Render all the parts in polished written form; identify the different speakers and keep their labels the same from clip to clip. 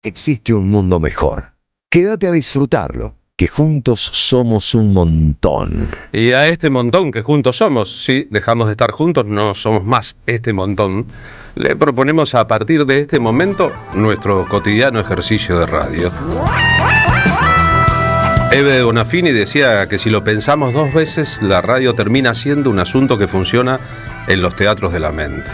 Speaker 1: existe un mundo mejor. Quédate a disfrutarlo, que juntos somos un montón.
Speaker 2: Y a este montón que juntos somos, si dejamos de estar juntos, no somos más este montón. Le proponemos a partir de este momento nuestro cotidiano ejercicio de radio. Eve Bonafini decía que si lo pensamos dos veces, la radio termina siendo un asunto que funciona en los teatros de la mente.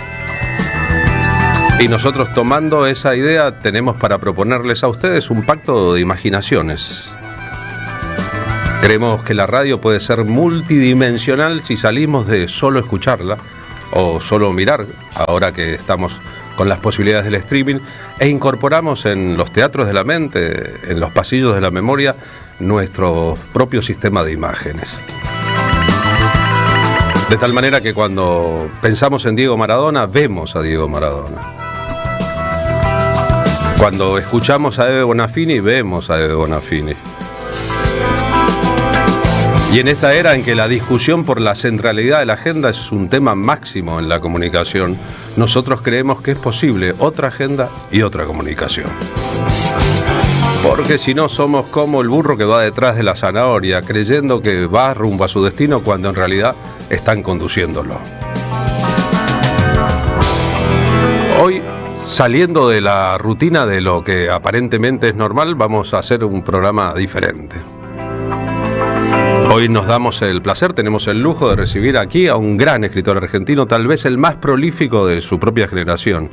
Speaker 2: Y nosotros, tomando esa idea, tenemos para proponerles a ustedes un pacto de imaginaciones. Creemos que la radio puede ser multidimensional si salimos de solo escucharla o solo mirar, ahora que estamos con las posibilidades del streaming, e incorporamos en los teatros de la mente, en los pasillos de la memoria, nuestro propio sistema de imágenes. De tal manera que cuando pensamos en Diego Maradona, vemos a Diego Maradona. Cuando escuchamos a Eve Bonafini, vemos a Eve Bonafini. Y en esta era en que la discusión por la centralidad de la agenda es un tema máximo en la comunicación, nosotros creemos que es posible otra agenda y otra comunicación. Porque si no, somos como el burro que va detrás de la zanahoria, creyendo que va rumbo a su destino cuando en realidad están conduciéndolo. Hoy, saliendo de la rutina de lo que aparentemente es normal, vamos a hacer un programa diferente. Hoy nos damos el placer, tenemos el lujo de recibir aquí a un gran escritor argentino, tal vez el más prolífico de su propia generación.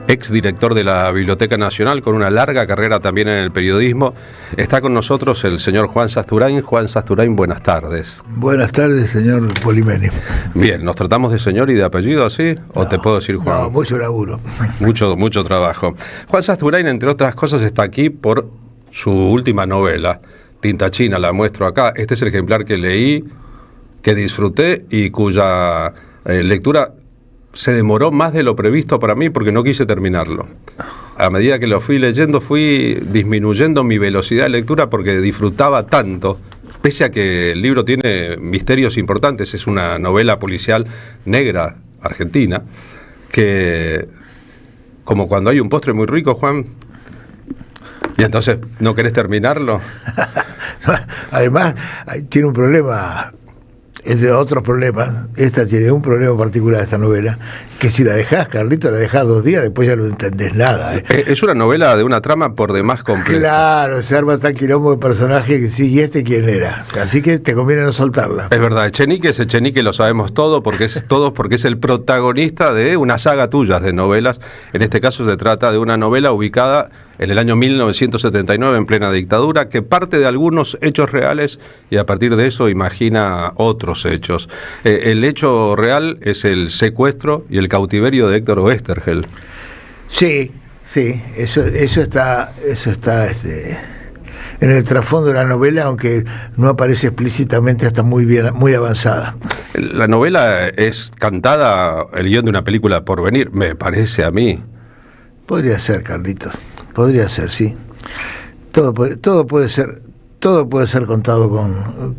Speaker 2: Exdirector de la Biblioteca Nacional, con una larga carrera también en el periodismo. Está con nosotros el señor Juan Sasturain. Juan Sasturain, buenas tardes.
Speaker 3: Buenas tardes, señor Polimeni.
Speaker 2: Bien, ¿nos tratamos de señor y de apellido así? ¿O no, te puedo decir Juan?
Speaker 3: No, mucho laburo.
Speaker 2: Mucho trabajo. Juan Sasturain, entre otras cosas, está aquí por su última novela, Tinta China, la muestro acá. Este es el ejemplar que leí, que disfruté y cuya lectura se demoró más de lo previsto para mí porque no quise terminarlo. A medida que lo fui leyendo, fui disminuyendo mi velocidad de lectura porque disfrutaba tanto, pese a que el libro tiene misterios importantes. Es una novela policial negra, argentina, que, como cuando hay un postre muy rico, Juan, y entonces no querés terminarlo.
Speaker 3: Además, tiene un problema. Entre otros problemas, esta tiene un problema particular, esta novela, que si la dejás, Carlito, la dejás 2 días, después ya no entendés nada.
Speaker 2: Es una novela de una trama por demás compleja.
Speaker 3: Claro, se arma tan quilombo de personaje que sí, ¿y este quién era? Así que te conviene no soltarla.
Speaker 2: Es verdad, Echenique lo sabemos todo porque es el protagonista de una saga tuya de novelas. En este caso se trata de una novela ubicada en el año 1979, en plena dictadura, que parte de algunos hechos reales y a partir de eso imagina otros hechos. El hecho real es el secuestro y el cautiverio de Héctor Oesterheld.
Speaker 3: Sí, eso está en el trasfondo de la novela, aunque no aparece explícitamente hasta muy avanzada.
Speaker 2: La novela es cantada, el guión de una película por venir, me parece a mí.
Speaker 3: Podría ser, Carlitos. Podría ser, sí. Todo puede ser contado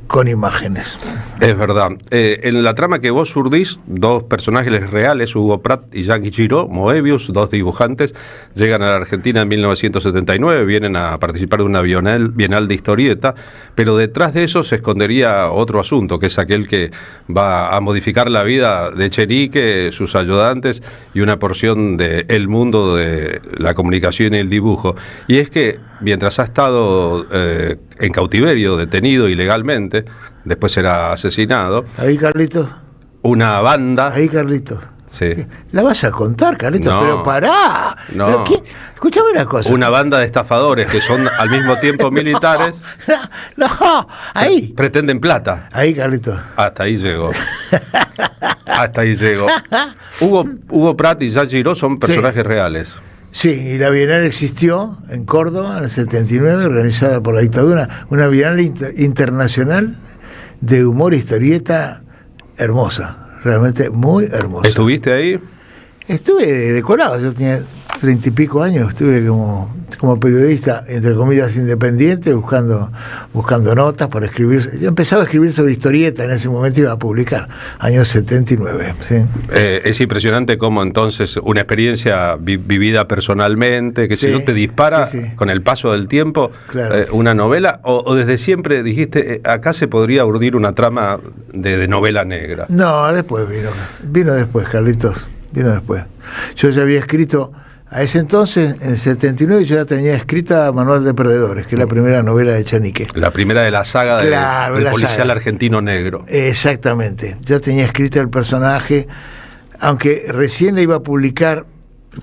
Speaker 3: con imágenes.
Speaker 2: Es verdad. En la trama que vos urdís, 2 personajes reales, Hugo Pratt y Jacques Giraud, Moebius, 2 dibujantes, llegan a la Argentina en 1979, vienen a participar de una bienal de historieta, pero detrás de eso se escondería otro asunto, que es aquel que va a modificar la vida de Echenique, sus ayudantes y una porción del mundo de la comunicación y el dibujo. Y es que mientras ha estado en cautiverio, detenido ilegalmente, después será asesinado.
Speaker 3: Ahí, Carlitos.
Speaker 2: Una banda.
Speaker 3: Ahí, Carlitos.
Speaker 2: Sí.
Speaker 3: ¿La vas a contar, Carlitos? No, pero pará.
Speaker 2: No.
Speaker 3: Escuchame una cosa.
Speaker 2: Una banda de estafadores que son al mismo tiempo militares.
Speaker 3: No, ahí.
Speaker 2: Pretenden plata.
Speaker 3: Ahí, Carlitos.
Speaker 2: Hasta ahí llegó. Hugo Pratt y Jacques Giraud son personajes reales.
Speaker 3: Sí, y la Bienal existió en Córdoba en el 79, organizada por la dictadura, una Bienal internacional de humor e historieta hermosa, realmente muy hermosa.
Speaker 2: ¿Estuviste ahí?
Speaker 3: Estuve decorado, yo tenía 30 y pico años estuve como periodista, entre comillas, independiente, buscando notas para escribir. Yo empezaba a escribir sobre historieta, en ese momento iba a publicar, año 79. ¿Sí?
Speaker 2: Es impresionante cómo entonces una experiencia vivida personalmente, que si no te dispara con el paso del tiempo, claro. Una novela, o desde siempre dijiste, acá se podría urdir una trama de novela negra.
Speaker 3: No, después vino después, Carlitos, vino después. Yo ya había escrito... A ese entonces, en el 79, yo ya tenía escrita Manual de Perdedores, que es la primera novela de Echenique.
Speaker 2: La primera de la saga del policial argentino negro.
Speaker 3: Exactamente. Ya tenía escrita el personaje, aunque recién la iba a publicar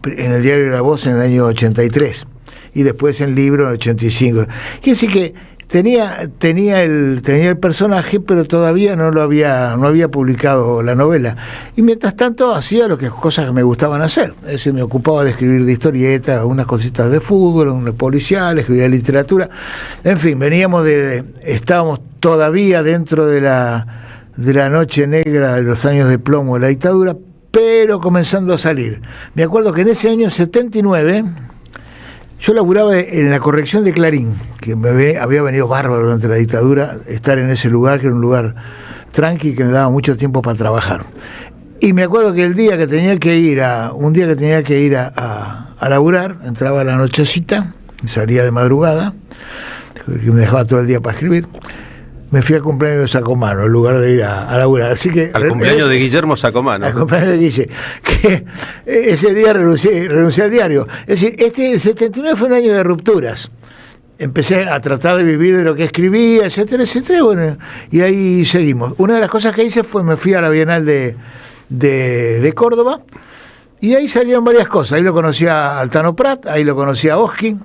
Speaker 3: en el diario La Voz en el año 83, y después en libro en el 85. Quiere decir que tenía el personaje, pero todavía no había publicado la novela. Y mientras tanto hacía cosas que me gustaban hacer. Es decir, me ocupaba de escribir de historietas, unas cositas de fútbol, unos policiales, escribía literatura. En fin, estábamos todavía dentro de la noche negra de los años de plomo de la dictadura, pero comenzando a salir. Me acuerdo que en ese año 79... yo laburaba en la corrección de Clarín, que había venido bárbaro durante la dictadura, estar en ese lugar, que era un lugar tranqui, que me daba mucho tiempo para trabajar. Y me acuerdo que un día que tenía que ir a laburar, entraba a la nochecita, salía de madrugada, que me dejaba todo el día para escribir, me fui al cumpleaños de Sacomano, en lugar de ir a laburar. Así que,
Speaker 2: al cumpleaños de Guillermo Sacomano.
Speaker 3: Al cumpleaños de Guille, que ese día renuncié al diario. Es decir, el 79 fue un año de rupturas. Empecé a tratar de vivir de lo que escribía, etcétera, etcétera, bueno, y ahí seguimos. Una de las cosas que hice me fui a la Bienal de Córdoba, y ahí salieron varias cosas. Ahí lo conocí a Altano Prat, ahí lo conocí a Oski.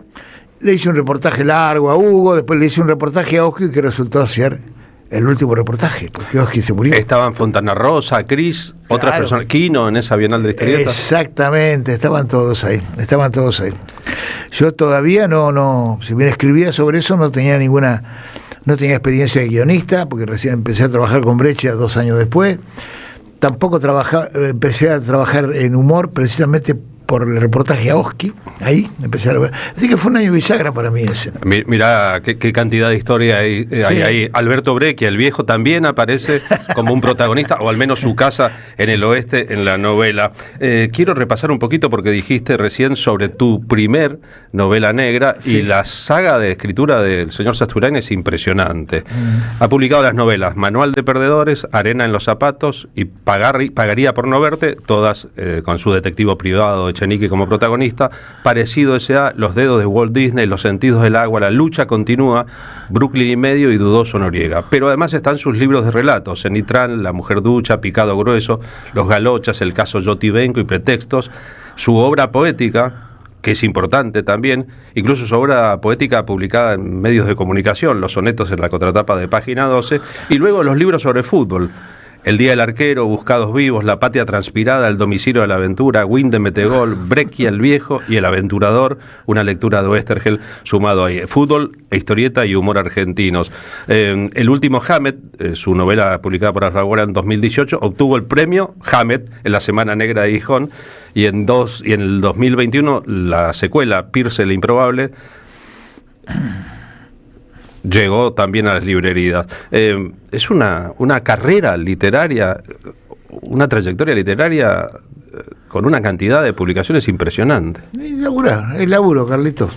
Speaker 3: Le hice un reportaje largo a Hugo, después le hice un reportaje a Oski que resultó ser el último reportaje, porque Oski se murió.
Speaker 2: Estaban Fontana Rosa, Cris, otras personas, Quino en esa Bienal de historieta.
Speaker 3: Exactamente, estaban todos ahí. Yo todavía si bien escribía sobre eso, no tenía experiencia de guionista, porque recién empecé a trabajar con Breccia 2 años después. Tampoco empecé a trabajar en humor, precisamente por el reportaje a Oski, ahí empecé a ver. Así que fue un año bisagra para mí ese.
Speaker 2: Mirá qué cantidad de historia hay ahí. Alberto Breccia, el viejo, también aparece como un protagonista, o al menos su casa en el oeste, en la novela. Quiero repasar un poquito, porque dijiste recién sobre tu primer novela negra, y la saga de escritura del señor Sasturain es impresionante. Ha publicado las novelas Manual de Perdedores, Arena en los zapatos y Pagaría por no verte, todas con su detectivo privado Echenique como protagonista. Parecido S.A., Los dedos de Walt Disney, Los sentidos del agua, La lucha continúa, Brooklyn y medio y Dudoso Noriega. Pero además están sus libros de relatos, Cenitrán, La mujer ducha, Picado grueso, Los galochas, El caso Yotibenco y Pretextos. Su obra poética, que es importante también, incluso su obra poética publicada en medios de comunicación, Los sonetos en la contratapa de Página 12, y luego los libros sobre fútbol. El día del arquero, Buscados vivos, La patria transpirada, El domicilio de la aventura, Winde Metegol, Breccia el viejo y El aventurador, una lectura de Oestergel sumado ahí. Fútbol, historieta y humor argentinos. El último Hammett, su novela publicada por Alfaguara en 2018, obtuvo el premio Hammett en la Semana Negra de Gijón, y en el 2021 la secuela, Pierce el improbable, llegó también a las librerías. Es una carrera literaria, una trayectoria literaria con una cantidad de publicaciones impresionante.
Speaker 3: Es laburo, Carlitos.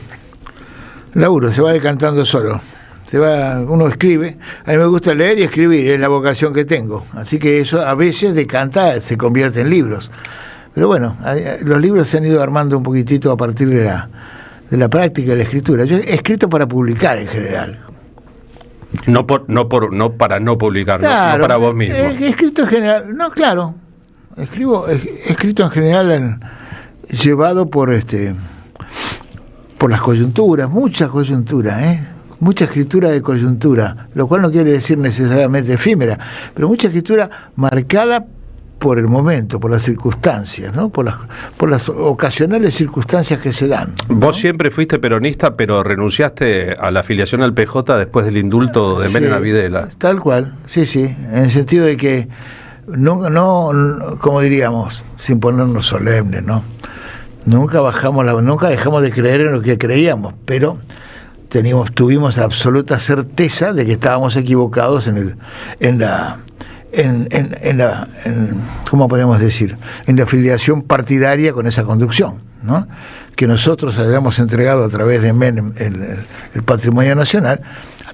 Speaker 3: Laburo, se va decantando solo. Uno escribe. A mí me gusta leer y escribir, es la vocación que tengo. Así que eso a veces decanta, se convierte en libros. Pero bueno, los libros se han ido armando un poquitito a partir de la práctica de la escritura. Yo he escrito para publicar en general.
Speaker 2: No para no publicar, claro, no para vos mismo.
Speaker 3: He escrito en general, no, claro. He escrito en general llevado por las coyunturas, mucha coyuntura, mucha escritura de coyuntura, lo cual no quiere decir necesariamente efímera, pero mucha escritura marcada por el momento, por las circunstancias, ¿no? Por las ocasionales circunstancias que se dan, ¿no?
Speaker 2: Vos siempre fuiste peronista, pero renunciaste a la afiliación al PJ después del indulto de Menem a Videla.
Speaker 3: Tal cual, sí, en el sentido de que no, como diríamos, sin ponernos solemnes, ¿no? nunca dejamos de creer en lo que creíamos, pero tuvimos absoluta certeza de que estábamos equivocados ¿cómo podemos decir? En la afiliación partidaria con esa conducción, ¿no? Que nosotros hayamos entregado a través de Menem el patrimonio nacional.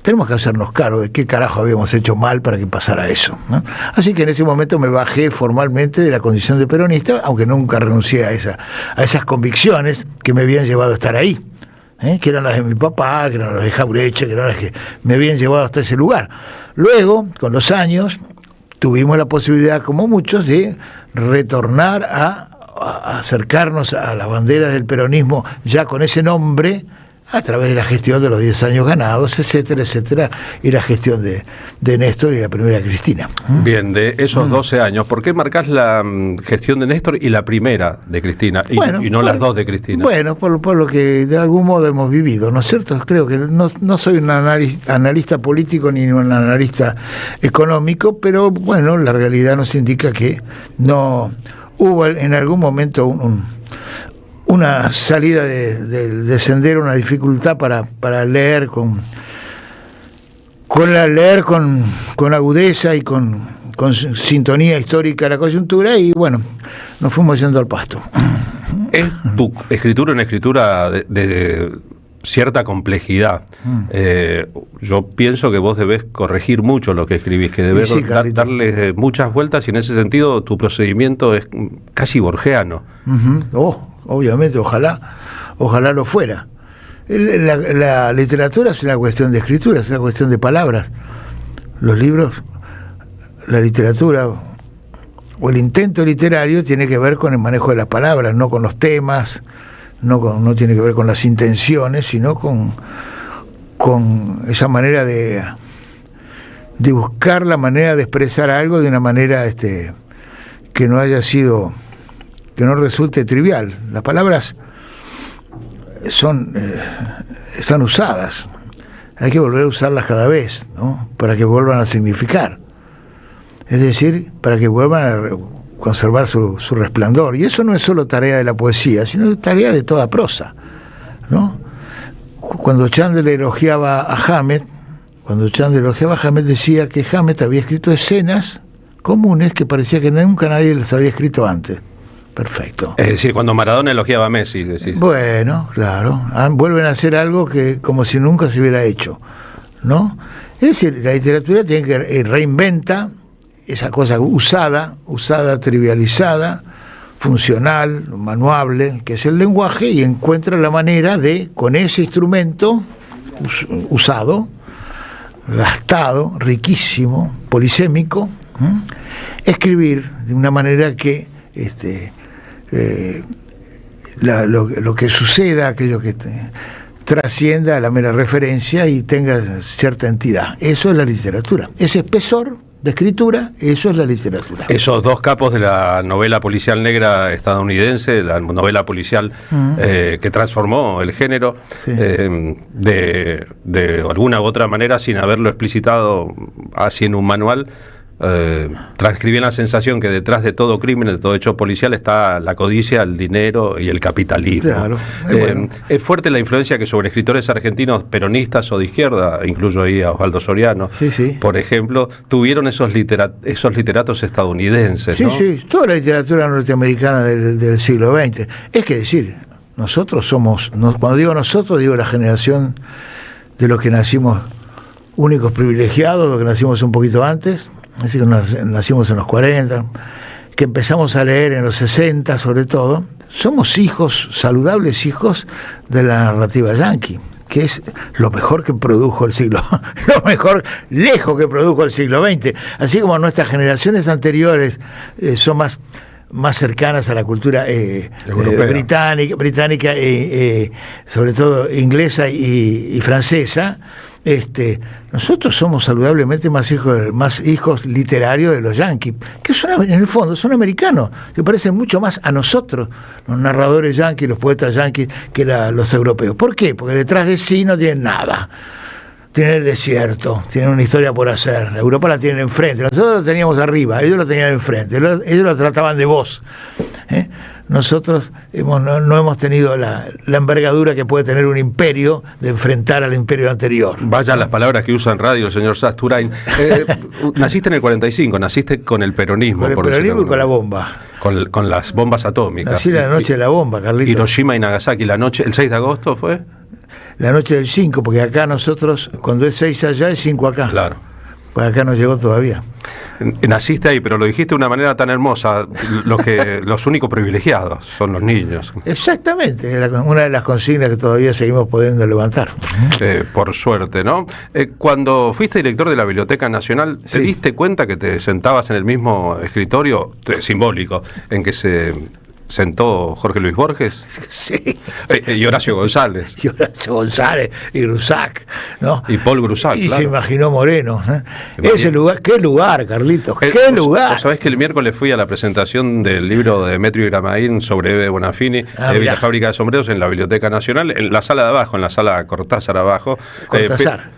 Speaker 3: Tenemos que hacernos cargo de qué carajo habíamos hecho mal para que pasara eso, ¿no? Así que en ese momento me bajé formalmente de la condición de peronista, aunque nunca renuncié a esas convicciones que me habían llevado a estar ahí, que eran las de mi papá, que eran las de Jaureche, que eran las que me habían llevado hasta ese lugar. Luego, con los años, tuvimos la posibilidad, como muchos, de retornar a acercarnos a las banderas del peronismo ya con ese nombre, a través de la gestión de los 10 años ganados, etcétera, etcétera, y la gestión de Néstor y la primera Cristina.
Speaker 2: Bien, de esos 12 años, ¿por qué marcás la gestión de Néstor y la primera de Cristina, y no las dos de Cristina?
Speaker 3: Bueno, por lo que de algún modo hemos vivido, ¿no es cierto? Creo que no soy un analista político ni un analista económico, pero bueno, la realidad nos indica que no hubo en algún momento una salida de sendero, una dificultad para leer con agudeza y con sintonía histórica la coyuntura, y bueno, nos fuimos yendo al pasto.
Speaker 2: ¿Es tu escritura una escritura de cierta complejidad? Yo pienso que vos debés corregir mucho lo que escribís, que debés darle muchas vueltas, y en ese sentido tu procedimiento es casi borgiano.
Speaker 3: Obviamente, ojalá lo fuera. La literatura es una cuestión de escritura, es una cuestión de palabras. Los libros, la literatura o el intento literario tiene que ver con el manejo de las palabras, no con los temas, no tiene que ver con las intenciones, sino con esa manera de buscar la manera de expresar algo de una manera que no haya sido, que no resulte trivial. Las palabras están usadas, hay que volver a usarlas cada vez, ¿no? Para que vuelvan a significar, es decir, para que vuelvan a conservar su resplandor. Y eso no es solo tarea de la poesía, sino tarea de toda prosa, ¿no? Cuando Chandler elogiaba a Hammett, decía que Hammett había escrito escenas comunes que parecía que nunca nadie las había escrito antes. Perfecto.
Speaker 2: Es decir, cuando Maradona elogiaba a Messi, decís.
Speaker 3: Bueno, claro, vuelven a hacer algo que como si nunca se hubiera hecho, ¿no? Es decir, la literatura tiene que reinventa esa cosa usada, trivializada, funcional, manuable, que es el lenguaje, y encuentra la manera de, con ese instrumento usado, gastado, riquísimo, polisémico, escribir de una manera que lo que suceda, aquello que trascienda a la mera referencia y tenga cierta entidad. Eso es la literatura. Ese espesor de escritura, eso es la literatura.
Speaker 2: Esos dos capos de la novela policial negra estadounidense, la novela policial que transformó el género, sí, de alguna u otra manera, sin haberlo explicitado así en un manual, transcribían la sensación que detrás de todo crimen, de todo hecho policial, está la codicia, el dinero y el capitalismo. Claro, bueno. Es fuerte la influencia que sobre escritores argentinos peronistas o de izquierda, incluyo ahí a Osvaldo Soriano, sí, por ejemplo, tuvieron esos literatos estadounidenses, ¿no? Sí,
Speaker 3: toda la literatura norteamericana del siglo XX. Es que decir, nosotros somos, cuando digo nosotros, digo la generación de los que nacimos únicos privilegiados, los que nacimos un poquito antes. Así que nacimos en los 40, que empezamos a leer en los 60 sobre todo. Somos hijos, saludables hijos de la narrativa yanqui, que es lo mejor que produjo el siglo, lo mejor lejos que produjo el siglo XX. Así como nuestras generaciones anteriores son más cercanas a la cultura británica, sobre todo inglesa y francesa. Nosotros somos saludablemente más hijos literarios de los yanquis, que son, en el fondo son americanos, que parecen mucho más a nosotros, los narradores yanquis, los poetas yanquis, que los europeos. ¿Por qué? Porque detrás de sí no tienen nada. Tienen el desierto, tienen una historia por hacer. Europa la tienen enfrente, nosotros lo teníamos arriba, ellos lo tenían enfrente, ellos lo trataban de vos. nosotros no hemos tenido la envergadura que puede tener un imperio de enfrentar al imperio anterior.
Speaker 2: Vaya las palabras que usa en radio el señor Sasturain. Naciste en el 45, naciste con el peronismo.
Speaker 3: Con el peronismo y con la bomba.
Speaker 2: Con las bombas atómicas.
Speaker 3: Nací la noche de la bomba, Carlitos.
Speaker 2: Hiroshima y Nagasaki, el 6 de agosto fue.
Speaker 3: La noche del 5, porque acá nosotros, cuando es 6 allá, es 5 acá.
Speaker 2: Claro.
Speaker 3: Pues acá no llegó todavía.
Speaker 2: Naciste ahí, pero lo dijiste de una manera tan hermosa. Los únicos privilegiados son los niños.
Speaker 3: Exactamente, una de las consignas que todavía seguimos pudiendo levantar.
Speaker 2: Por suerte, ¿no? Cuando fuiste director de la Biblioteca Nacional, ¿te diste cuenta que te sentabas en el mismo escritorio simbólico en que se sentó Jorge Luis Borges?
Speaker 3: Sí.
Speaker 2: Y Horacio González.
Speaker 3: Y Horacio González, y Grusac, ¿no?
Speaker 2: Y Paul Grusac,
Speaker 3: y
Speaker 2: claro.
Speaker 3: Se imaginó Moreno. Ese lugar, qué lugar, Carlitos, qué lugar.
Speaker 2: ¿Vos sabés que el miércoles fui a la presentación del libro de Demetrio Gramaín sobre Eve Bonafini, la fábrica de sombreros, en la Biblioteca Nacional, en la sala de abajo, en la sala Cortázar abajo?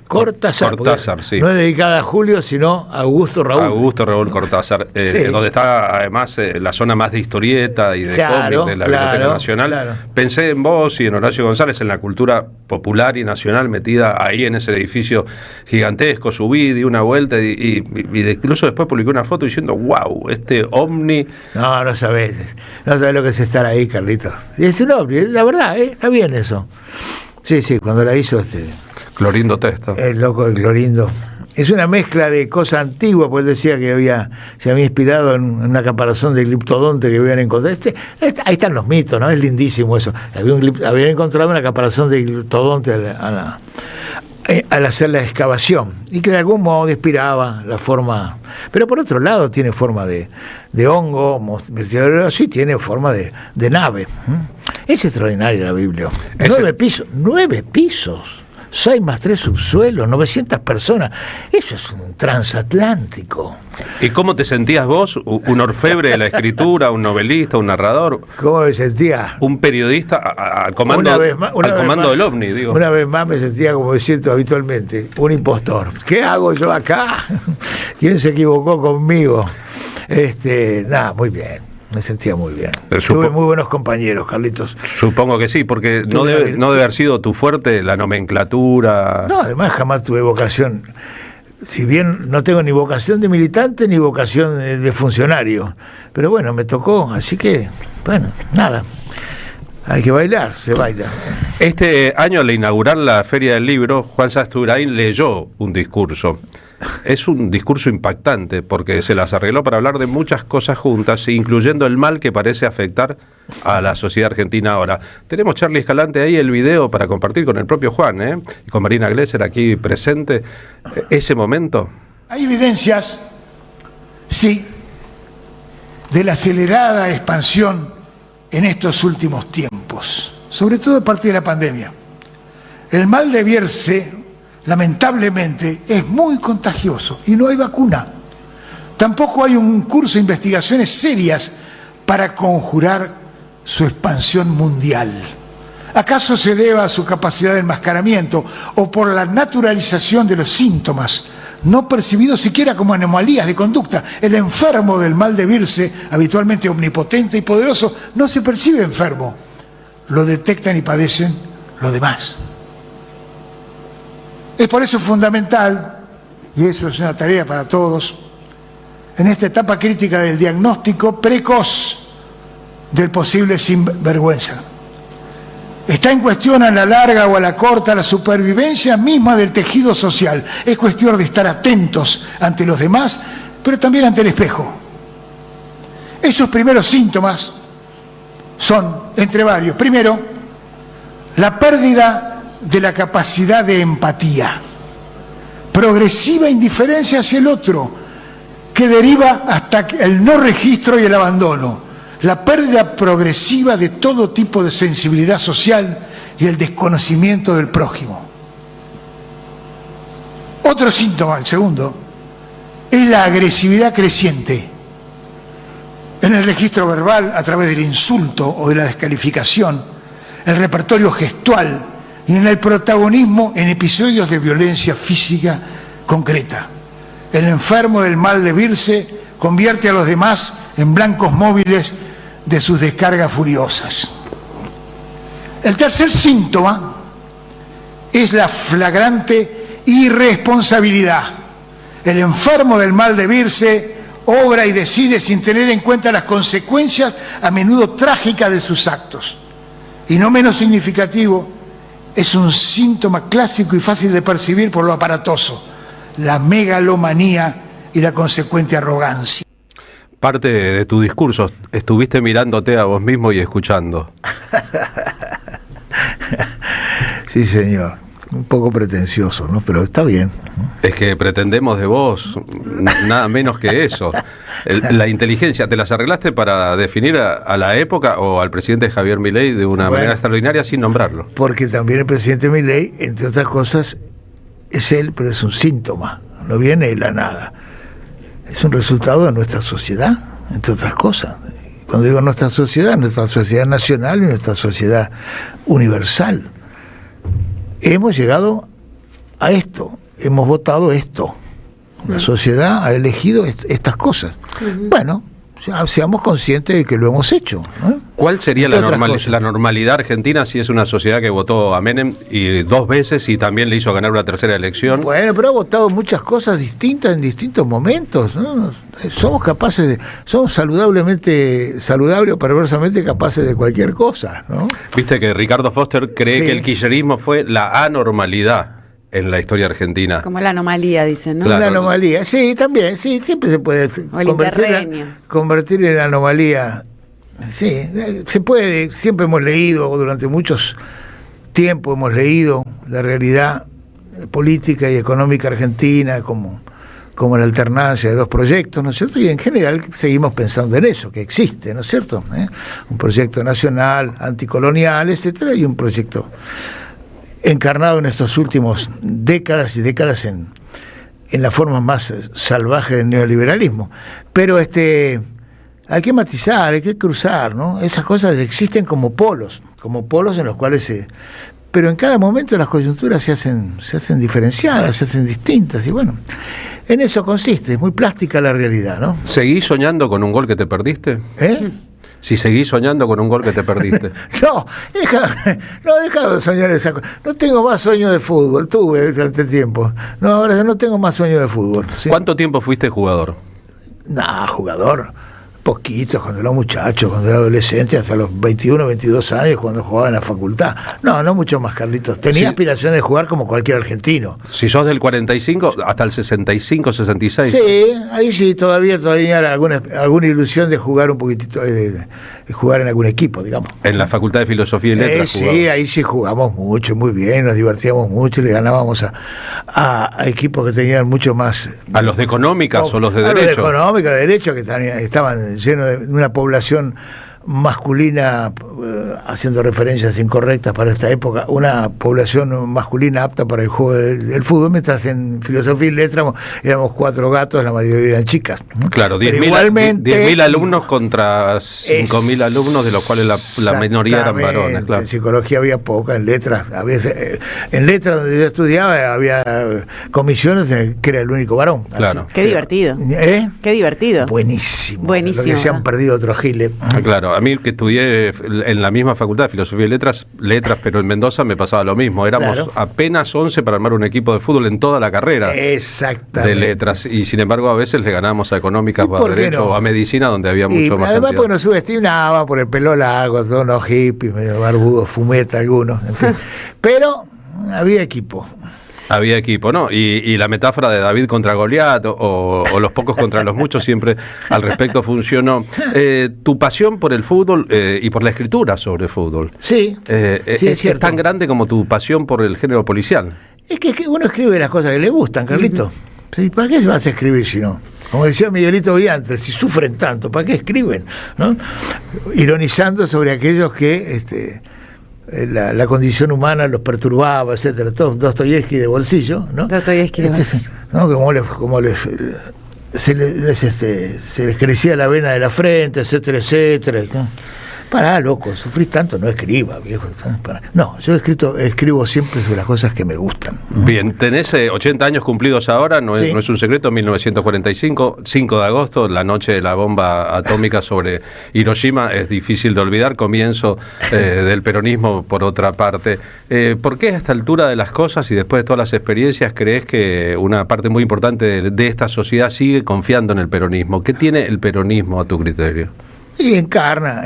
Speaker 3: Cortázar,
Speaker 2: sí.
Speaker 3: No es dedicada a Julio, sino a Augusto Raúl
Speaker 2: Cortázar,
Speaker 3: sí.
Speaker 2: Donde está además la zona más de historieta y de cómic de la Biblioteca Nacional. Claro. Pensé en vos y en Horacio González, en la cultura popular y nacional metida ahí en ese edificio gigantesco. Subí, di una vuelta y incluso después publiqué una foto diciendo, wow, este ovni.
Speaker 3: No sabés lo que es estar ahí, Carlitos. Y es un ovni, la verdad, está bien eso. Sí, cuando la hizo
Speaker 2: Clorindo Testa.
Speaker 3: El loco de Clorindo. Es una mezcla de cosas antiguas, pues decía que se había inspirado en una caparazón de gliptodonte que habían encontrado. Ahí están los mitos, ¿no? Es lindísimo eso. Habían encontrado una caparazón de gliptodonte al hacer la excavación, y que de algún modo inspiraba la forma, pero por otro lado tiene forma de hongo, sí tiene forma de nave. Es extraordinaria la Biblia. 9 pisos. 6 más 3 subsuelos, 900 personas. Eso es un transatlántico.
Speaker 2: ¿Y cómo te sentías vos? ¿Un orfebre de la escritura, un novelista, un narrador?
Speaker 3: ¿Cómo me sentía?
Speaker 2: Un periodista al comando del ovni, digo.
Speaker 3: Una vez más me sentía como me siento habitualmente, un impostor. ¿Qué hago yo acá? ¿Quién se equivocó conmigo? Muy bien. Me sentía muy bien. Tuve muy buenos compañeros, Carlitos.
Speaker 2: Supongo que sí, porque no debe haber sido tu fuerte la nomenclatura.
Speaker 3: No, además jamás tuve vocación. Si bien no tengo ni vocación de militante ni vocación de funcionario. Pero bueno, me tocó, así que, bueno, nada. Hay que bailar, se baila.
Speaker 2: Este año, al inaugurar la Feria del Libro, Juan Sasturain leyó un discurso. Es un discurso impactante porque se las arregló para hablar de muchas cosas juntas, incluyendo el mal que parece afectar a la sociedad argentina ahora. Tenemos, Charlie Escalante, ahí el video para compartir con el propio Juan, y con Marina Glesser aquí presente. Ese momento.
Speaker 4: Hay evidencias, sí, de la acelerada expansión en estos últimos tiempos, sobre todo a partir de la pandemia. El mal de Bierce, lamentablemente, es muy contagioso y no hay vacuna. Tampoco hay un curso de investigaciones serias para conjurar su expansión mundial. ¿Acaso se deba a su capacidad de enmascaramiento o por la naturalización de los síntomas, no percibidos siquiera como anomalías de conducta? El enfermo del mal de Bierce, habitualmente omnipotente y poderoso, no se percibe enfermo. Lo detectan y padecen los demás. Es por eso fundamental, y eso es una tarea para todos, en esta etapa crítica del diagnóstico precoz del posible sinvergüenza. Está en cuestión a la larga o a la corta la supervivencia misma del tejido social. Es cuestión de estar atentos ante los demás, pero también ante el espejo. Esos primeros síntomas son, entre varios, primero, la pérdida de la capacidad de empatía, progresiva indiferencia hacia el otro, que deriva hasta el no registro y el abandono, la pérdida progresiva de todo tipo de sensibilidad social y el desconocimiento del prójimo. Otro síntoma, el segundo, es la agresividad creciente en el registro verbal a través del insulto o de la descalificación, el repertorio gestual y en el protagonismo en episodios de violencia física concreta. El enfermo del mal de Bierce convierte a los demás en blancos móviles de sus descargas furiosas. El tercer síntoma es la flagrante irresponsabilidad. El enfermo del mal de vivirse obra y decide sin tener en cuenta las consecuencias a menudo trágicas de sus actos. Y no menos significativo, es un síntoma clásico y fácil de percibir por lo aparatoso, la megalomanía y la consecuente arrogancia.
Speaker 2: Parte de tu discurso, estuviste mirándote a vos mismo y escuchando.
Speaker 3: Sí, señor. Un poco pretencioso, ¿no? Pero está bien.
Speaker 2: Es que pretendemos de vos nada menos que eso. La inteligencia, ¿te las arreglaste para definir a la época o al presidente Javier Milei de una manera extraordinaria sin nombrarlo?
Speaker 3: Porque también el presidente Milei, entre otras cosas, es él, pero es un síntoma. No viene de la nada. Es un resultado de nuestra sociedad, entre otras cosas. Cuando digo nuestra sociedad nacional y nuestra sociedad universal. Hemos llegado a esto, hemos votado esto. La sociedad ha elegido estas cosas. Bueno, seamos conscientes de que lo hemos hecho, ¿no?
Speaker 2: ¿Cuál sería la normalidad argentina si es una sociedad que votó a Menem y 2 veces y también le hizo ganar una tercera elección?
Speaker 3: Bueno, pero ha votado muchas cosas distintas en distintos momentos, ¿no? Somos capaces somos saludable o perversamente capaces de cualquier cosa, ¿no?
Speaker 2: Viste que Ricardo Foster cree que el kirchnerismo fue la anormalidad en la historia argentina.
Speaker 5: Como la anomalía, dicen, ¿no?
Speaker 2: Claro.
Speaker 3: Una anomalía, sí, también, sí, siempre se puede convertir en anomalía. Sí, se puede, siempre hemos leído, durante muchos tiempos hemos leído la realidad política y económica argentina como la alternancia de 2 proyectos, ¿no es cierto? Y en general seguimos pensando en eso, que existe, ¿no es cierto? Un proyecto nacional, anticolonial, etcétera, y un proyecto encarnado en estos últimos décadas y décadas en la forma más salvaje del neoliberalismo. Pero hay que matizar, hay que cruzar, ¿no? Esas cosas existen como polos en los cuales pero en cada momento las coyunturas se hacen diferenciadas, se hacen distintas, y bueno, en eso consiste, es muy plástica la realidad, ¿no?
Speaker 2: ¿Seguís soñando con un gol que te perdiste? Si seguís soñando con un gol que te perdiste.
Speaker 3: No, he dejado de soñar esa cosa. No tengo más sueño de fútbol, tuve durante tiempo. No, ahora no tengo más sueño de fútbol. ¿Sí?
Speaker 2: ¿Cuánto tiempo fuiste jugador?
Speaker 3: Jugador. Poquitos, cuando era muchacho, cuando era adolescente, hasta los 21, 22 años, cuando jugaba en la facultad. No mucho más, Carlitos. Tenía aspiración de jugar como cualquier argentino.
Speaker 2: Si sos del 45, hasta el 65, 66.
Speaker 3: Sí, ahí sí, todavía era alguna ilusión de jugar un poquitito, de jugar en algún equipo, digamos.
Speaker 2: En la Facultad de Filosofía y Letras
Speaker 3: sí, ahí sí jugamos mucho, muy bien, nos divertíamos mucho y le ganábamos a equipos que tenían mucho más...
Speaker 2: ¿A los de económicas o los de derecho?
Speaker 3: A los de económicas, de derecho, que estaban llenos de una población masculina, haciendo referencias incorrectas para esta época, una población masculina apta para el juego del fútbol, mientras en Filosofía y Letras éramos 4 gatos, la mayoría eran chicas.
Speaker 2: Claro, 10.000 alumnos contra 5.000 alumnos, de los cuales la minoría eran varones. Claro.
Speaker 3: En psicología había poca, en letras, a veces, en letras donde yo estudiaba había comisiones que era el único varón.
Speaker 2: Claro.
Speaker 5: Qué divertido. Qué divertido.
Speaker 3: Buenísimo. Lo que se
Speaker 5: ¿no?
Speaker 3: han perdido otros giles.
Speaker 2: Claro. A mí, que estudié en la misma facultad de Filosofía y Letras, pero en Mendoza me pasaba lo mismo. Éramos apenas 11 para armar un equipo de fútbol en toda la carrera.
Speaker 3: Exactamente.
Speaker 2: De Letras. Y sin embargo, a veces le ganábamos a Económicas o a Derecho o a Medicina, donde había mucho más.
Speaker 3: Además, pues nos subestimaban por el pelo largo, todos unos hippies, medio barbudos, fumeta algunos. En fin. Pero había equipo.
Speaker 2: Había equipo, ¿no? Y la metáfora de David contra Goliat o los pocos contra los muchos siempre al respecto funcionó. Tu pasión por el fútbol y por la escritura sobre fútbol.
Speaker 3: Sí,
Speaker 2: es tan grande como tu pasión por el género policial.
Speaker 3: Es que uno escribe las cosas que le gustan, Carlito. ¿Sí? ¿Para qué vas a escribir si no? Como decía Miguelito Viantes, si sufren tanto, ¿para qué escriben? ¿No? Ironizando sobre aquellos que... la condición humana los perturbaba, etcétera. Todo Dostoyevsky de bolsillo, ¿no?
Speaker 5: Dostoyevsky de bolsillo.
Speaker 3: ¿No? Se les crecía la vena de la frente, etcétera, etcétera, ¿no? Pará, loco, sufrís tanto, no escriba, viejo. No, yo escribo siempre sobre las cosas que me gustan.
Speaker 2: Bien, tenés 80 años cumplidos ahora, no es,
Speaker 3: Sí.
Speaker 2: no es un secreto, 1945, 5 de agosto, la noche de la bomba atómica sobre Hiroshima, es difícil de olvidar, comienzo del peronismo por otra parte. ¿Por qué a esta altura de las cosas y después de todas las experiencias crees que una parte muy importante de esta sociedad sigue confiando en el peronismo? ¿Qué tiene el peronismo a tu criterio?
Speaker 3: Y encarna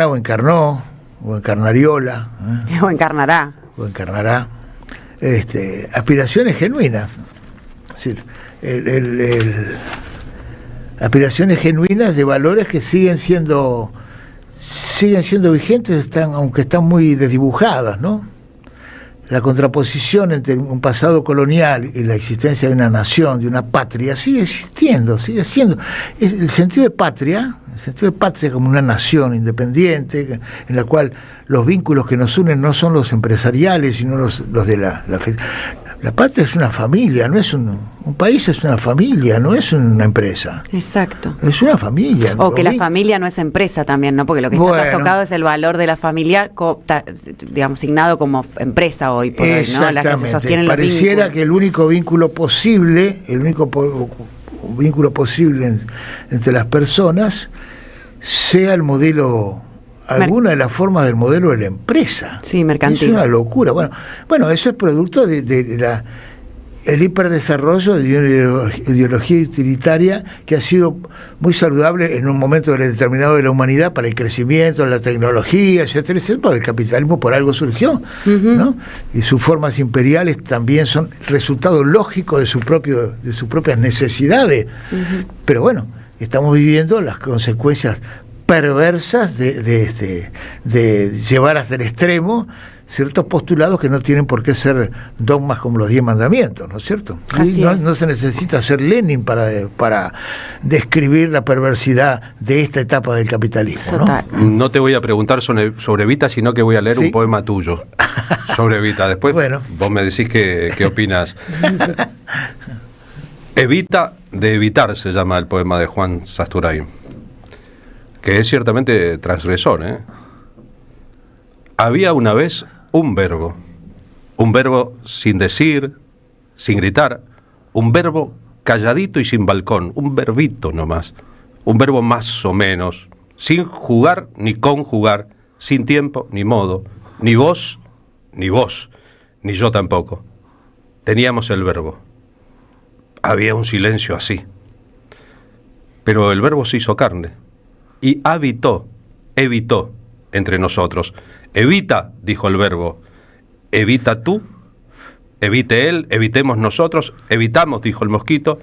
Speaker 3: o encarnó, o encarnariola,
Speaker 5: O encarnará.
Speaker 3: o encarnará, aspiraciones genuinas. Es decir, aspiraciones genuinas de valores que siguen siendo vigentes, aunque están muy desdibujadas, ¿no? La contraposición entre un pasado colonial y la existencia de una nación, de una patria, sigue existiendo, sigue siendo. El sentido de patria como una nación independiente, en la cual los vínculos que nos unen no son los empresariales, sino los de la patria es una familia, no es un país, es una familia, no es una empresa.
Speaker 5: Exacto.
Speaker 3: Es una familia.
Speaker 5: O que la familia no es empresa también, ¿no? Porque lo que has tocado es el valor de la familia, digamos, signado como empresa hoy por hoy, ¿no? La que se sostienen los
Speaker 3: Pareciera
Speaker 5: vínculos.
Speaker 3: que el único vínculo posible, vínculo posible entre las personas, sea el modelo, alguna de las formas del modelo de la empresa.
Speaker 5: Sí, mercantil.
Speaker 3: Es una locura. Bueno, eso es producto de el hiperdesarrollo de una ideología utilitaria que ha sido muy saludable en un momento determinado de la humanidad para el crecimiento, la tecnología, etcétera, etcétera, porque el capitalismo por algo surgió, ¿no? Y sus formas imperiales también son resultado lógico de sus propias necesidades. Pero bueno, estamos viviendo las consecuencias perversas de llevar hasta el extremo ciertos postulados que no tienen por qué ser dogmas como los 10 mandamientos, ¿no es cierto? No se necesita ser Lenin para describir la perversidad de esta etapa del capitalismo, ¿no?
Speaker 5: Total.
Speaker 2: No te voy a preguntar sobre Evita, sino que voy a leer
Speaker 3: ¿Sí?
Speaker 2: un poema tuyo sobre Evita. Después
Speaker 3: Bueno.
Speaker 2: vos me decís qué opinás. Evita de evitar se llama el poema de Juan Sasturain, que es ciertamente transgresor, ¿eh? Había una vez un verbo sin decir, sin gritar, un verbo calladito y sin balcón, un verbito nomás, un verbo más o menos, sin jugar ni conjugar, sin tiempo ni modo, ni vos, ni yo tampoco. Teníamos el verbo. Había un silencio así. Pero el verbo se hizo carne y evitó entre nosotros. Evita, dijo el verbo, evita tú, evite él, evitemos nosotros, evitamos, dijo el mosquito,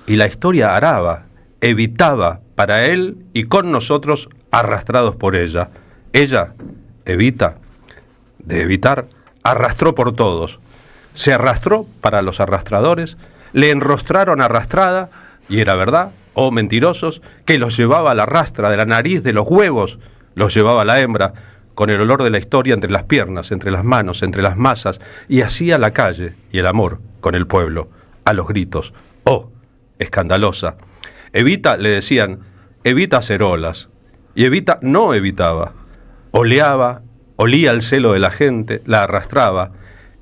Speaker 2: y la historia araba, evitaba para él y con nosotros arrastrados por ella. Ella, Evita, de evitar, arrastró por todos. Se arrastró para los arrastradores, le enrostraron arrastrada, y era verdad, oh mentirosos, que los llevaba a la rastra de la nariz, de los huevos, los llevaba la hembra, con el olor de la historia entre las piernas, entre las manos, entre las masas, y hacía la calle y el amor con el pueblo, a los gritos, oh, escandalosa. Evita, le decían, evita hacer olas, y Evita no evitaba, oleaba, olía el celo de la gente, la arrastraba,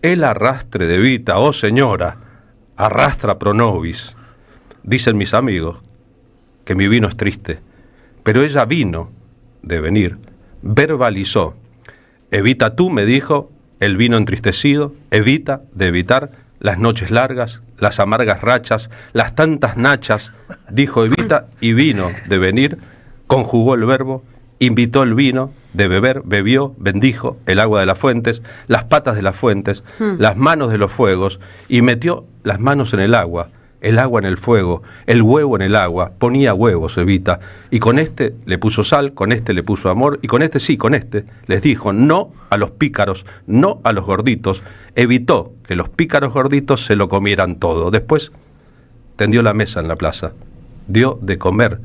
Speaker 2: el arrastre de Evita, oh señora, arrastra pro nobis. Dicen mis amigos que mi vino es triste, pero ella vino de venir, verbalizó. Evita tú, me dijo, el vino entristecido, evita de evitar las noches largas, las amargas rachas, las tantas nachas, dijo Evita y vino de venir, conjugó el verbo, invitó el vino, de beber, bebió, bendijo el agua de las fuentes, las patas de las fuentes, las manos de los fuegos, y metió las manos en el agua en el fuego, el huevo en el agua, ponía huevos Evita, y con este le puso sal, con este le puso amor, y con este les dijo no a los pícaros, no a los gorditos, evitó que los pícaros gorditos se lo comieran todo. Después tendió la mesa en la plaza, dio de comer,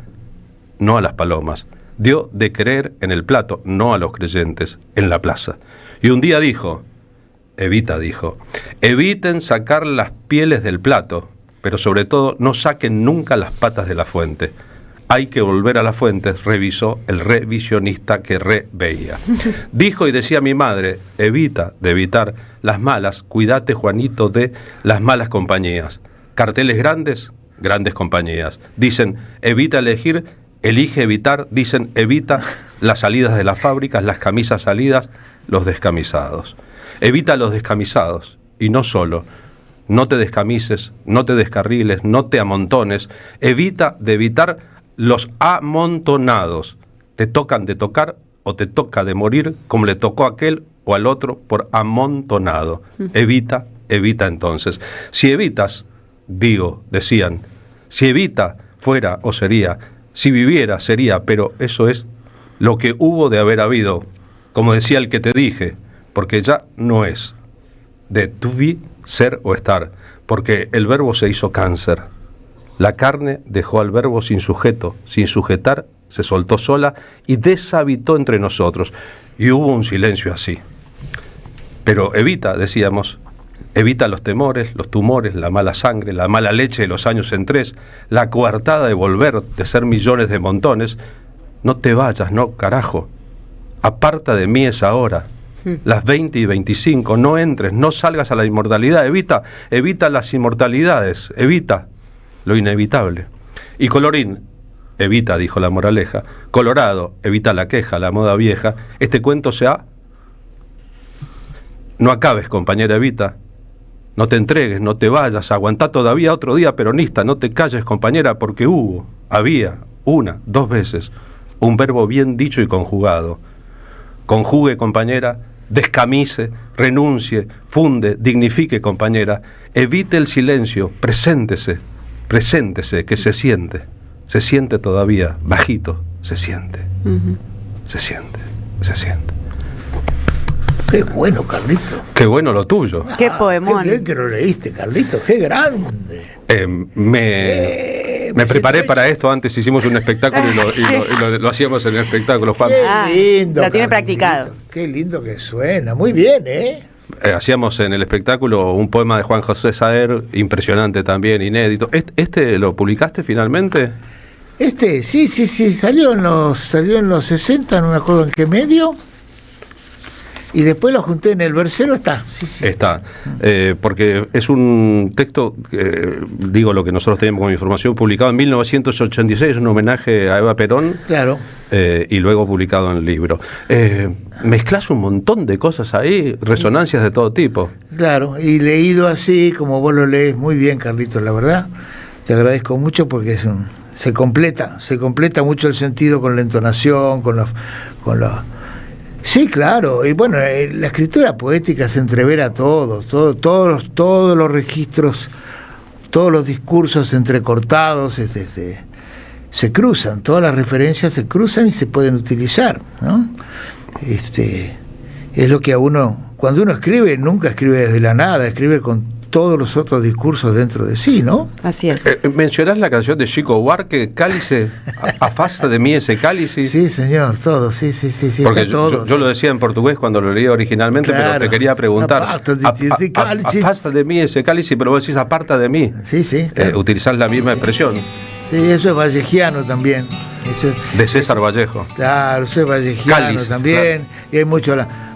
Speaker 2: no a las palomas, dio de creer en el plato, no a los creyentes, en la plaza. Y un día dijo, Evita dijo, eviten sacar las pieles del plato, pero sobre todo no saquen nunca las patas de la fuente. Hay que volver a las fuentes, revisó el revisionista que reveía. Dijo y decía mi madre, evita de evitar las malas, cuídate Juanito de las malas compañías. Carteles grandes, grandes compañías. Dicen, evita elegir, elige evitar. Dicen, evita las salidas de las fábricas, las camisas salidas, los descamisados. Evita los descamisados, y no solo. No te descamises, no te descarriles, no te amontones. Evita de evitar los amontonados. Te tocan de tocar o te toca de morir como le tocó a aquel o al otro por amontonado. Evita entonces. Si evitas, decían, si evita fuera o sería, si viviera sería, pero eso es lo que hubo de haber habido, como decía el que te dije, porque ya no es de tu vi, ser o estar, porque el verbo se hizo cáncer. La carne dejó al verbo sin sujeto, sin sujetar, se soltó sola y deshabitó entre nosotros. Y hubo un silencio así. Pero evita, decíamos, evita los temores, los tumores, la mala sangre, la mala leche de los años en 3, la coartada de volver, de ser millones de montones. No te vayas, no, carajo. Aparta de mí esa hora. Las 20 y 25, no entres, no salgas a la inmortalidad. Evita las inmortalidades, evita lo inevitable. Y colorín, evita, dijo la moraleja. Colorado, evita la queja, la moda vieja. Este cuento se ha... No acabes, compañera, evita. No te entregues, no te vayas, aguantá todavía otro día peronista. No te calles, compañera, porque había, 1, 2 veces, un verbo bien dicho y conjugado. Conjugue, compañera, descamise, renuncie, funde, dignifique, compañera. Evite el silencio, preséntese, que se siente todavía, bajito, se siente.
Speaker 3: Qué bueno, Carlito.
Speaker 2: Qué bueno lo tuyo.
Speaker 5: Qué poemón.
Speaker 3: Qué bien que lo leíste, Carlito, qué grande.
Speaker 2: Me preparé para esto, antes hicimos un espectáculo y lo hacíamos en el espectáculo, Juan.
Speaker 3: Qué lindo.
Speaker 5: Lo tiene
Speaker 3: Carlito.
Speaker 5: practicado.
Speaker 3: Qué lindo que suena, muy bien, ¿eh?
Speaker 2: Hacíamos en el espectáculo un poema de Juan José Saer, impresionante también, inédito. ¿Este lo publicaste finalmente?
Speaker 3: Sí, salió en los 60, no me acuerdo en qué medio. Y después lo junté en el versero, está. Sí.
Speaker 2: Está, porque es un texto, digo lo que nosotros teníamos como información, publicado en 1986, un homenaje a Eva Perón.
Speaker 3: Claro.
Speaker 2: Y luego publicado en el libro. Mezclas un montón de cosas ahí, resonancias de todo tipo.
Speaker 3: Claro, y leído así, como vos lo lees muy bien, Carlitos, la verdad. Te agradezco mucho porque se completa mucho el sentido con la entonación, con los Sí, claro, y bueno, la escritura poética se entrevera todos los registros, todos los discursos entrecortados, se cruzan, todas las referencias se cruzan y se pueden utilizar, ¿no? Es lo que cuando uno escribe, nunca escribe desde la nada, escribe con todos los otros discursos dentro de sí, ¿no?
Speaker 5: Así es.
Speaker 2: ¿Mencionás la canción de Chico Buarque, Cálice, afasta de mí ese cálice?
Speaker 3: Sí, señor, todo, sí.
Speaker 2: Porque yo lo decía en portugués cuando lo leía originalmente, claro, pero te quería preguntar, afasta de mí ese cálice, pero vos decís aparta de mí.
Speaker 3: Sí. Claro.
Speaker 2: Utilizás la misma expresión.
Speaker 3: Sí, eso es vallejiano también.
Speaker 2: De César Vallejo.
Speaker 3: Claro, eso es vallejiano Cálice, también, claro. Y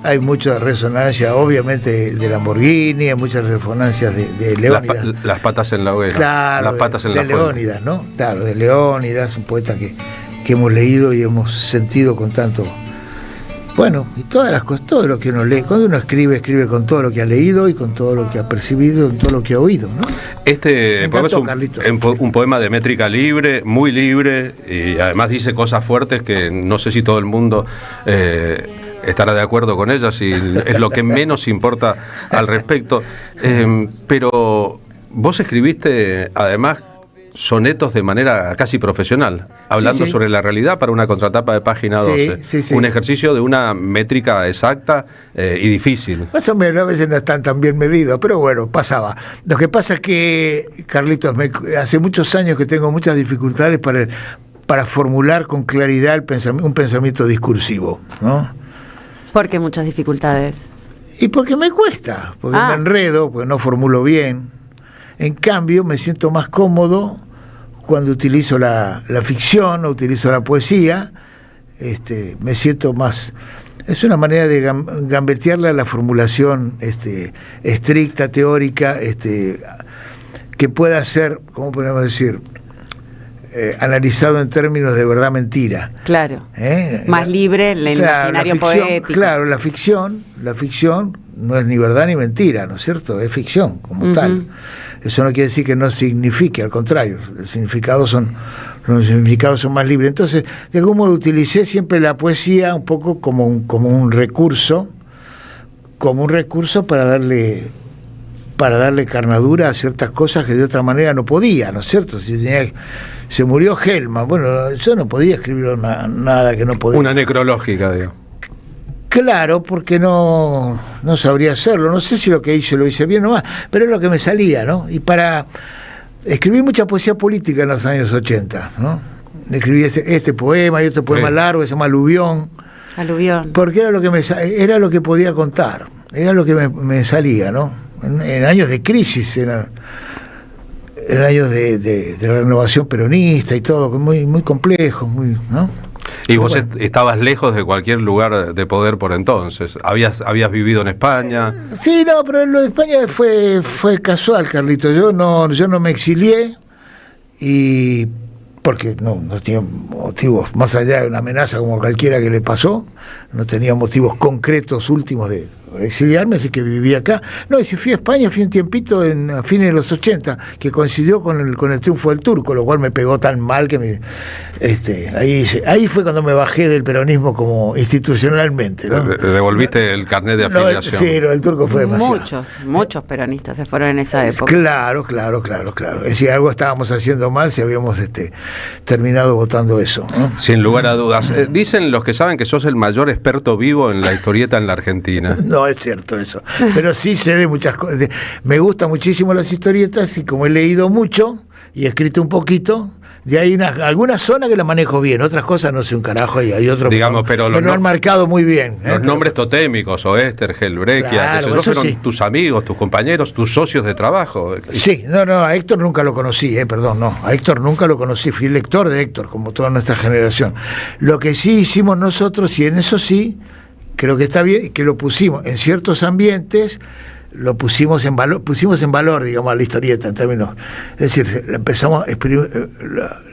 Speaker 3: hay mucha resonancia, obviamente, de Lamborghini, hay muchas resonancias de Leónidas.
Speaker 2: Las patas en la hoguera.
Speaker 3: Claro,
Speaker 2: las patas en la fuente.
Speaker 3: Leónidas, ¿no? Claro, de Leónidas, un poeta que hemos leído y hemos sentido con tanto... Bueno, y todas las cosas, todo lo que uno lee, cuando uno escribe con todo lo que ha leído y con todo lo que ha percibido, con todo lo que ha oído, ¿no?
Speaker 2: Este poema es un poema de métrica libre, muy libre, y además dice cosas fuertes que no sé si todo el mundo estará de acuerdo con ellas, y es lo que menos importa al respecto. Pero vos escribiste, además, sonetos de manera casi profesional, hablando sobre la realidad para una contratapa de página 12. Sí. Un ejercicio de una métrica exacta y difícil.
Speaker 3: Más o menos, a veces no están tan bien medidos, pero bueno, pasaba. Lo que pasa es que, Carlitos, hace muchos años que tengo muchas dificultades para formular con claridad un pensamiento discursivo, ¿no?
Speaker 5: ¿Por qué muchas dificultades?
Speaker 3: Y porque me cuesta, porque me enredo, porque no formulo bien. En cambio, me siento más cómodo cuando utilizo la ficción o utilizo la poesía, me siento más... Es una manera de gambetearle a la formulación estricta, teórica, que pueda ser, ¿cómo podemos decir?, analizado en términos de verdad-mentira.
Speaker 5: Claro. Más libre en el imaginario poético. Claro,
Speaker 3: la ficción no es ni verdad ni mentira, ¿no es cierto? Es ficción como tal. Eso no quiere decir que no signifique, al contrario, los significados son más libres. Entonces, de algún modo utilicé siempre la poesía un poco como un recurso para darle carnadura a ciertas cosas que de otra manera no podía, ¿no es cierto? Se murió Hellman, bueno, yo no podía escribir nada que no podía.
Speaker 2: Una necrológica, digo.
Speaker 3: Claro, porque no sabría hacerlo, no sé si lo que hice lo hice bien o mal, pero es lo que me salía, ¿no? Y escribí mucha poesía política en los años 80, ¿no? Escribí este poema y otro poema largo que se llama Aluvión. Porque era lo que podía contar, era lo que me salía, ¿no? En años de crisis, en años de la renovación peronista y todo, muy, muy complejo, muy, ¿no?
Speaker 2: Y vos estabas lejos de cualquier lugar de poder por entonces. ¿Habías vivido en España?
Speaker 3: Sí, no, pero lo de España fue casual, Carlito. Yo no me exilié, y porque no tenía motivos, más allá de una amenaza como cualquiera que le pasó, no tenía motivos concretos últimos de exiliarme, así que vivía acá. No, y si fui a España, fui un tiempito a fines de los 80, que coincidió con el triunfo del Turco, lo cual me pegó tan mal que ahí fue cuando me bajé del peronismo como institucionalmente, ¿no?
Speaker 2: ¿Devolviste el carnet de afiliación?
Speaker 3: Sí, el Turco fue demasiado.
Speaker 5: Muchos peronistas se fueron en esa época.
Speaker 3: Claro. Es decir, algo estábamos haciendo mal si habíamos terminado votando eso, ¿no?
Speaker 2: Sin lugar a dudas. Dicen los que saben que sos el mayor experto vivo en la historieta en la Argentina.
Speaker 3: No es cierto eso, pero sí sé de muchas cosas. Me gustan muchísimo las historietas, y como he leído mucho y he escrito un poquito, de ahí algunas zonas que las manejo bien, otras cosas no sé un carajo, y hay otros,
Speaker 2: digamos, pero
Speaker 3: me lo han marcado muy bien.
Speaker 2: Los nombres totémicos, Oesterhel, Brechia,
Speaker 3: claro,
Speaker 2: esos fueron
Speaker 3: sí.
Speaker 2: Tus amigos, tus compañeros, tus socios de trabajo.
Speaker 3: Sí, no, a Héctor nunca lo conocí, a Héctor nunca lo conocí, fui lector de Héctor, como toda nuestra generación. Lo que sí hicimos nosotros, y en eso sí, creo que está bien, que lo pusimos en ciertos ambientes, lo pusimos en valor, digamos, a la historieta en términos, es decir,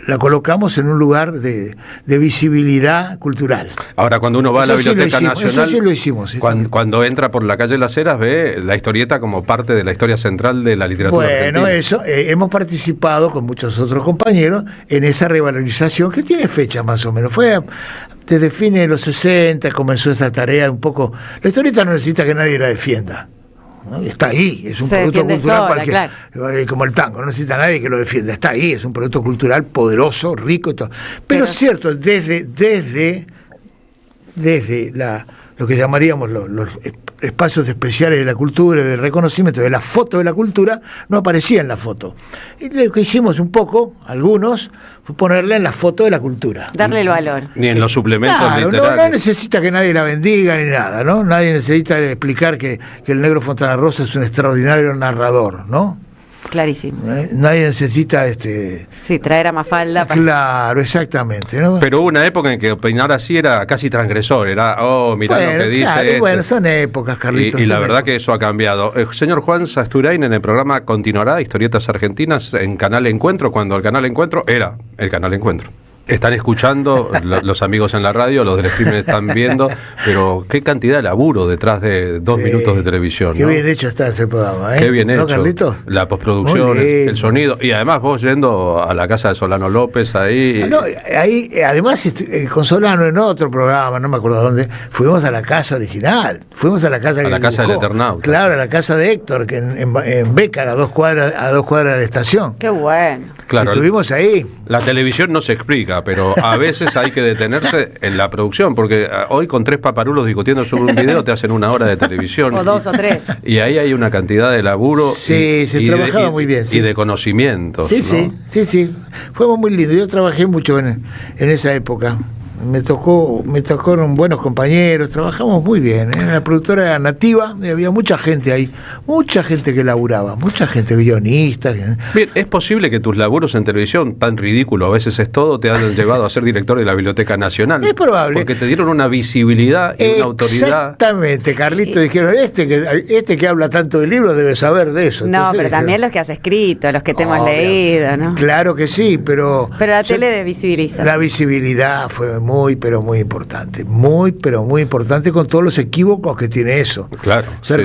Speaker 3: la colocamos en un lugar de visibilidad cultural.
Speaker 2: Ahora, cuando uno va a la Biblioteca Nacional,
Speaker 3: eso sí lo hicimos.
Speaker 2: Cuando entra por la calle Las Heras, ve la historieta como parte de la historia central de la literatura argentina.
Speaker 3: Bueno, eso, hemos participado con muchos otros compañeros en esa revalorización, que tiene fecha más o menos, fue desde fines de los 60, comenzó esa tarea un poco. La historieta no necesita que nadie la defienda, ¿no? Está ahí, es un producto cultural
Speaker 5: sola,
Speaker 3: claro. Como el tango, no necesita nadie que lo defienda, está ahí, es un producto cultural poderoso, rico y todo. Pero es cierto, desde lo que llamaríamos los espacios especiales de la cultura, del reconocimiento, de la foto de la cultura, no aparecía en la foto. Y lo que hicimos un poco, algunos, fue ponerla en la foto de la cultura.
Speaker 5: Darle el valor.
Speaker 2: Ni en los suplementos literarios.
Speaker 3: No necesita que nadie la bendiga ni nada, ¿no? Nadie necesita explicar que el negro Fontana Rosa es un extraordinario narrador, ¿no?
Speaker 5: Clarísimo.
Speaker 3: Nadie necesita
Speaker 5: sí, traer a Mafalda.
Speaker 3: Claro, exactamente, ¿no?
Speaker 2: Pero hubo una época en que opinar así era casi transgresor, era, mirá lo que dice.
Speaker 3: Claro, bueno, son épocas, Carlitos.
Speaker 2: Y la verdad que eso ha cambiado. Señor Juan Sasturain, en el programa continuará Historietas Argentinas en Canal Encuentro, cuando el Canal Encuentro era el Canal Encuentro. Están escuchando los amigos en la radio, los del streaming están viendo, pero qué cantidad de laburo detrás de 2 minutos de televisión.
Speaker 3: Qué bien hecho está ese programa, ¿eh?
Speaker 2: Qué bien hecho.
Speaker 3: Carlitos?
Speaker 2: La postproducción, el sonido, y además vos yendo a la casa de Solano López ahí.
Speaker 3: Ahí además con Solano en otro programa, no me acuerdo dónde, fuimos a la casa original, fuimos a la casa
Speaker 2: del Eternauta.
Speaker 3: Claro, a la casa de Héctor, que en Bécar, a dos cuadras de la estación.
Speaker 5: Qué bueno.
Speaker 2: Claro,
Speaker 3: estuvimos ahí.
Speaker 2: La televisión no se explica, pero a veces hay que detenerse en la producción, porque hoy con 3 paparulos discutiendo sobre un video te hacen 1 hora de televisión.
Speaker 5: O 2 o 3.
Speaker 2: Y ahí hay una cantidad de laburo.
Speaker 3: Sí, se trabajaba muy bien.
Speaker 2: Y de conocimientos.
Speaker 3: Sí, ¿no? Sí. Fuimos muy lindos. Yo trabajé mucho en esa época. me tocaron buenos compañeros, trabajamos muy bien. La productora era nativa y había mucha gente ahí, mucha gente que laburaba, mucha gente, guionistas.
Speaker 2: Bien, ¿es posible que tus laburos en televisión, tan ridículo a veces es todo, te hayan llevado a ser director de la Biblioteca Nacional?
Speaker 3: Es probable.
Speaker 2: Porque te dieron una visibilidad y una autoridad.
Speaker 3: Exactamente, Carlito, dijeron, este que habla tanto del libro debe saber de eso.
Speaker 5: No,
Speaker 3: Entonces,
Speaker 5: pero también los que has escrito, los que te hemos leído, ¿no?
Speaker 3: Claro que sí, pero
Speaker 5: la tele visibiliza.
Speaker 3: La visibilidad fue muy, pero muy importante. Muy, pero muy importante con todos los equívocos que tiene eso.
Speaker 2: Claro.
Speaker 3: O sea,
Speaker 2: sí,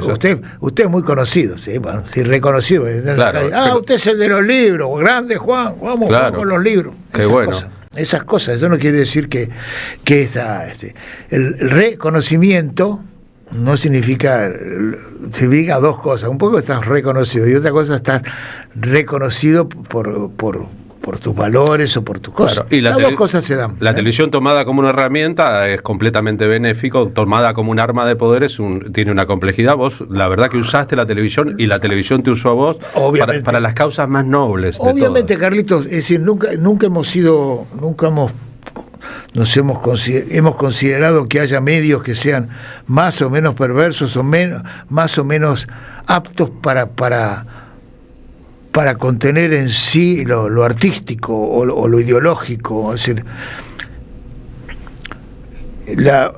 Speaker 3: usted es muy conocido, ¿sí? Bueno, sí, reconocido.
Speaker 2: Claro, pero...
Speaker 3: usted es el de los libros, grande Juan, vamos con los libros.
Speaker 2: Qué bueno.
Speaker 3: Esas cosas, eso no quiere decir que el reconocimiento no significa dos cosas. Un poco estás reconocido y otra cosa estás reconocido por tus valores o por tus cosas.
Speaker 2: Claro, y las
Speaker 3: dos cosas se dan.
Speaker 2: La televisión tomada como una herramienta es completamente benéfico, tomada como un arma de poder tiene una complejidad. Vos, la verdad que usaste la televisión y la televisión te usó a vos para las causas más nobles.
Speaker 3: Obviamente, Carlitos, es decir, nunca hemos considerado que haya medios que sean más o menos perversos o más o menos aptos para contener en sí lo artístico o lo ideológico. Es decir, la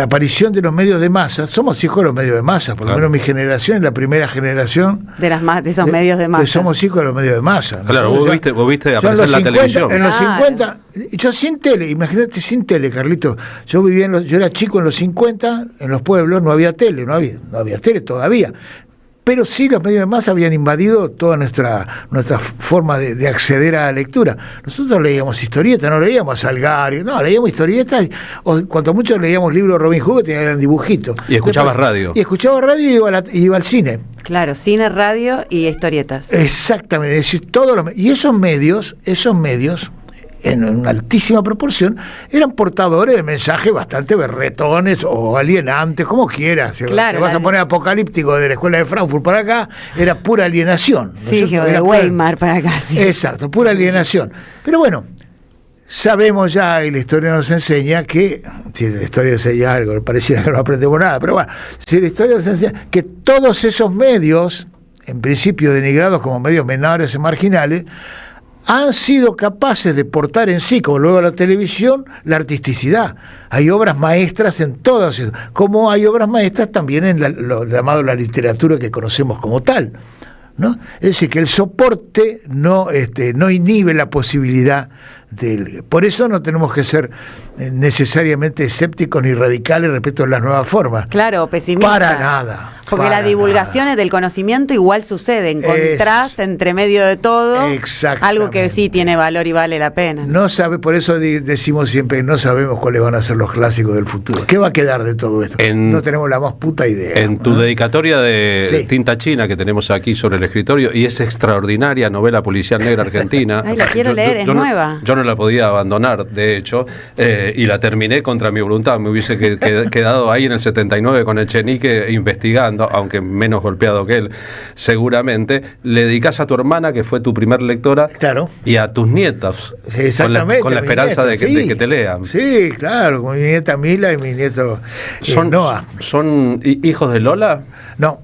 Speaker 3: aparición de los medios de masa, somos hijos de los medios de masa, por lo menos mi generación es la primera generación
Speaker 5: de esos medios de masa.
Speaker 3: Somos hicos de los medios de masa, ¿no?
Speaker 2: Claro, vos viste aparecer en la televisión.
Speaker 3: En los 50, yo sin tele, imagínate sin tele, Carlito. Yo era chico en los 50, en los pueblos no había tele, no había tele todavía. Pero sí los medios de masa habían invadido toda nuestra forma de acceder a la lectura. Nosotros leíamos historietas, no leíamos Salgari, leíamos historietas, o cuanto mucho leíamos libros de Robin Hood que tenían dibujitos.
Speaker 2: Y escuchabas radio.
Speaker 3: Y escuchaba radio y iba al cine.
Speaker 5: Claro, cine, radio y historietas.
Speaker 3: Exactamente, es decir, y esos medios, en una altísima proporción, eran portadores de mensajes bastante berretones o alienantes, como quieras.
Speaker 5: Claro,
Speaker 3: te vas a poner apocalíptico de la escuela de Frankfurt para acá, era pura alienación.
Speaker 5: Sí, o de Weimar para acá, sí.
Speaker 3: Exacto, pura alienación. Pero bueno, sabemos ya, y la historia nos enseña que, si la historia enseña algo, pareciera que no aprendemos nada, pero bueno, si la historia nos enseña que todos esos medios, en principio denigrados como medios menores y marginales, han sido capaces de portar en sí, como luego la televisión, la artisticidad. Hay obras maestras en todas, como hay obras maestras también en lo llamado la literatura que conocemos como tal, ¿no? Es decir, que el soporte no inhibe la posibilidad por eso no tenemos que ser necesariamente escépticos ni radicales respecto a las nuevas formas.
Speaker 5: Claro, pesimistas.
Speaker 3: Para nada.
Speaker 5: Porque las divulgaciones del conocimiento igual suceden. Encontrás entre medio de todo algo que sí tiene valor y vale la pena.
Speaker 3: Por eso decimos siempre, no sabemos cuáles van a ser los clásicos del futuro. ¿Qué va a quedar de todo esto? No tenemos la más puta idea.
Speaker 2: En tu dedicatoria de Tinta China que tenemos aquí sobre el escritorio, y es extraordinaria novela policial negra argentina.
Speaker 5: Ay, la quiero leer, es nueva.
Speaker 2: Yo no la podía abandonar, de hecho, y la terminé contra mi voluntad. Me hubiese quedado ahí en el 79 con Echenique investigando, aunque menos golpeado que él, seguramente. Le dedicás a tu hermana, que fue tu primer lectora,
Speaker 3: claro,
Speaker 2: y a tus nietos,
Speaker 3: exactamente,
Speaker 2: con la esperanza de que te lean.
Speaker 3: Sí, claro, con mi nieta Mila y mi nieto Noah.
Speaker 2: ¿Son hijos de Lola?
Speaker 3: No.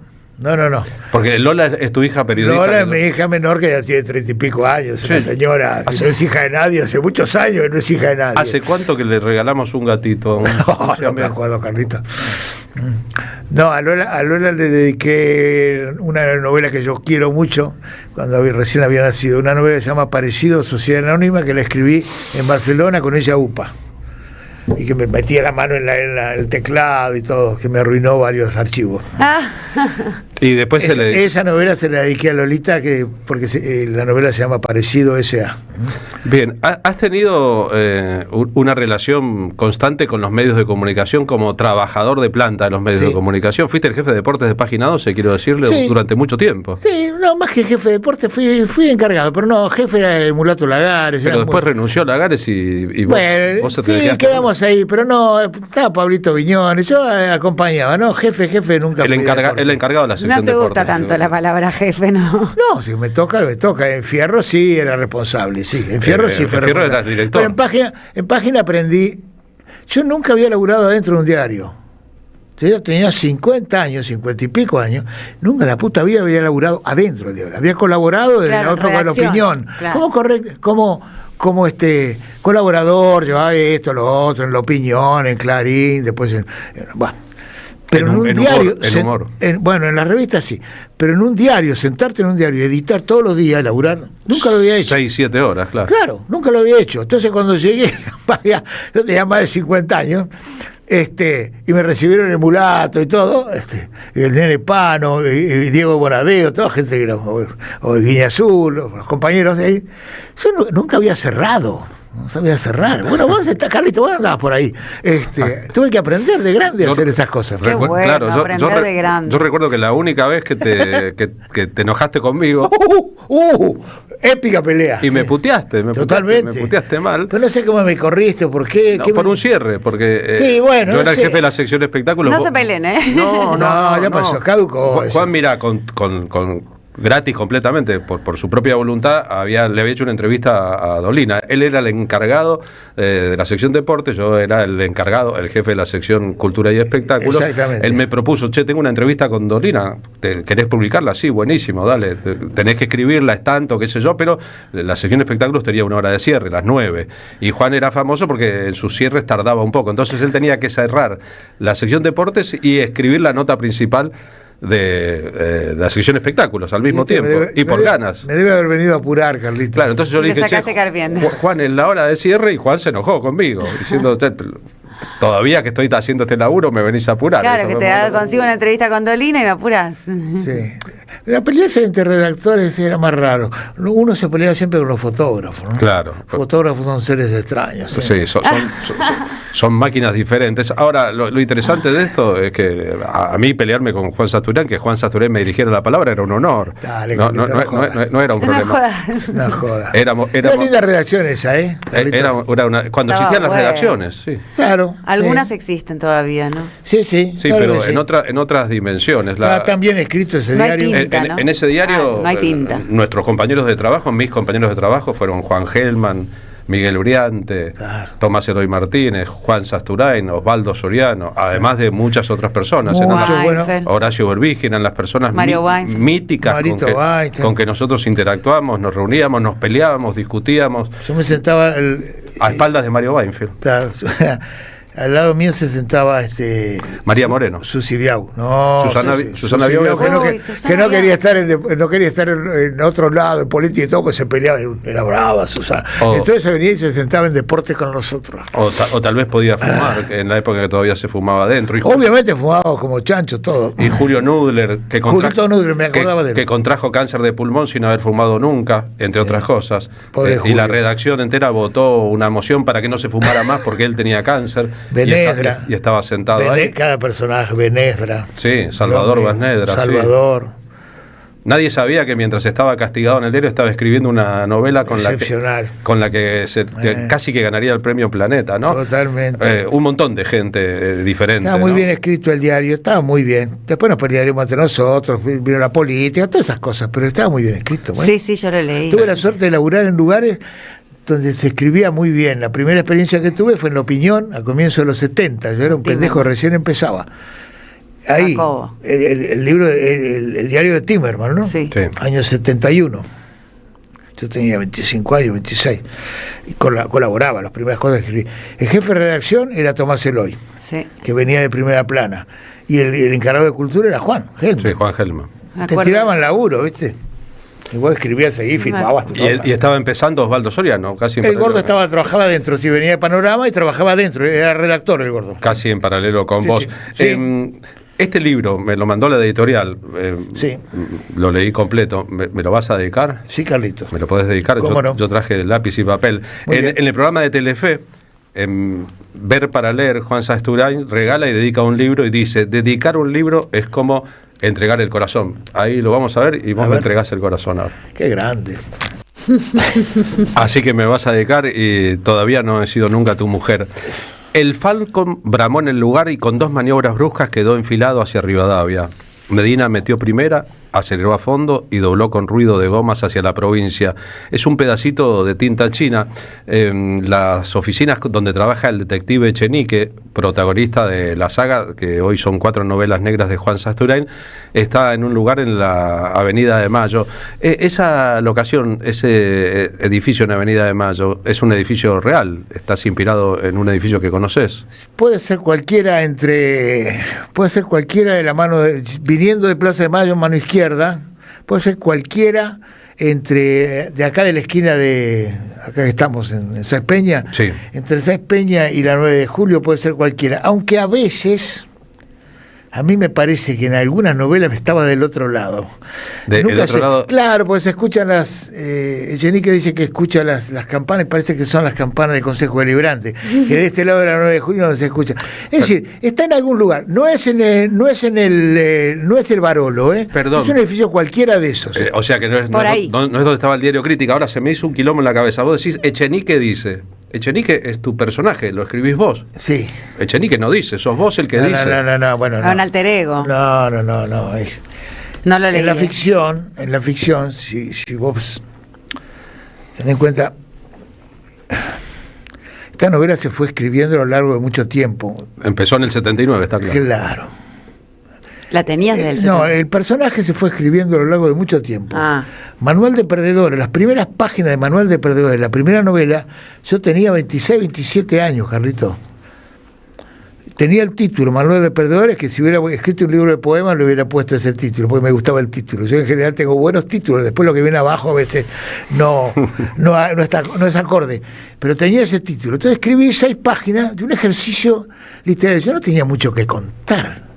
Speaker 2: Porque Lola es tu hija periodista.
Speaker 3: Lola es mi hija menor, que ya tiene 30 y pico años, una señora que no es hija de nadie, hace muchos años que no es hija de nadie.
Speaker 2: ¿Hace cuánto que le regalamos un gatito?
Speaker 3: No me acuerdo, Carlito. No, a Lola le dediqué una novela que yo quiero mucho, cuando recién había nacido, una novela que se llama Parecido, Sociedad Anónima, que la escribí en Barcelona con ella UPA. Y que me metía la mano en el teclado y todo, que me arruinó varios archivos.
Speaker 2: Y después
Speaker 3: esa novela se la dediqué a Lolita, porque la novela se llama Parecido S.A.
Speaker 2: Bien, ¿has tenido una relación constante con los medios de comunicación como trabajador de planta de los medios de comunicación? Fuiste el jefe de deportes de Página 12, quiero decirle, durante mucho tiempo.
Speaker 3: Sí, no, más que jefe de deportes, fui encargado, pero no, jefe era el mulato Lagares.
Speaker 2: Pero después renunció Lagares y
Speaker 3: vos te dedicaste. íbamos ahí, pero no, estaba Pablito Viñones, yo acompañaba, ¿no? Jefe nunca
Speaker 2: el encargado de la sección
Speaker 5: No te gusta
Speaker 2: deportes,
Speaker 5: tanto la palabra jefe, ¿no?
Speaker 3: No, si me toca. En Fierro sí era responsable, sí. En Fierro sí fue
Speaker 2: Fierro era
Speaker 3: responsable.
Speaker 2: director.
Speaker 3: Pero en página aprendí. Yo nunca había laburado adentro de un diario. Yo tenía 50 años, 50 y pico años. Nunca en la puta vida había laburado adentro del diario. Había colaborado desde la época de La Opinión.
Speaker 5: Claro.
Speaker 3: Como colaborador, llevaba esto, lo otro, en La Opinión, en Clarín, después bueno. Pero en un diario,
Speaker 2: humor.
Speaker 3: Bueno, en las revistas sí, pero en un diario, sentarte en un diario y editar todos los días, laburar, nunca lo había hecho.
Speaker 2: 6-7 horas, claro.
Speaker 3: Claro, nunca lo había hecho. Entonces cuando llegué, yo tenía más de 50 años, y me recibieron el Mulato y todo, y el Nene Pano, y Diego Bonadeo, toda gente que era, o Guiñazú, los compañeros de ahí. Yo nunca había cerrado. No sabía cerrar. Bueno, vos estás, Carlito, vos andabas por ahí. Tuve que aprender de grande a hacer esas cosas.
Speaker 5: Qué bueno, aprender de grande.
Speaker 2: Yo recuerdo que la única vez que te enojaste conmigo...
Speaker 3: Épica pelea.
Speaker 2: Y me puteaste.
Speaker 3: Totalmente.
Speaker 2: Me puteaste mal.
Speaker 3: Pero no sé cómo me corriste, por qué.
Speaker 2: No, por un cierre, porque
Speaker 3: sí, bueno,
Speaker 2: yo era el jefe de la sección de espectáculos.
Speaker 5: No se peleen, ¿eh?
Speaker 2: No,
Speaker 3: ya pasó, caducó.
Speaker 2: Juan, mira, con gratis completamente, por su propia voluntad, le había hecho una entrevista a Dolina. Él era el encargado de la sección deportes, yo era el encargado, el jefe de la sección cultura y espectáculos.
Speaker 3: Exactamente.
Speaker 2: Él me propuso, tengo una entrevista con Dolina, ¿querés publicarla? Sí, buenísimo, dale, tenés que escribirla, es tanto, qué sé yo, pero la sección de espectáculos tenía una hora de cierre, las 9, y Juan era famoso porque en sus cierres tardaba un poco, entonces él tenía que cerrar la sección deportes y escribir la nota principal de la sección espectáculos al mismo tiempo, ganas.
Speaker 3: Me debe haber venido a apurar, Carlito.
Speaker 2: Claro, entonces yo le dije, Juan, en la hora de cierre, y Juan se enojó conmigo, diciendo, todavía que estoy haciendo este laburo, me venís a apurar.
Speaker 5: Claro, que consigo una entrevista con Dolina y me apurás.
Speaker 3: Sí. La pelearse entre redactores era más raro. Uno se peleaba siempre con los fotógrafos, ¿no?
Speaker 2: Claro.
Speaker 3: Los fotógrafos son seres extraños.
Speaker 2: Sí, son máquinas diferentes. Ahora, lo interesante de esto es que a mí pelearme con Juan Sasturén, que Juan Sasturén me dirigiera la palabra, era un honor.
Speaker 3: Dale,
Speaker 2: no era un problema.
Speaker 3: No jodas.
Speaker 2: Era
Speaker 3: linda redacción esa, ¿eh?
Speaker 2: Cuando existían las redacciones, sí.
Speaker 3: Claro.
Speaker 5: Algunas existen todavía, ¿no?
Speaker 3: Sí.
Speaker 2: Sí, claro, pero en otras dimensiones.
Speaker 3: Está tan bien escrito ese diario.
Speaker 2: En ese diario,
Speaker 5: no hay tinta.
Speaker 2: Nuestros compañeros de trabajo, mis compañeros de trabajo fueron Juan Gelman, Miguel Briante, Tomás Eloy Martínez, Juan Sasturain, Osvaldo Soriano, además de muchas otras personas. Horacio Berbige, eran las personas míticas con que nosotros interactuamos, nos reuníamos, nos peleábamos, discutíamos.
Speaker 3: Yo me sentaba
Speaker 2: a espaldas de Mario Weinfeld.
Speaker 3: Claro. Al lado mío se sentaba
Speaker 2: María Moreno.
Speaker 3: Susi Biau. No,
Speaker 2: Susana Biau,
Speaker 3: que no quería estar en otro lado, en política y todo, pues se peleaba, era brava Susana. Entonces se venía y se sentaba en deportes con nosotros.
Speaker 2: O tal vez podía fumar, en la época que todavía se fumaba adentro.
Speaker 3: Obviamente fumaba como chancho todo.
Speaker 2: Y Julio Nudler, que contrajo cáncer de pulmón sin haber fumado nunca, entre otras cosas. Y la redacción entera votó una moción para que no se fumara más porque él tenía cáncer.
Speaker 3: Benedra.
Speaker 2: Y estaba sentado ahí.
Speaker 3: Cada personaje, Benedra.
Speaker 2: Sí, Salvador Benedra.
Speaker 3: Salvador.
Speaker 2: Sí. Nadie sabía que mientras estaba castigado en el diario estaba escribiendo una novela con la que casi que ganaría el premio Planeta, ¿no?
Speaker 3: Totalmente.
Speaker 2: Un montón de gente diferente.
Speaker 3: Estaba muy bien escrito el diario, estaba muy bien. Después nos pelearíamos entre nosotros, vino la política, todas esas cosas, pero estaba muy bien escrito.
Speaker 5: Sí, yo lo leí.
Speaker 3: Tuve la suerte de laburar en lugares donde se escribía muy bien. La primera experiencia que tuve fue en La Opinión, a comienzos de los 70. Yo era un pendejo, recién empezaba. Ahí, el libro, el diario de Timerman, ¿no?
Speaker 5: Sí.
Speaker 3: Año 71. Yo tenía 25 años, 26. Y colaboraba, las primeras cosas que escribí. El jefe de redacción era Tomás Eloy, que venía de Primera Plana. Y el encargado de cultura era Juan Gelman.
Speaker 2: Sí, Juan Gelman.
Speaker 3: Te tiraban laburo, ¿viste? Y vos escribías ahí, filmabas tu nota.
Speaker 2: Y estaba empezando Osvaldo Soriano, casi en
Speaker 3: el gordo trabajaba adentro, si venía de Panorama y trabajaba adentro, era redactor el gordo.
Speaker 2: Casi en paralelo con vos.
Speaker 3: Sí.
Speaker 2: Este libro me lo mandó la editorial, lo leí completo. ¿Me lo vas a dedicar?
Speaker 3: Sí, Carlitos.
Speaker 2: ¿Me lo podés dedicar? Yo traje lápiz y papel. En el programa de Telefe, Ver para leer, Juan Sasturain regala y dedica un libro y dice, dedicar un libro es como entregar el corazón. Ahí lo vamos a ver y vos me entregás el corazón ahora.
Speaker 3: Qué grande.
Speaker 2: Así que me vas a dedicar y todavía no he sido nunca tu mujer. El Falcon bramó en el lugar y con 2 maniobras bruscas quedó enfilado hacia Rivadavia. Medina metió primera, aceleró a fondo y dobló con ruido de gomas hacia la provincia. Es un pedacito de tinta china. Las oficinas donde trabaja el detective Echenique, protagonista de la saga, que hoy son 4 novelas negras de Juan Sasturain, está en un lugar en la Avenida de Mayo. Esa locación, ese edificio en Avenida de Mayo, es un edificio real. ¿Estás inspirado en un edificio que conoces?
Speaker 3: Puede ser cualquiera de la mano, viniendo de Plaza de Mayo, mano izquierda, puede ser cualquiera de acá de la esquina de, acá estamos en Sáenz Peña,
Speaker 2: sí.
Speaker 3: Entre Sáenz Peña y la 9 de Julio puede ser cualquiera, aunque a veces, a mí me parece que en algunas novelas estaba del otro lado.
Speaker 2: Lado.
Speaker 3: Claro, pues se escuchan Echenique dice que escucha las campanas, y parece que son las campanas del Consejo Deliberante, que de este lado de la 9 de Julio no se escucha. Es decir, está en algún lugar, no es el Barolo,
Speaker 2: Perdón.
Speaker 3: Es un edificio cualquiera de esos.
Speaker 2: O sea que no es donde estaba el diario Crítica. Ahora se me hizo un quilombo en la cabeza. Vos decís, Echenique dice. Echenique es tu personaje, lo escribís vos.
Speaker 3: Sí.
Speaker 2: Echenique no dice, sos vos el que dice.
Speaker 3: No, bueno, no.
Speaker 5: Un alter ego.
Speaker 3: No.
Speaker 5: No lo leí.
Speaker 3: En la ficción, si vos ten en cuenta, esta novela se fue escribiendo a lo largo de mucho tiempo.
Speaker 2: Empezó en el 79, está claro.
Speaker 3: Claro.
Speaker 5: ¿La tenías desde el 70?
Speaker 3: No, el personaje se fue escribiendo a lo largo de mucho tiempo. Manual de Perdedores, las primeras páginas de Manual de Perdedores, la primera novela, yo tenía 26, 27 años, Carlito. Tenía el título, Manual de Perdedores, que si hubiera escrito un libro de poemas le hubiera puesto ese título, porque me gustaba el título. Yo en general tengo buenos títulos, después lo que viene abajo a veces no es acorde. Pero tenía ese título. Entonces escribí 6 páginas de un ejercicio literario. Yo no tenía mucho que contar.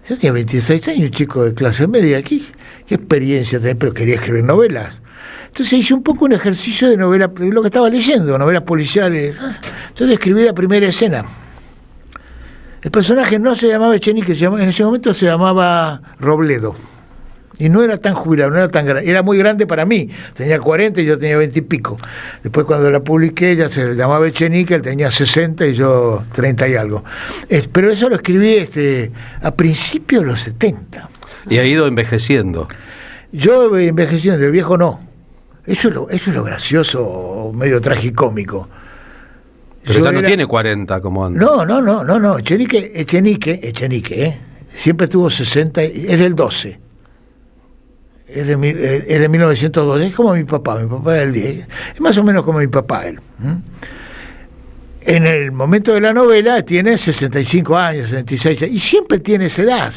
Speaker 3: Yo tenía 26 años, un chico de clase media aquí. ¿Qué experiencia tenía? Pero quería escribir novelas. Entonces hice un poco un ejercicio de novela, lo que estaba leyendo, novelas policiales. Entonces escribí la primera escena. El personaje no se llamaba Echenique, en ese momento se llamaba Robledo. Y no era tan jubilado, no era tan grande. Era muy grande para mí. Tenía 40 y yo tenía 20 y pico. Después cuando la publiqué, ella se llamaba Echenique, él tenía 60 y yo 30 y algo. Pero eso lo escribí a principios de los 70.
Speaker 2: Y ha ido envejeciendo.
Speaker 3: Yo envejeciendo, el viejo no. Eso es lo gracioso, medio tragicómico.
Speaker 2: Pero ya no tiene 40 como antes.
Speaker 3: No. Echenique, siempre tuvo 60, es del 12. Es de 1912, es como mi papá era del 10. Es más o menos como mi papá él. En el momento de la novela tiene 65 años, 66 años, y siempre tiene esa edad,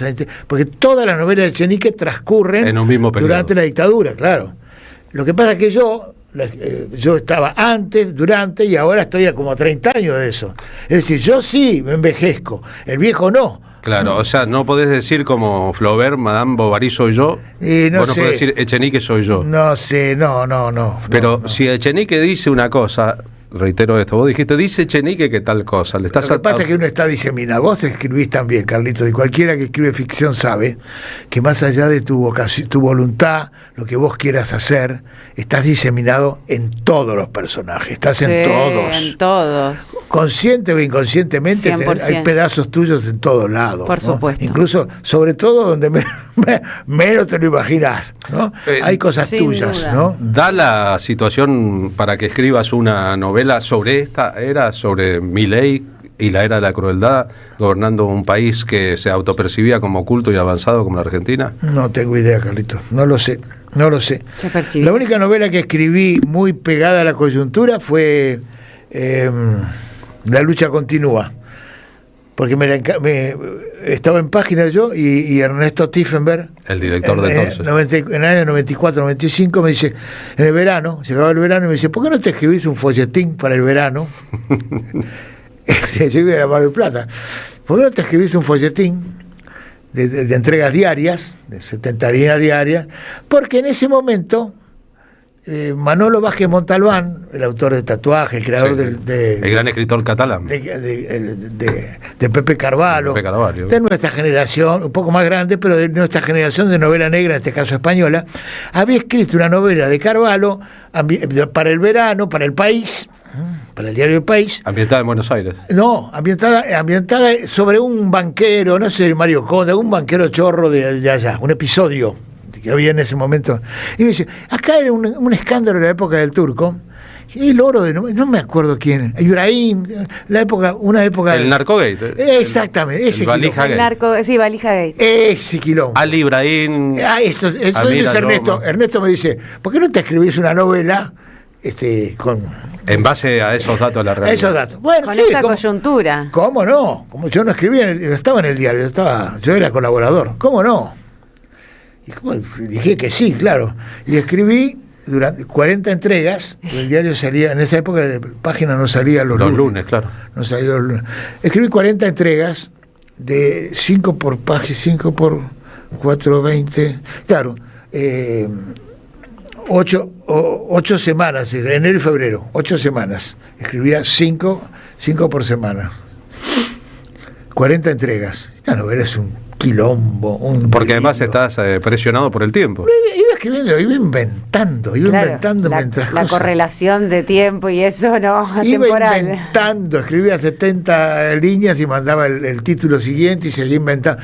Speaker 3: porque todas las novelas de Echenique transcurren
Speaker 2: en un mismo periodo.
Speaker 3: Durante la dictadura, claro. Lo que pasa es que yo estaba antes, durante, y ahora estoy a como 30 años de eso. Es decir, yo sí me envejezco, el viejo no.
Speaker 2: Claro, o sea, no podés decir como Flaubert, Madame Bovary soy yo, vos no podés decir Echenique soy yo.
Speaker 3: No sé, no.
Speaker 2: Pero
Speaker 3: no.
Speaker 2: Si Echenique dice una cosa, reitero esto, vos dijiste, dice Echenique que tal cosa. Lo que
Speaker 3: pasa es que uno está diseminado. Vos escribís también, Carlitos, y cualquiera que escribe ficción sabe que más allá de tu vocación, tu voluntad, lo que vos quieras hacer, estás diseminado en todos los personajes, estás en todos. Consciente o inconscientemente, hay pedazos tuyos en todos lados.
Speaker 5: Por supuesto.
Speaker 3: Incluso, sobre todo, donde menos te lo imaginás, ¿no? Hay cosas tuyas,
Speaker 5: duda.
Speaker 3: ¿no?
Speaker 2: Da la situación para que escribas una novela sobre esta era, sobre Milei y la era de la crueldad, gobernando un país que se autopercibía como culto y avanzado como la Argentina.
Speaker 3: No tengo idea, Carlitos, no lo sé.
Speaker 5: Se percibe.
Speaker 3: La única novela que escribí muy pegada a la coyuntura fue La lucha continúa, porque estaba en página yo y Ernesto Tiefenberg,
Speaker 2: el director de entonces,
Speaker 3: en el año 94-95 me dice, en el verano, llegaba el verano y me dice, ¿por qué no te escribís un folletín para el verano? Yo iba a la Mar del Plata. ¿Por qué no te escribís un folletín de entregas diarias, de 70 líneas diarias? Porque en ese momento Manolo Vázquez Montalbán, el autor de Tatuaje, el creador
Speaker 2: el gran escritor catalán.
Speaker 3: De Pepe Carvalho,
Speaker 2: Pepe Carvalho,
Speaker 3: de nuestra generación, un poco más grande, pero de nuestra generación de novela negra, en este caso española, había escrito una novela de Carvalho para el verano, para El País, para el diario El País.
Speaker 2: Ambientada en Buenos Aires.
Speaker 3: No, ambientada sobre un banquero, no sé, Mario Conde, un banquero chorro de allá, un episodio que había en ese momento. Y me dice, acá era un escándalo en la época del Turco, y el oro de no me acuerdo quién, Ibrahim, una época.
Speaker 2: El Narcogate.
Speaker 3: Exactamente, ese
Speaker 2: Valija
Speaker 5: Gate. Sí, Valija Gate.
Speaker 3: Ese quilombo.
Speaker 2: Ali Ibrahim.
Speaker 3: Eso dice Ernesto. Ernesto me dice, ¿por qué no te escribís una novela con
Speaker 2: en base a esos datos de la realidad?
Speaker 3: Esos datos. Bueno,
Speaker 5: con esta coyuntura.
Speaker 3: ¿Cómo no? Como yo no escribía, estaba en el diario, yo era colaborador. ¿Cómo no? Y dije que sí, claro. Y escribí durante 40 entregas. El diario salía, en esa época de página no salía los lunes.
Speaker 2: Claro.
Speaker 3: No salía los lunes. Escribí 40 entregas de 5 por página, 5 por 4, 20. Claro. 8 semanas, enero y febrero, 8 semanas. Escribía 5 por semana. 40 entregas. Esta novela es un quilombo.
Speaker 2: Porque además estás presionado por el tiempo.
Speaker 3: Iba escribiendo, iba inventando mientras
Speaker 5: la correlación de tiempo y eso, ¿no?
Speaker 3: Iba
Speaker 5: temporal.
Speaker 3: Inventando, escribía 70 líneas y mandaba el título siguiente y seguía inventando.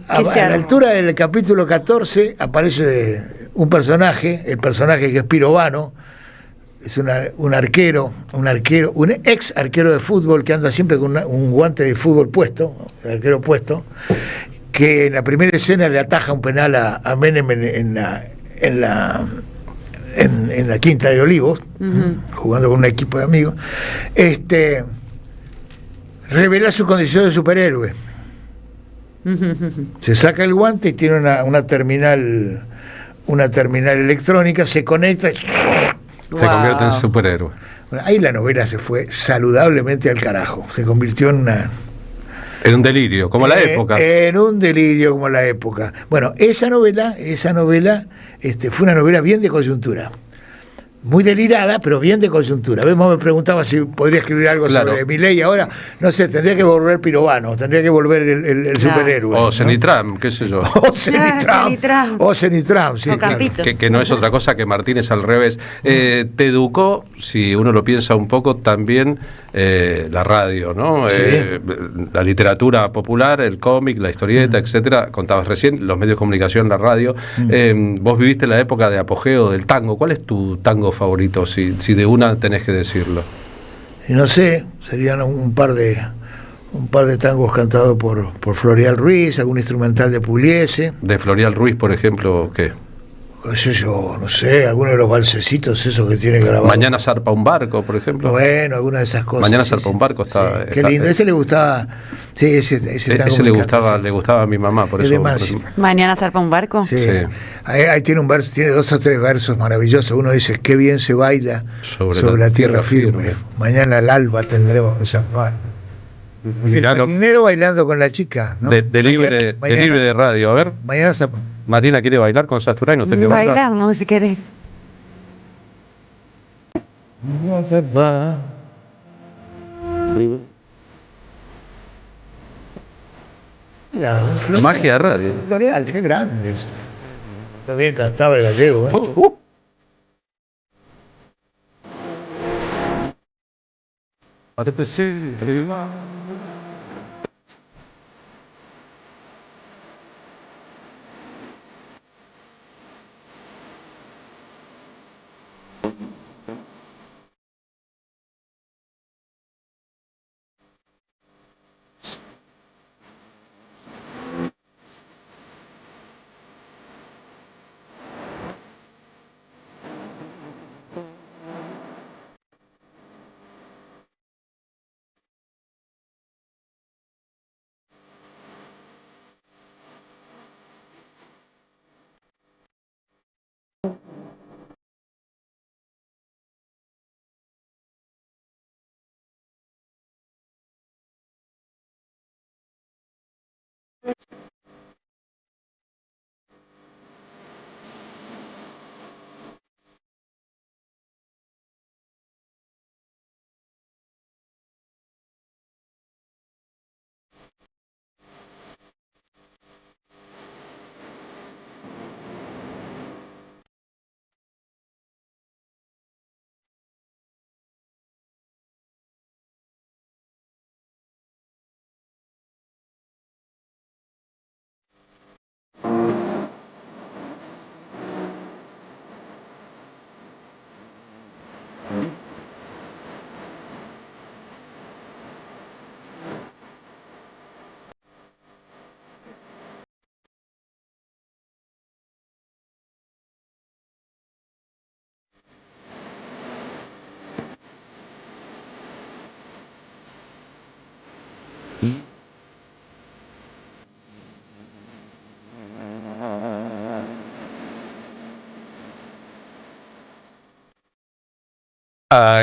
Speaker 3: A la altura del capítulo 14 aparece un personaje, el personaje que es Pirovano, es un ex arquero de fútbol que anda siempre con un guante de fútbol puesto, el arquero puesto, que en la primera escena le ataja un penal a Menem en la Quinta de Olivos, jugando con un equipo de amigos, revela su condición de superhéroe. Se saca el guante y tiene una terminal electrónica, se conecta y
Speaker 2: se convierte en superhéroe.
Speaker 3: Bueno, ahí la novela se fue saludablemente al carajo, se convirtió en
Speaker 2: un delirio, como la época.
Speaker 3: En un delirio como la época. Bueno, esa novela fue una novela bien de coyuntura. Muy delirada, pero bien de coyuntura. Vos me preguntaba si podría escribir algo sobre Milei ahora. No sé, tendría que volver Pirovano, tendría que volver el superhéroe.
Speaker 2: O Cenitram, qué sé yo.
Speaker 3: O Cenitram, sí.
Speaker 5: Claro.
Speaker 2: Que no es otra cosa que Martínez al revés. Te educó, si uno lo piensa un poco, también la radio, ¿no?
Speaker 3: Sí.
Speaker 2: La literatura popular, el cómic, la historieta, etcétera. Contabas recién, los medios de comunicación, la radio. Vos viviste la época de apogeo del tango. ¿Cuál es tu tango favorito, si de una tenés que decirlo?
Speaker 3: Y no sé, serían un par de tangos cantados por Florial Ruiz, algún instrumental de Pugliese.
Speaker 2: De Florial Ruiz, por ejemplo, ¿qué?
Speaker 3: ¿Qué sé yo? No sé, alguno de los balsecitos esos que tiene grabado.
Speaker 2: Mañana zarpa un barco, por ejemplo.
Speaker 3: Bueno, alguna de esas cosas.
Speaker 2: Mañana zarpa un barco está.
Speaker 3: Qué lindo, ese le gustaba. Sí, ese tango
Speaker 2: ese le gustaba a mi mamá, por eso.
Speaker 5: Mañana zarpa un barco.
Speaker 3: Sí. Ahí tiene un verso, tiene 2 o 3 versos maravillosos. Uno dice, qué bien se baila sobre la tierra firme. Mañana al alba tendremos que zarpar. El dinero bailando con la chica, ¿no?
Speaker 2: De libre de radio, a ver.
Speaker 3: Mañana zarpa.
Speaker 2: Marina quiere bailar con Sasturain, ¿usted quiere bailar?
Speaker 5: Bailamos si querés.
Speaker 2: Magia de radio.
Speaker 3: L'Oreal, qué grande. También cantaba el gallego,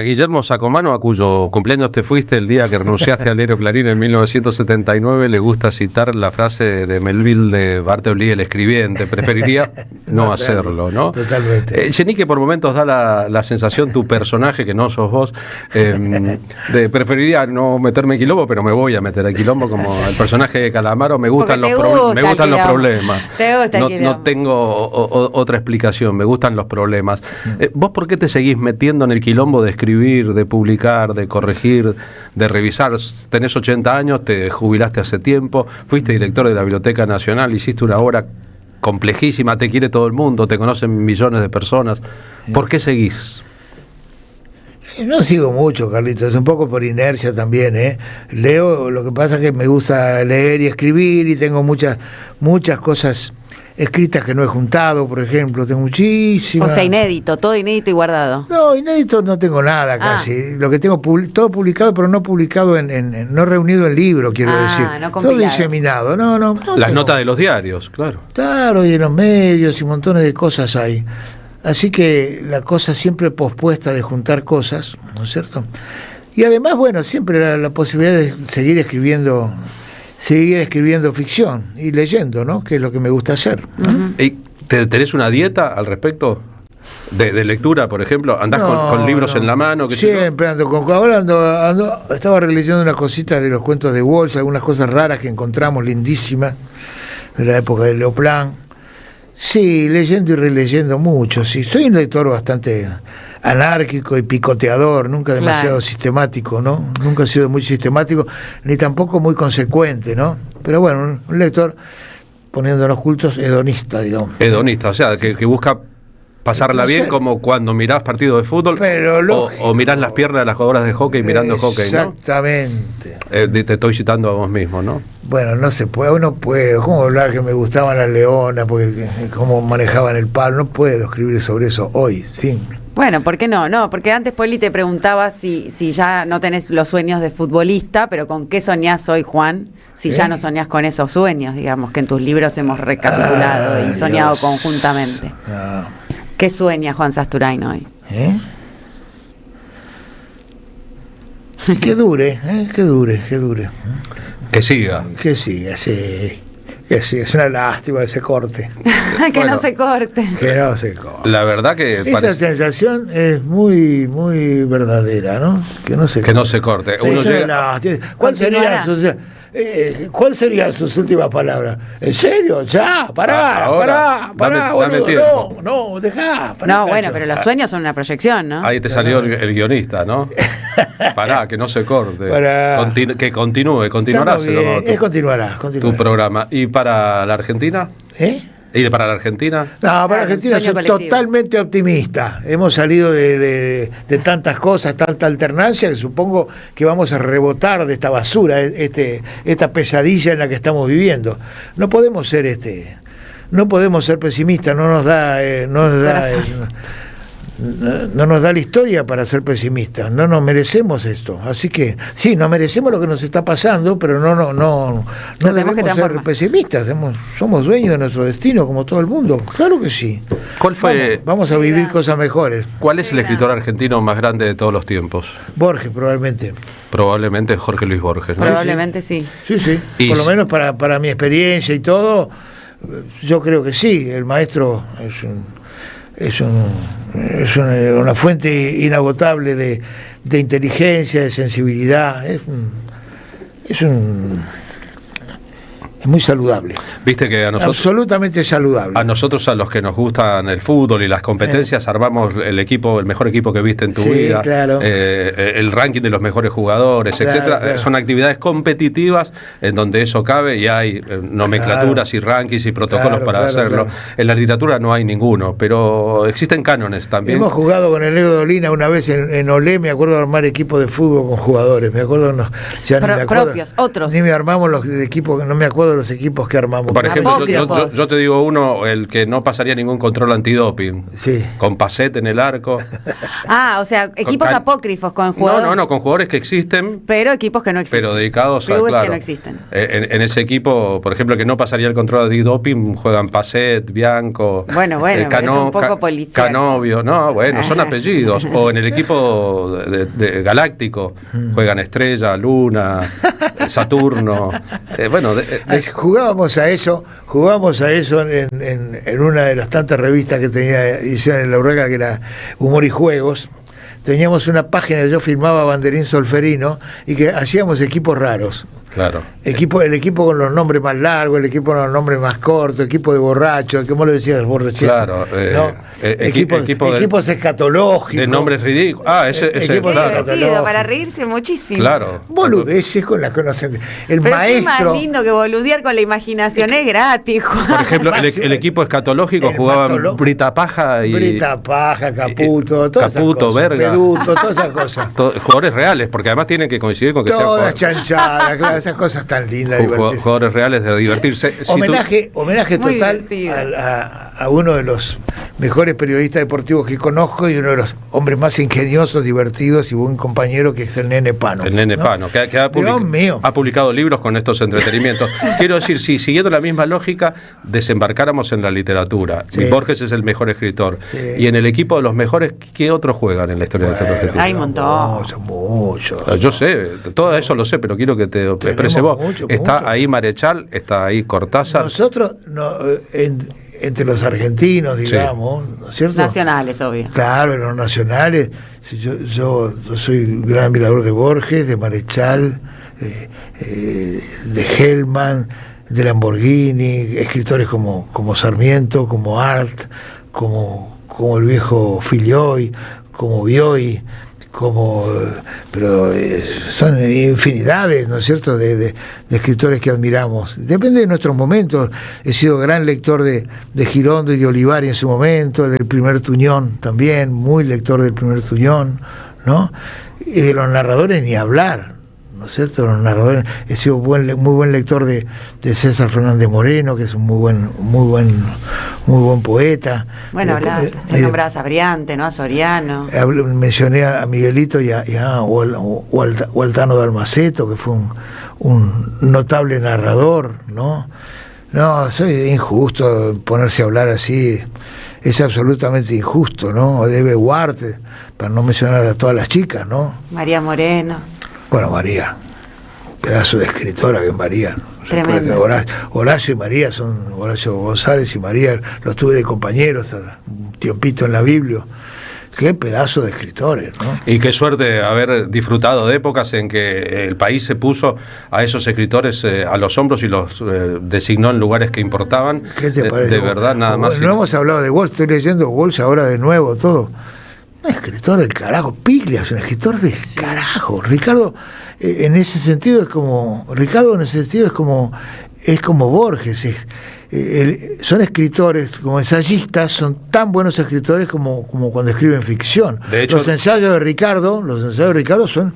Speaker 2: Guillermo Sacomano, a cuyo cumpleaños te fuiste el día que renunciaste al diario Clarín en 1979, le gusta citar la frase de Melville de Bartholí, el escribiente. Preferiría no hacerlo, ¿no?
Speaker 3: Totalmente.
Speaker 2: Chenique por momentos da la sensación, tu personaje, que no sos vos, de preferiría no meterme en quilombo, pero me voy a meter en quilombo, como el personaje de Calamaro. Me gustan los problemas. No tengo otra explicación, me gustan los problemas. ¿Vos por qué te seguís metiendo en el quilombo de escribir, de publicar, de corregir, de revisar? Tenés 80 años, te jubilaste hace tiempo, fuiste director de la Biblioteca Nacional, hiciste una obra complejísima, te quiere todo el mundo, te conocen millones de personas. ¿Por qué seguís?
Speaker 3: No sigo mucho, Carlitos, un poco por inercia también, ¿eh? Leo, lo que pasa es que me gusta leer y escribir, y tengo muchas cosas escritas que no he juntado, por ejemplo, tengo muchísimas.
Speaker 5: O sea, inédito, todo inédito y guardado.
Speaker 3: No, inédito no tengo nada casi. Lo que tengo todo publicado, pero no publicado no reunido en libro, quiero decir.
Speaker 5: No
Speaker 3: todo diseminado. No
Speaker 2: las notas de los diarios, claro.
Speaker 3: Claro, y en los medios y montones de cosas hay. Así que la cosa siempre pospuesta de juntar cosas, ¿no es cierto? Y además, bueno, siempre la posibilidad de seguir escribiendo ficción y leyendo, ¿no? Que es lo que me gusta hacer, ¿no?
Speaker 2: ¿Y tenés una dieta al respecto? De lectura, por ejemplo, ¿andás con libros en la mano?
Speaker 3: Siempre ando ahora estaba releyendo unas cositas de los cuentos de Walsh, algunas cosas raras que encontramos lindísimas de la época de Leoplan. Sí, leyendo y releyendo mucho, sí. Soy un lector bastante anárquico y picoteador, nunca demasiado sistemático, ¿no? Nunca he sido muy sistemático, ni tampoco muy consecuente, ¿no? Pero bueno, un lector, poniéndonos cultos, hedonista, digamos.
Speaker 2: Hedonista, o sea, que busca pasarla bien, como cuando mirás partidos de fútbol, o mirás las piernas de las jugadoras de hockey mirando hockey, ¿no?
Speaker 3: Exactamente.
Speaker 2: Te estoy citando a vos mismo, ¿no?
Speaker 3: Bueno, no se puede, uno puede. ¿Cómo hablar que me gustaban las leonas, porque cómo manejaban el palo? No puedo escribir sobre eso hoy, simple.
Speaker 5: Bueno, ¿por qué no? No, porque antes Poli te preguntaba si ya no tenés los sueños de futbolista, pero ¿con qué soñás hoy, Juan? Si ya no soñás con esos sueños, digamos, que en tus libros hemos recapitulado y soñado conjuntamente. No. ¿Qué sueña Juan Sasturain hoy?
Speaker 3: Que dure.
Speaker 2: Que siga.
Speaker 3: Que siga, sí. Que sí, es una lástima ese corte.
Speaker 5: No se corte.
Speaker 3: Que no se corte.
Speaker 2: La verdad que
Speaker 3: esa sensación es muy, muy verdadera, ¿no? Que no se corte.
Speaker 5: Sí,
Speaker 3: uno llega. ¿Cuál serían sus últimas palabras? ¿En serio? Ya, pará,
Speaker 2: dame tiempo.
Speaker 3: No, dejá.
Speaker 5: No, bueno, pero los sueños son una proyección, ¿no?
Speaker 2: Ahí te salió el guionista, ¿no? Pará, que no se corte. Que continuará.
Speaker 3: Continuará.
Speaker 2: Tu programa. ¿Y para la Argentina? ¿Y para la Argentina?
Speaker 3: No, para la Argentina soy totalmente optimista. Hemos salido de tantas cosas, tanta alternancia, que supongo que vamos a rebotar de esta basura, esta pesadilla en la que estamos viviendo. No podemos ser pesimistas, no nos da la historia para ser pesimistas, no nos merecemos esto. Así que sí, nos merecemos lo que nos está pasando, pero no debemos ser pesimistas. Somos dueños de nuestro destino, como todo el mundo. Claro que sí. Vamos a vivir cosas mejores.
Speaker 2: ¿Cuál es el escritor argentino más grande de todos los tiempos?
Speaker 3: Borges, probablemente.
Speaker 2: Probablemente Jorge Luis Borges, ¿no?
Speaker 5: Probablemente sí.
Speaker 3: Sí. Por lo menos para mi experiencia y todo, yo creo que sí. El maestro es una fuente inagotable de inteligencia, de sensibilidad. Es muy saludable.
Speaker 2: Viste que a nosotros,
Speaker 3: absolutamente saludable.
Speaker 2: A nosotros, a los que nos gustan el fútbol y las competencias, armamos el mejor equipo que viste en tu vida,
Speaker 3: claro.
Speaker 2: El ranking de los mejores jugadores, claro, etcétera. Claro. Son actividades competitivas en donde eso cabe y hay nomenclaturas y rankings y protocolos para hacerlo. Claro. En la literatura no hay ninguno, pero existen cánones también.
Speaker 3: Hemos jugado con el Negro Dolina una vez en Olé, me acuerdo de armar equipo de fútbol con jugadores, me acuerdo, propios, otros. Ni me armamos los de equipo, no me acuerdo todos los equipos que armamos.
Speaker 2: Por ejemplo,
Speaker 5: Apócrifos.
Speaker 2: yo te digo uno, el que no pasaría ningún control antidoping.
Speaker 3: Sí.
Speaker 2: Con Pacet en el arco.
Speaker 5: O sea, equipos
Speaker 2: Con
Speaker 5: apócrifos con jugadores.
Speaker 2: No, con jugadores que existen,
Speaker 5: Pero equipos que no existen.
Speaker 2: pero dedicados a,
Speaker 5: Clubes
Speaker 2: claro,
Speaker 5: que no existen.
Speaker 2: En ese equipo, por ejemplo, que no pasaría el control antidoping, juegan Pacet, Bianco,
Speaker 5: Bueno, pero es un poco policial.
Speaker 2: Canovio, no, bueno, son apellidos. O en el equipo de Galáctico, juegan Estrella, Luna, Saturno.
Speaker 3: Jugábamos a eso en una de las tantas revistas que tenía edición en La Urraca, que era Humor y Juegos. Teníamos una página, yo firmaba Banderín Solferino, y que hacíamos equipos raros.
Speaker 2: Claro.
Speaker 3: El equipo con los nombres más largos, el equipo con los nombres más cortos, equipo de borrachos, ¿cómo lo decías vos recién?
Speaker 2: Claro,
Speaker 3: equipos escatológicos.
Speaker 2: De nombres ridículos. Ese
Speaker 3: Equipos
Speaker 2: claro.
Speaker 5: Divertido, para reírse muchísimo.
Speaker 2: Claro.
Speaker 3: Boludeces con las conocen. El
Speaker 5: Pero
Speaker 3: maestro.
Speaker 5: qué más lindo que boludear con la imaginación, es gratis, Juan.
Speaker 2: Por ejemplo, el equipo escatológico jugaban Brita Paja y
Speaker 3: Brita Paja, Caputo, todas esas
Speaker 2: Caputo,
Speaker 3: cosas,
Speaker 2: Verga.
Speaker 3: Peduto, todas esas cosas.
Speaker 2: Jugadores reales, porque además tienen que coincidir con que
Speaker 3: Todas
Speaker 2: sean
Speaker 3: chanchadas, claro, esas cosas tan lindas, divertidas.
Speaker 2: jugadores reales de divertirse.
Speaker 3: Homenaje
Speaker 5: Muy
Speaker 3: total
Speaker 5: divertido.
Speaker 3: a uno de los mejores periodistas deportivos que conozco y uno de los hombres más ingeniosos, divertidos y buen compañero, que es el Nene Pano.
Speaker 2: El Nene
Speaker 3: ¿no?
Speaker 2: Pano, que
Speaker 3: Dios mío.
Speaker 2: ha publicado libros con estos entretenimientos. Quiero decir, si siguiendo la misma lógica, desembarcáramos en la literatura.
Speaker 3: Sí.
Speaker 2: Borges es el mejor escritor.
Speaker 3: Sí.
Speaker 2: Y en el equipo de los mejores, ¿qué otros juegan en la historia del teatro argentino?
Speaker 5: Hay un montón.
Speaker 3: Muchos.
Speaker 2: Yo sé, todo eso lo sé, pero quiero que te exprese vos. Está ahí Marechal, está ahí Cortázar.
Speaker 3: Nosotros, entre los argentinos, digamos, ¿no es cierto?
Speaker 5: Nacionales, obvio.
Speaker 3: Claro, los nacionales. Yo soy un gran admirador de Borges, de Marechal, de Hellman, de Lamborghini, escritores como Sarmiento, como Art, como el viejo Filioy, como Bioy, pero son infinidades, ¿no es cierto?, de escritores que admiramos. Depende de nuestros momentos. He sido gran lector de Girondo y de Olivari en su momento, del Primer Tuñón también, muy lector del Primer Tuñón, ¿no? Y de los narradores ni hablar, ¿no es cierto? Los narradores, he sido muy buen lector de César Fernández Moreno, que es un muy buen poeta.
Speaker 5: Bueno, se nombraba a Briante, ¿no? A Soriano.
Speaker 3: Mencioné a Miguelito y a Altano de Almaceto, que fue un notable narrador, ¿no? No, soy injusto ponerse a hablar así, es absolutamente injusto, ¿no? O Debe Huarte, para no mencionar a todas las chicas, ¿no?
Speaker 5: María Moreno.
Speaker 3: Bueno, María, pedazo de escritora que es María.
Speaker 5: Tremendo.
Speaker 3: Horacio y María Horacio González y María, los tuve de compañeros un tiempito en la Biblia. Qué pedazo de escritores, ¿no?
Speaker 2: Y qué suerte haber disfrutado de épocas en que el país se puso a esos escritores a los hombros y los designó en lugares que importaban.
Speaker 3: ¿Qué te parece?
Speaker 2: De verdad, nada más.
Speaker 3: No hemos hablado de Walsh, estoy leyendo Walsh ahora de nuevo, todo. Un escritor del carajo. Piglia es un escritor del carajo. Ricardo, en ese sentido es como Borges. Son escritores, como ensayistas, son tan buenos escritores como cuando escriben ficción.
Speaker 2: De hecho,
Speaker 3: los ensayos de Ricardo son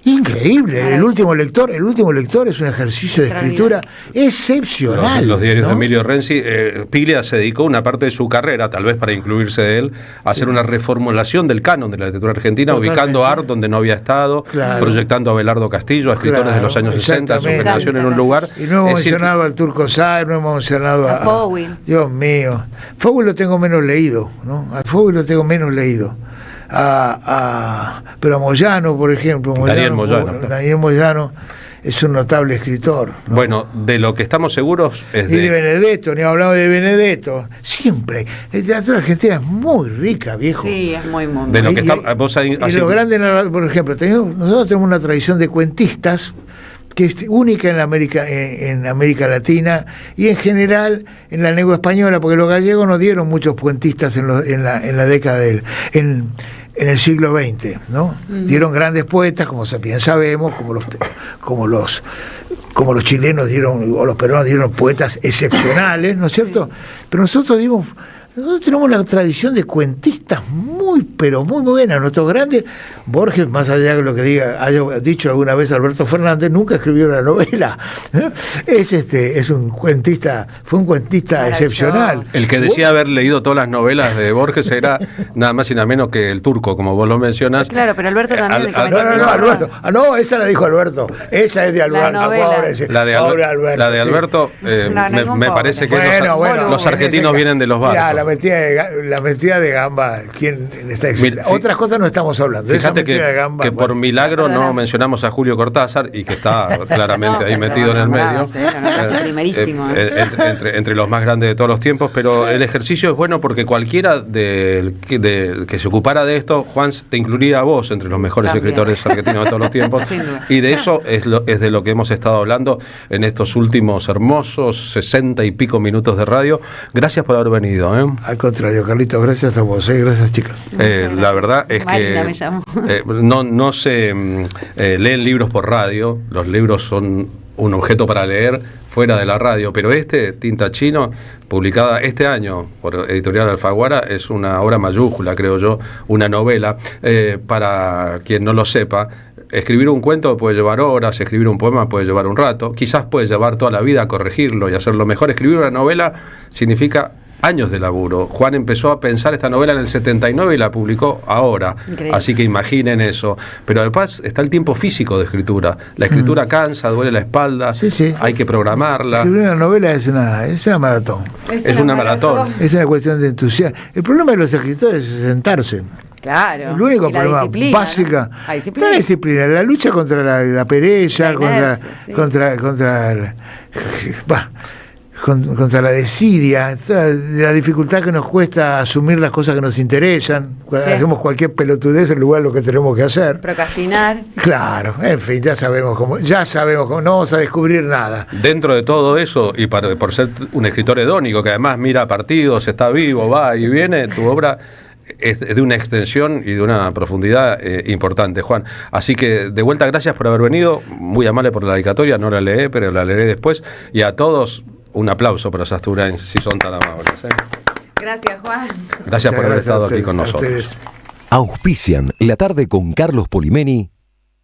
Speaker 3: increíbles. El último lector es un ejercicio de escritura excepcional.
Speaker 2: Los diarios
Speaker 3: ¿no?
Speaker 2: de Emilio Renzi, Piglia se dedicó una parte de su carrera, tal vez para incluirse de él, a hacer una reformulación del canon de la literatura argentina,
Speaker 3: Totalmente.
Speaker 2: ubicando art donde no había estado,
Speaker 3: Claro.
Speaker 2: proyectando a Abelardo Castillo, a escritores de los años 60, su
Speaker 3: exactamente.
Speaker 2: generación en un lugar.
Speaker 3: Y no hemos
Speaker 2: Es decir,
Speaker 3: mencionado al Turco Sáenz, no hemos mencionado
Speaker 5: A Fowell.
Speaker 3: Dios mío. Fowell lo tengo menos leído, ¿no? A Fowell lo tengo menos leído. Pero a Moyano, por ejemplo.
Speaker 2: Daniel Moyano.
Speaker 3: Daniel Moyano es un notable escritor, ¿no?
Speaker 2: Bueno, de lo que estamos seguros es
Speaker 3: Y de Benedetto, ni hablamos de Benedetto. Siempre. La literatura argentina es muy rica, viejo.
Speaker 5: Sí, es muy
Speaker 2: de lo que
Speaker 3: Y
Speaker 2: vos
Speaker 3: los grandes narradores, por ejemplo, nosotros tenemos una tradición de cuentistas que es única en América Latina y en general en la lengua española, porque los gallegos no dieron muchos cuentistas en la década en el siglo XX, ¿no? Dieron grandes poetas, como bien sabemos, como los chilenos dieron, o los peruanos dieron poetas excepcionales, ¿no es cierto? Pero nosotros tenemos la tradición de cuentistas muy, pero muy buenas. Nuestros grandes, Borges, más allá de lo que haya dicho alguna vez Alberto Fernández, nunca escribió una novela. Es un cuentista, fue un cuentista excepcional.
Speaker 2: El que decía haber leído todas las novelas de Borges era nada más y nada menos que el Turco, como vos lo mencionás.
Speaker 5: Claro, pero Alberto también.
Speaker 3: Alberto. No, esa la dijo Alberto. Esa es de Alberto.
Speaker 2: La de Alberto, me parece que los argentinos vienen de los barcos.
Speaker 3: Mirá, la metida de gamba, ¿quién está diciendo? Otras cosas no estamos hablando.
Speaker 2: Fíjate que por milagro no mencionamos a Julio Cortázar y que está claramente ahí metido en el medio.
Speaker 5: Primerísimo.
Speaker 2: Entre los más grandes de todos los tiempos, pero el ejercicio es bueno porque cualquiera que se ocupara de esto, Juan, te incluiría a vos entre los mejores escritores argentinos de todos los tiempos. Y de eso es de lo que hemos estado hablando en estos últimos hermosos 60 y pico minutos de radio. Gracias por haber venido.
Speaker 3: Al contrario, Carlitos, gracias a vos. Gracias, chicas.
Speaker 2: La verdad es
Speaker 5: Marina
Speaker 2: que no se leen libros por radio. Los libros son un objeto para leer fuera de la radio, pero Tinta Chino, publicada este año por Editorial Alfaguara, es una obra mayúscula, creo yo, una novela. Para quien no lo sepa, escribir un cuento puede llevar horas, escribir un poema puede llevar un rato, quizás puede llevar toda la vida a corregirlo y hacerlo mejor. Escribir una novela significa años de laburo. Juan empezó a pensar esta novela en el 79 y la publicó ahora. Increíble. Así que imaginen eso. Pero además está el tiempo físico de escritura. La escritura cansa, duele la espalda, hay que programarla.
Speaker 3: Escribir una novela es una maratón.
Speaker 2: Es una maratón.
Speaker 3: Es una cuestión de entusiasmo. El problema de los escritores es sentarse.
Speaker 5: Claro.
Speaker 3: El único problema básica.
Speaker 5: La
Speaker 3: disciplina, la lucha contra la pereza, contra la desidia, la dificultad que nos cuesta asumir las cosas que nos interesan. Hacemos cualquier pelotudez en lugar de lo que tenemos que hacer.
Speaker 5: Procrastinar.
Speaker 3: Claro, en fin, ya sabemos cómo, no vamos a descubrir nada.
Speaker 2: Dentro de todo eso, y por ser un escritor hedónico que además mira partidos, está vivo, va y viene, tu obra es de una extensión y de una profundidad importante, Juan. Así que, de vuelta, gracias por haber venido. Muy amable por la dedicatoria, no la leí, pero la leeré después. Y a todos, un aplauso para Sasturain, si son tan amables.
Speaker 5: Gracias, Juan.
Speaker 2: Gracias por haber estado aquí con nosotros.
Speaker 1: Auspician la tarde con Carlos Polimeni.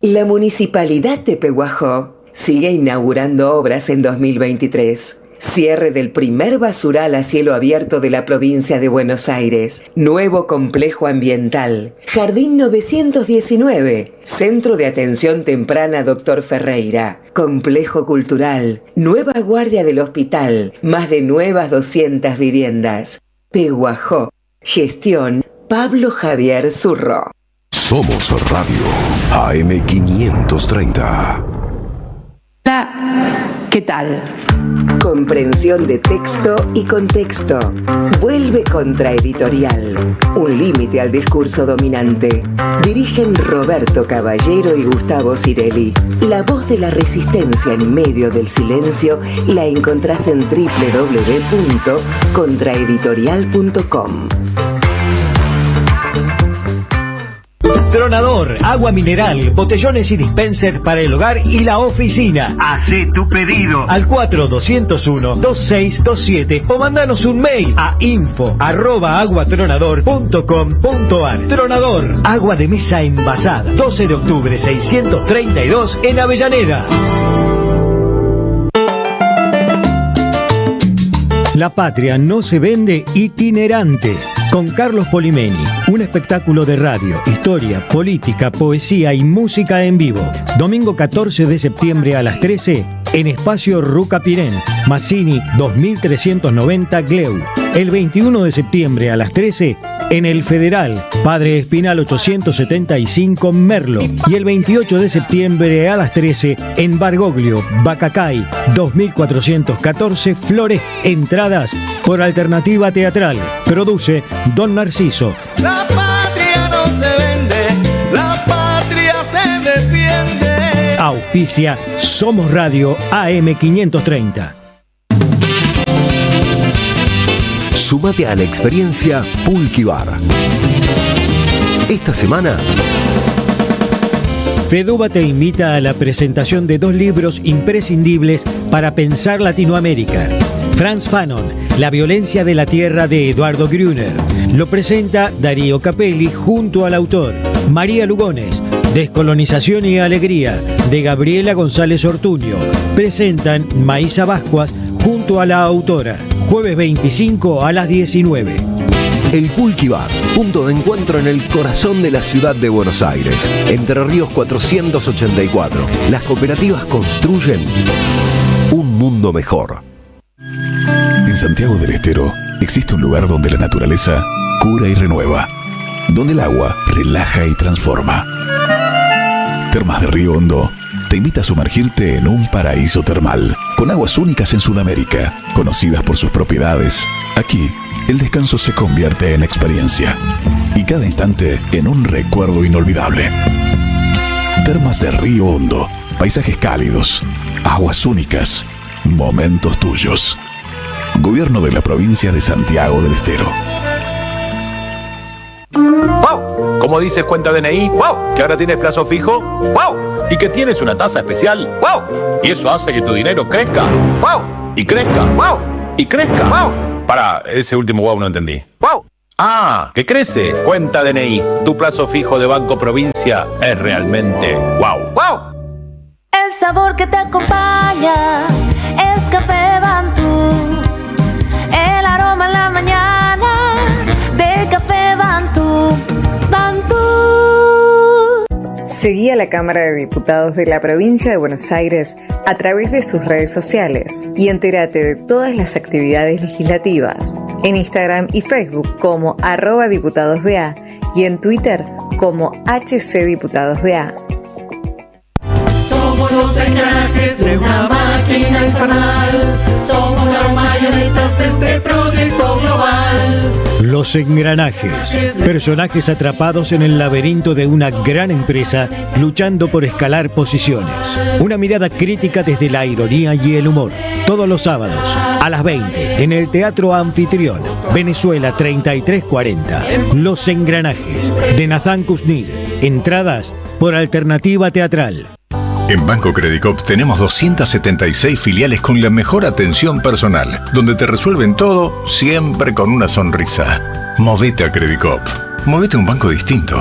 Speaker 6: La Municipalidad de Pehuajó sigue inaugurando obras en 2023. Cierre del primer basural a cielo abierto de la provincia de Buenos Aires. Nuevo complejo ambiental. Jardín 919. Centro de Atención Temprana Dr. Ferreira. Complejo cultural. Nueva guardia del hospital. Más de nuevas 200 viviendas. Pehuajó. Gestión Pablo Javier Zurro.
Speaker 7: Somos Radio AM530.
Speaker 8: Hola, ¿qué tal?
Speaker 6: Comprensión de texto y contexto. Vuelve Contraeditorial. Un límite al discurso dominante. Dirigen Roberto Caballero y Gustavo Cirelli. La voz de la resistencia en medio del silencio la encontrás en www.contraeditorial.com.
Speaker 9: Tronador, agua mineral, botellones y dispensers para el hogar y la oficina.
Speaker 10: Hacé tu pedido
Speaker 9: al 4201-2627 o mandanos un mail a info@aguatronador.com.ar. Tronador, agua de mesa envasada. 12 de octubre 632 en Avellaneda.
Speaker 11: La patria no se vende itinerante. Con Carlos Polimeni, un espectáculo de radio, historia, política, poesía y música en vivo. Domingo 14 de septiembre a las 13 en Espacio Ruca Pirén, Mazzini 2390 Gleu. El 21 de septiembre a las 13 en el Federal, Padre Espinal 875 Merlo. Y el 28 de septiembre a las 13 en Bargoglio, Bacacay 2414 Flores. Entradas por Alternativa Teatral. Produce Don Narciso.
Speaker 12: La patria no se vende, la patria se defiende.
Speaker 11: Auspicia Somos Radio AM530.
Speaker 1: Súmate a la experiencia Pulqui Bar. Esta semana,
Speaker 11: FEDUBA te invita a la presentación de 2 libros imprescindibles para pensar Latinoamérica. Franz Fanon, La violencia de la tierra de Eduardo Grüner. Lo presenta Darío Capelli junto al autor. María Lugones, Descolonización y Alegría, de Gabriela González Ortuño, presentan Maísa Bascuas junto a la autora, jueves 25 a las 19.
Speaker 1: El Pulqui Bar, punto de encuentro en el corazón de la ciudad de Buenos Aires. Entre Ríos 484. Las cooperativas construyen un mundo mejor.
Speaker 7: En Santiago del Estero existe un lugar donde la naturaleza cura y renueva, donde el agua relaja y transforma. Termas de Río Hondo te invita a sumergirte en un paraíso termal, con aguas únicas en Sudamérica, conocidas por sus propiedades. Aquí, el descanso se convierte en experiencia y cada instante en un recuerdo inolvidable. Termas de Río Hondo, paisajes cálidos, aguas únicas, momentos tuyos. Gobierno de la provincia de Santiago del Estero.
Speaker 10: ¡Wow! ¿Cómo dices cuenta DNI? ¡Wow! ¿Que ahora tienes plazo fijo? ¡Wow! ¿Y que tienes una tasa especial? ¡Wow! ¿Y eso hace que tu dinero crezca? ¡Wow! ¿Y crezca? ¡Wow! ¿Y crezca? ¡Wow! Para, ese último wow no entendí. ¡Wow! ¡Ah! ¡Que crece! Cuenta DNI. Tu plazo fijo de Banco Provincia es realmente wow. ¡Wow!
Speaker 13: El sabor que te acompaña es Café Bantú. El aroma en la mañana de Café Bantú. Bantú.
Speaker 14: Seguí a la Cámara de Diputados de la Provincia de Buenos Aires a través de sus redes sociales y entérate de todas las actividades legislativas en Instagram y Facebook como @diputadosBA y en Twitter como HCDiputadosBA.
Speaker 12: Somos los engranajes de una máquina infernal. Somos las marionetas de este proyecto global.
Speaker 11: Los engranajes, personajes atrapados en el laberinto de una gran empresa luchando por escalar posiciones. Una mirada crítica desde la ironía y el humor. Todos los sábados a las 20 en el Teatro Anfitrión, Venezuela 3340. Los engranajes de Nathan Kuznir. Entradas por Alternativa Teatral.
Speaker 15: En Banco Credicop tenemos 276 filiales con la mejor atención personal, donde te resuelven todo siempre con una sonrisa. Movete a Credicop. Movete a un banco distinto.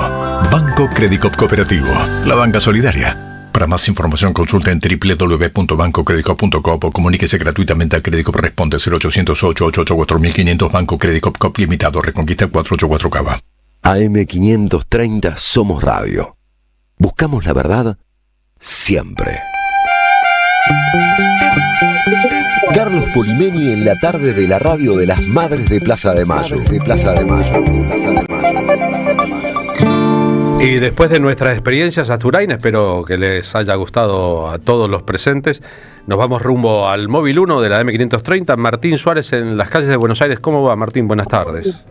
Speaker 15: Banco Credicop Cooperativo. La banca solidaria. Para más información consulta en www.bancocredicop.com o comuníquese gratuitamente a Credicop. Responde 0800-888-4500. Banco Credicop Cop Limitado. Reconquista 484 Cava.
Speaker 1: AM530 Somos Radio. Buscamos la verdad siempre. Carlos Polimeni en la tarde de la radio de las Madres de Plaza de Mayo.
Speaker 2: Y después de nuestras experiencias asturianas, espero que les haya gustado a todos los presentes. Nos vamos rumbo al móvil 1 de la M530. Martín Suárez en las calles de Buenos Aires. ¿Cómo va, Martín? Buenas tardes.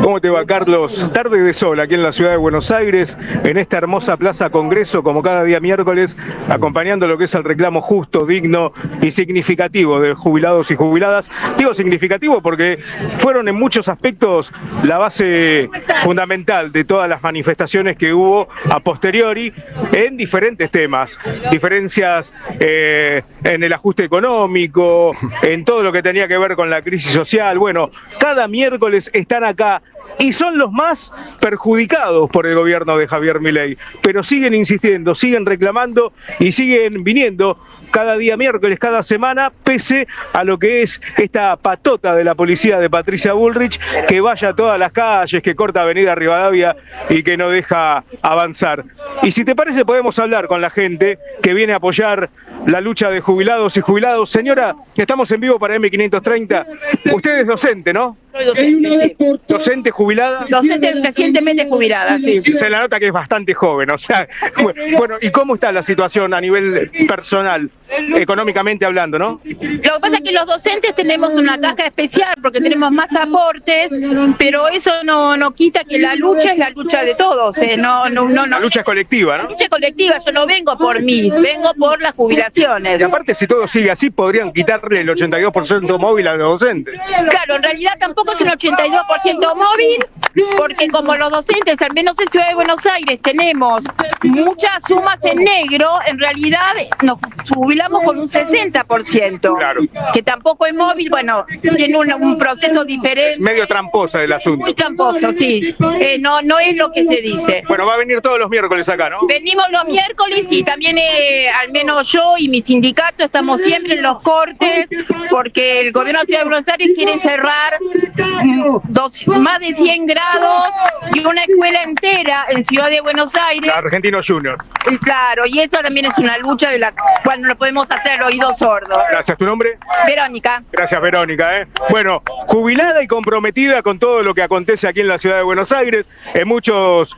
Speaker 16: ¿Cómo te va, Carlos? Tarde de sol aquí en la ciudad de Buenos Aires, en esta hermosa Plaza Congreso, como cada día miércoles, acompañando lo que es el reclamo justo, digno y significativo de jubilados y jubiladas. Digo significativo porque fueron en muchos aspectos la base fundamental de todas las manifestaciones que hubo a posteriori en diferentes temas. Diferencias en el ajuste económico, en todo lo que tenía que ver con la crisis social. Bueno, cada miércoles están acá y son los más perjudicados por el gobierno de Javier Milei, pero siguen insistiendo, siguen reclamando y siguen viniendo cada día miércoles, cada semana, pese a lo que es esta patota de la policía de Patricia Bullrich, que vaya a todas las calles, que corta Avenida Rivadavia y que no deja avanzar. Y si te parece, podemos hablar con la gente que viene a apoyar la lucha de jubilados y jubilados. Señora, estamos en vivo para M530. Usted es docente, ¿no?
Speaker 17: Soy docente. Sí.
Speaker 16: ¿Docente jubilada?
Speaker 17: Docente recientemente jubilada, sí.
Speaker 16: Se la nota que es bastante joven, o sea, bueno, ¿y cómo está la situación a nivel personal, económicamente hablando, no?
Speaker 17: Lo que pasa es que los docentes tenemos una caja especial porque tenemos más aportes, pero eso no quita que la lucha es la lucha de todos, no.
Speaker 16: La lucha es colectiva, ¿no?
Speaker 17: La lucha es colectiva, yo no vengo por mí, vengo por las jubilaciones.
Speaker 16: Y aparte, si todo sigue así, podrían quitarle el 82% móvil a los docentes.
Speaker 17: Claro, en realidad tampoco es un 82% móvil, porque como los docentes, al menos en Ciudad de Buenos Aires, tenemos muchas sumas en negro, en realidad nos jubilamos con un 60%,
Speaker 16: Claro.
Speaker 17: que tampoco es móvil, bueno, tiene un proceso diferente.
Speaker 16: Es medio tramposa el asunto.
Speaker 17: Muy tramposo, sí. No es lo que se dice.
Speaker 16: Bueno, va a venir todos los miércoles acá, ¿no?
Speaker 17: Venimos los miércoles y también al menos yo y mi sindicato estamos siempre en los cortes porque el gobierno de Ciudad de Buenos Aires quiere cerrar más de 100 grados y una escuela entera en Ciudad de Buenos Aires.
Speaker 16: Argentino Junior.
Speaker 17: Y claro, y eso también es una lucha de la cual no lo podemos hacer oídos sordos.
Speaker 16: Gracias, ¿tu nombre?
Speaker 17: Verónica.
Speaker 16: Gracias, Verónica. Bueno, jubilada y comprometida con todo lo que acontece aquí en la Ciudad de Buenos Aires. En muchos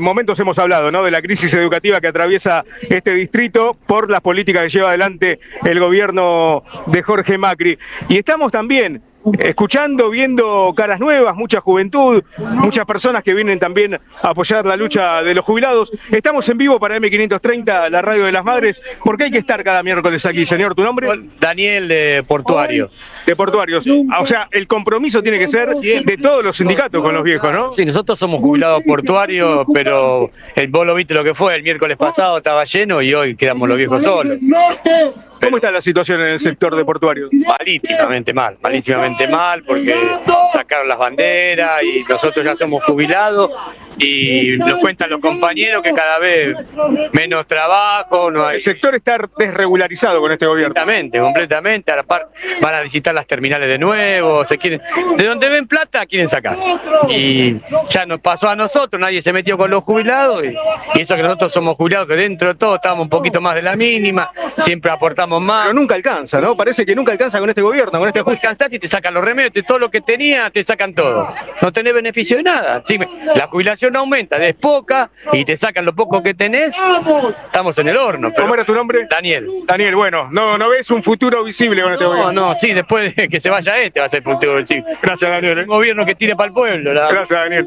Speaker 16: momentos hemos hablado, ¿no?, de la crisis educativa que atraviesa este distrito por las políticas que lleva adelante el gobierno de Jorge Macri. Y estamos también escuchando, viendo caras nuevas, mucha juventud, muchas personas que vienen también a apoyar la lucha de los jubilados. Estamos en vivo para M530, la radio de las madres. ¿Por qué hay que estar cada miércoles aquí, señor? ¿Tu nombre?
Speaker 18: Daniel, de Portuario.
Speaker 16: De Portuarios. O sea, el compromiso tiene que ser de todos los sindicatos con los viejos, ¿no?
Speaker 18: Sí, nosotros somos jubilados portuarios, pero vos lo viste lo que fue, el miércoles pasado estaba lleno y hoy quedamos los viejos solos.
Speaker 16: ¿Cómo está la situación en el sector de Portuarios?
Speaker 18: Malísimamente mal, porque sacaron las banderas y nosotros ya somos jubilados y nos cuentan los compañeros que cada vez menos trabajo. No hay...
Speaker 16: El sector está desregularizado con este gobierno.
Speaker 18: Completamente. A la par van a licitar las terminales de nuevo, de donde ven plata quieren sacar. Y ya nos pasó a nosotros, nadie se metió con los jubilados y eso que nosotros somos jubilados, que dentro de todo estábamos un poquito más de la mínima, siempre aportamos más.
Speaker 16: Pero nunca alcanza, ¿no? Parece que nunca alcanza con este gobierno, con este juez.
Speaker 18: Alcanzás y te sacan los remedios, todo lo que tenías te sacan todo. No tenés beneficio de nada. Sí, la jubilación aumenta, es poca y te sacan lo poco que tenés. Estamos en el horno.
Speaker 16: ¿Cómo era tu nombre?
Speaker 18: Daniel.
Speaker 16: Daniel, bueno, no ves un futuro visible con este gobierno.
Speaker 18: No, sí, después de que se vaya va a ser futuro visible.
Speaker 16: Gracias, Daniel.
Speaker 18: Un gobierno que tire para el pueblo.
Speaker 16: Gracias, Daniel.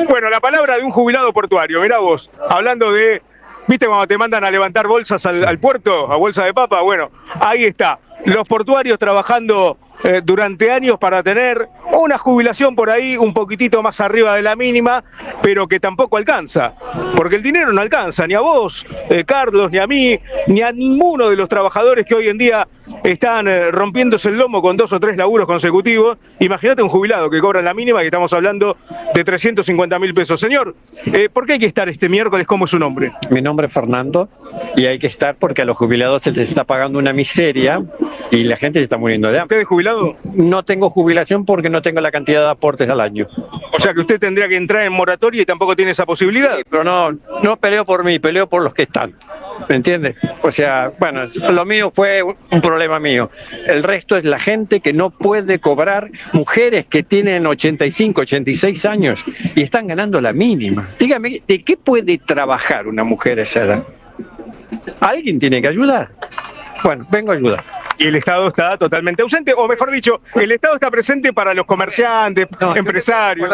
Speaker 16: Bueno, la palabra de un jubilado portuario. Mirá vos, hablando de... ¿Viste cuando te mandan a levantar bolsas al puerto, a bolsa de papa? Bueno, ahí está. Los portuarios trabajando durante años para tener una jubilación por ahí un poquitito más arriba de la mínima, pero que tampoco alcanza, porque el dinero no alcanza, ni a vos, Carlos, ni a mí, ni a ninguno de los trabajadores que hoy en día están rompiéndose el lomo con 2 o 3 laburos consecutivos. Imagínate un jubilado que cobra la mínima, que estamos hablando de 350.000 pesos. Señor, ¿por qué hay que estar este miércoles? ¿Cómo es su nombre?
Speaker 19: Mi nombre es Fernando y hay que estar porque a los jubilados se les está pagando una miseria y la gente se está muriendo de hambre.
Speaker 16: ¿Usted es jubilado?
Speaker 19: No tengo jubilación porque no tengo la cantidad de aportes al año.
Speaker 16: O sea que usted tendría que entrar en moratoria y tampoco tiene esa posibilidad.
Speaker 19: Sí, pero no peleo por mí, peleo por los que están. ¿Me entiende? O sea, bueno, lo mío fue un problema mío. El resto es la gente que no puede cobrar, mujeres que tienen 85, 86 años y están ganando la mínima. Dígame, ¿de qué puede trabajar una mujer a esa edad? ¿Alguien tiene que ayudar? Bueno, vengo a ayudar.
Speaker 16: Y el Estado está totalmente ausente, o mejor dicho, el Estado está presente para los comerciantes, empresarios.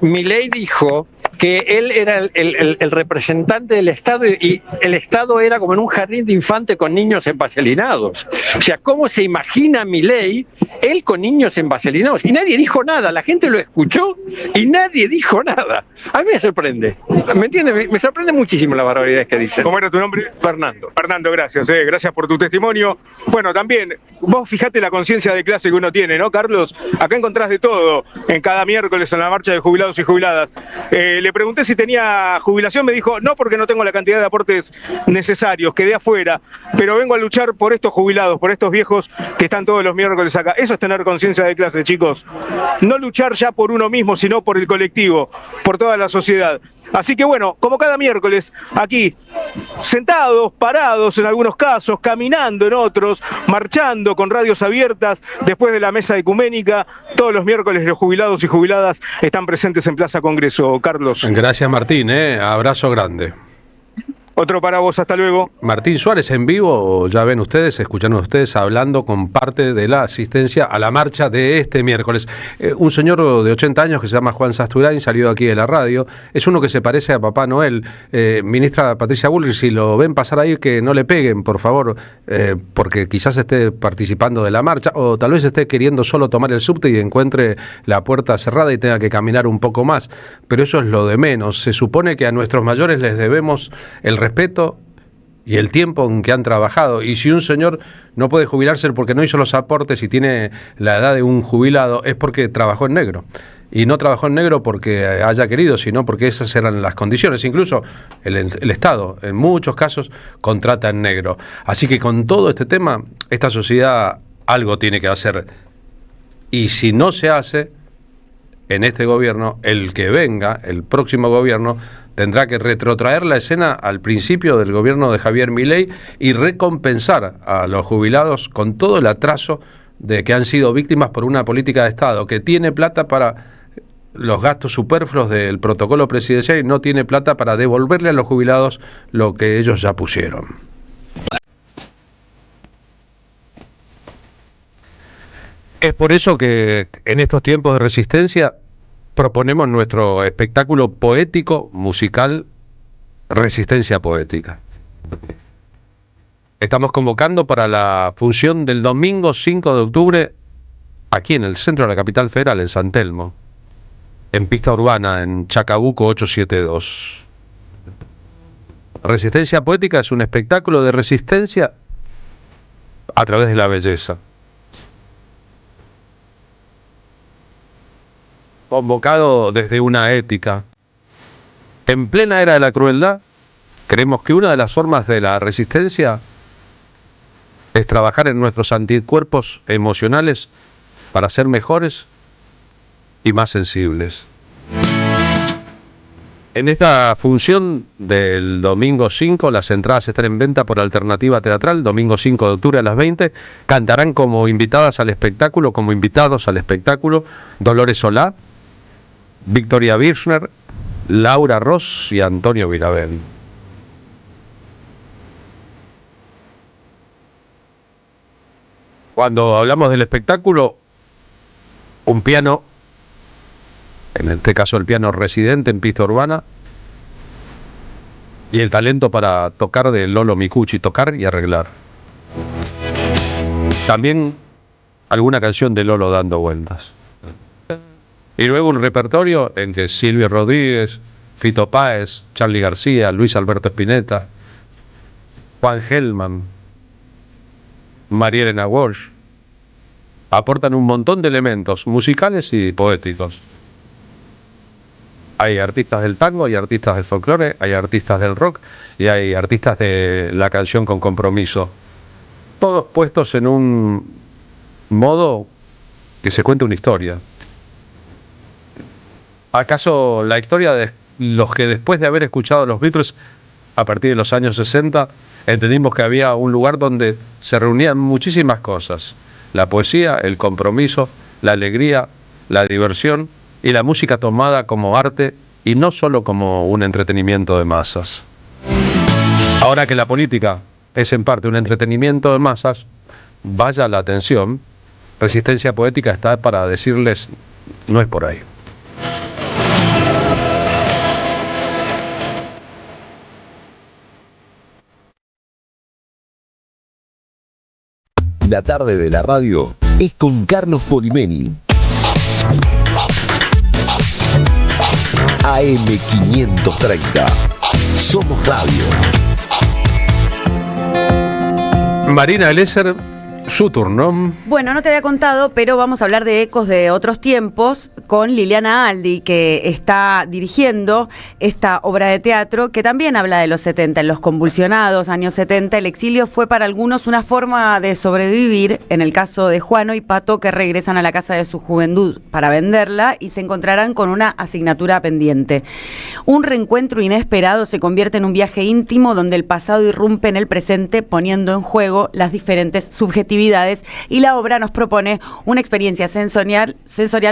Speaker 19: Milei dijo que él era el representante del Estado y el Estado era como en un jardín de infantes con niños envaselinados. O sea, ¿cómo se imagina Milei él con niños envaselinados? Y nadie dijo nada, la gente lo escuchó y nadie dijo nada. A mí me sorprende, ¿me entiendes? Me sorprende muchísimo la barbaridad que dicen.
Speaker 16: ¿Cómo era tu nombre?
Speaker 19: Fernando.
Speaker 16: Fernando, gracias, gracias por tu testimonio. Bueno, también, vos fijate la conciencia de clase que uno tiene, ¿no, Carlos? Acá encontrás de todo, en cada miércoles en la marcha de jubilados y jubiladas. Le pregunté si tenía jubilación, me dijo, no, porque no tengo la cantidad de aportes necesarios, quedé afuera, pero vengo a luchar por estos jubilados, por estos viejos que están todos los miércoles acá. Eso es tener conciencia de clase, chicos. No luchar ya por uno mismo, sino por el colectivo, por toda la sociedad. Así que bueno, como cada miércoles, aquí, sentados, parados en algunos casos, caminando en otros, marchando con radios abiertas, después de la mesa ecuménica, todos los miércoles los jubilados y jubiladas están presentes en Plaza Congreso. Carlos.
Speaker 2: Gracias, Martín, abrazo grande.
Speaker 16: Otro para vos, hasta luego.
Speaker 2: Martín Suárez en vivo, ya ven ustedes, escucharon ustedes hablando con parte de la asistencia a la marcha de este miércoles. Un señor de 80 años que se llama Juan Sasturain salió aquí de la radio, es uno que se parece a Papá Noel. Ministra Patricia Bullrich, si lo ven pasar ahí, que no le peguen, por favor, porque quizás esté participando de la marcha, o tal vez esté queriendo solo tomar el subte y encuentre la puerta cerrada y tenga que caminar un poco más, pero eso es lo de menos. Se supone que a nuestros mayores les debemos el respeto y el tiempo en que han trabajado, y si un señor no puede jubilarse porque no hizo los aportes y tiene la edad de un jubilado, es porque trabajó en negro, y no trabajó en negro porque haya querido, sino porque esas eran las condiciones. Incluso el Estado en muchos casos contrata en negro. Así que con todo este tema, esta sociedad algo tiene que hacer, y si no se hace en este gobierno, el que venga, el próximo gobierno, tendrá que retrotraer la escena al principio del gobierno de Javier Milei y recompensar a los jubilados con todo el atraso de que han sido víctimas por una política de Estado que tiene plata para los gastos superfluos del protocolo presidencial y no tiene plata para devolverle a los jubilados lo que ellos ya pusieron. Es por eso que en estos tiempos de resistencia proponemos nuestro espectáculo poético, musical, Resistencia Poética. Estamos convocando para la función del domingo 5 de octubre aquí en el centro de la capital federal, en San Telmo, en Pista Urbana, en Chacabuco 872. Resistencia Poética es un espectáculo de resistencia a través de la belleza. Convocado desde una ética. En plena era de la crueldad, creemos que una de las formas de la resistencia es trabajar en nuestros anticuerpos emocionales para ser mejores y más sensibles. En esta función del domingo 5, las entradas están en venta por Alternativa Teatral, domingo 5 de octubre a las 20. Cantarán como invitadas al espectáculo, como invitados al espectáculo, Dolores Solá, Victoria Birchner, Laura Ross y Antonio Virabén. Cuando hablamos del espectáculo, un piano, en este caso el piano residente en Pista Urbana, y el talento para tocar de Lolo Micucci, tocar y arreglar. También alguna canción de Lolo dando vueltas. Y luego un repertorio en que Silvio Rodríguez, Fito Páez, Charly García, Luis Alberto Spinetta, Juan Gelman, María Elena Walsh aportan un montón de elementos musicales y poéticos. Hay artistas del tango, hay artistas del folclore, hay artistas del rock y hay artistas de la canción con compromiso. Todos puestos en un modo que se cuente una historia. ¿Acaso la historia de los que después de haber escuchado a los Beatles a partir de los años 60, entendimos que había un lugar donde se reunían muchísimas cosas? La poesía, el compromiso, la alegría, la diversión y la música tomada como arte y no solo como un entretenimiento de masas. Ahora que la política es en parte un entretenimiento de masas, vaya la atención, Resistencia Poética está para decirles, no es por ahí.
Speaker 1: La tarde de la radio es con Carlos Polimeni. AM530. Somos radio.
Speaker 2: Marina Eliezer, su turno.
Speaker 5: Bueno, no te había contado, pero vamos a hablar de ecos de otros tiempos con Liliana Aldi, que está dirigiendo esta obra de teatro que también habla de los 70, en los convulsionados años 70. El exilio fue para algunos una forma de sobrevivir, en el caso de Juano y Pato, que regresan a la casa de su juventud para venderla y se encontrarán con una asignatura pendiente. Un reencuentro inesperado se convierte en un viaje íntimo donde el pasado irrumpe en el presente, poniendo en juego las diferentes subjetividades subjetividades, y la obra nos propone una experiencia sensorial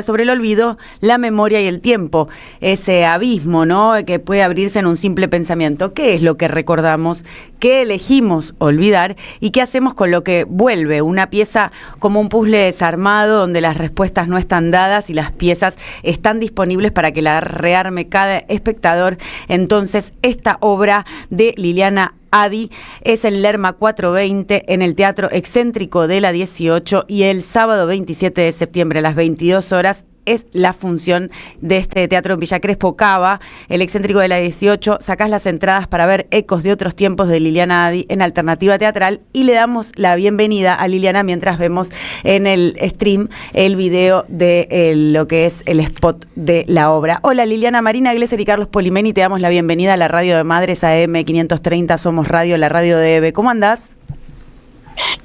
Speaker 5: sobre el olvido, la memoria y el tiempo, ese abismo, ¿no?, que puede abrirse en un simple pensamiento. ¿Qué es lo que recordamos? ¿Qué elegimos olvidar? ¿Y qué hacemos con lo que vuelve? Una pieza como un puzzle desarmado donde las respuestas no están dadas y las piezas están disponibles para que la rearme cada espectador. Entonces, esta obra de Liliana Adi es en Lerma 420 en el Teatro Excéntrico de la 18, y el sábado 27 de septiembre a las 22 horas es la función de este teatro en Villa Crespo Cava, el Excéntrico de la 18. Sacás las entradas para ver Ecos de otros tiempos de Liliana Adi en Alternativa Teatral, y le damos la bienvenida a Liliana mientras vemos en el stream el video de lo que es el spot de la obra. Hola Liliana, Marina Glesser y Carlos Polimeni, te damos la bienvenida a la radio de Madres AM 530, Somos Radio, la radio de EVE. ¿Cómo andás?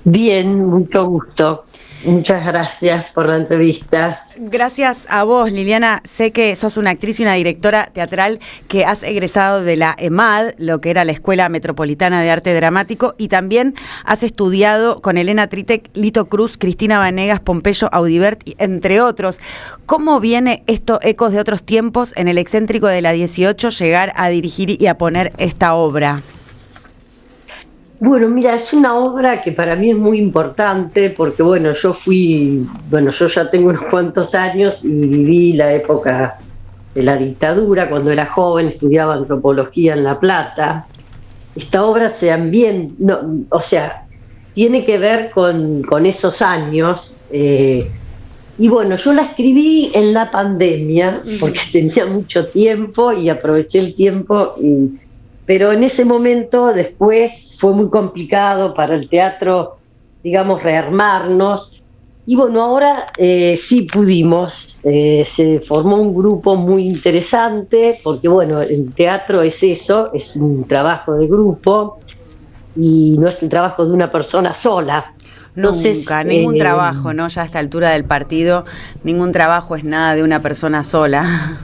Speaker 20: Bien, mucho gusto. Muchas gracias por la entrevista.
Speaker 5: Gracias a vos, Liliana. Sé que sos una actriz y una directora teatral que has egresado de la EMAD, lo que era la Escuela Metropolitana de Arte Dramático, y también has estudiado con Elena Tritec, Lito Cruz, Cristina Vanegas, Pompeyo Audibert, entre otros. ¿Cómo viene esto, Ecos de otros tiempos, en el Excéntrico de la 18, llegar a dirigir y a poner esta obra?
Speaker 20: Bueno, mira, es una obra que para mí es muy importante porque, yo ya tengo unos cuantos años y viví la época de la dictadura. Cuando era joven estudiaba antropología en La Plata. Esta obra tiene que ver con esos años. Y yo la escribí en la pandemia porque tenía mucho tiempo y aproveché el tiempo pero en ese momento después fue muy complicado para el teatro, rearmarnos. Y ahora sí pudimos. Se formó un grupo muy interesante, porque el teatro es eso, es un trabajo de grupo y no es el trabajo de una persona sola. Entonces,
Speaker 5: nunca, ningún trabajo, ¿no? Ya a esta altura del partido, ningún trabajo es nada de una persona sola.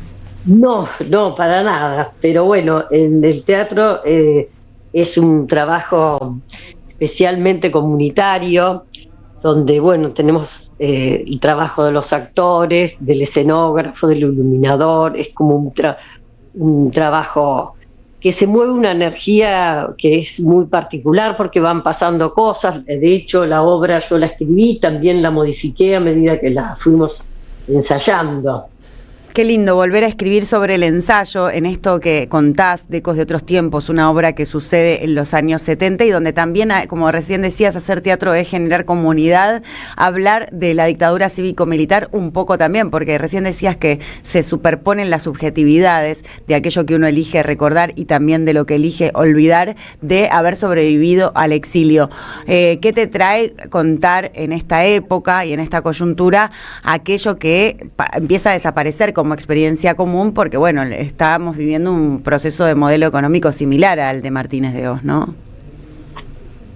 Speaker 20: No, para nada, pero en el teatro es un trabajo especialmente comunitario, donde tenemos el trabajo de los actores, del escenógrafo, del iluminador. Es como un trabajo que se mueve una energía que es muy particular porque van pasando cosas. De hecho, la obra yo la escribí, también la modifiqué a medida que la fuimos ensayando.
Speaker 5: Qué lindo volver a escribir sobre el ensayo en esto que contás de Ecos de otros tiempos, una obra que sucede en los años 70 y donde también, como recién decías, hacer teatro es generar comunidad, hablar de la dictadura cívico-militar un poco también, porque recién decías que se superponen las subjetividades de aquello que uno elige recordar y también de lo que elige olvidar, de haber sobrevivido al exilio. ¿Qué te trae contar en esta época y en esta coyuntura aquello que empieza a desaparecer como experiencia común, porque estábamos viviendo un proceso de modelo económico similar al de Martínez de Hoz, ¿no?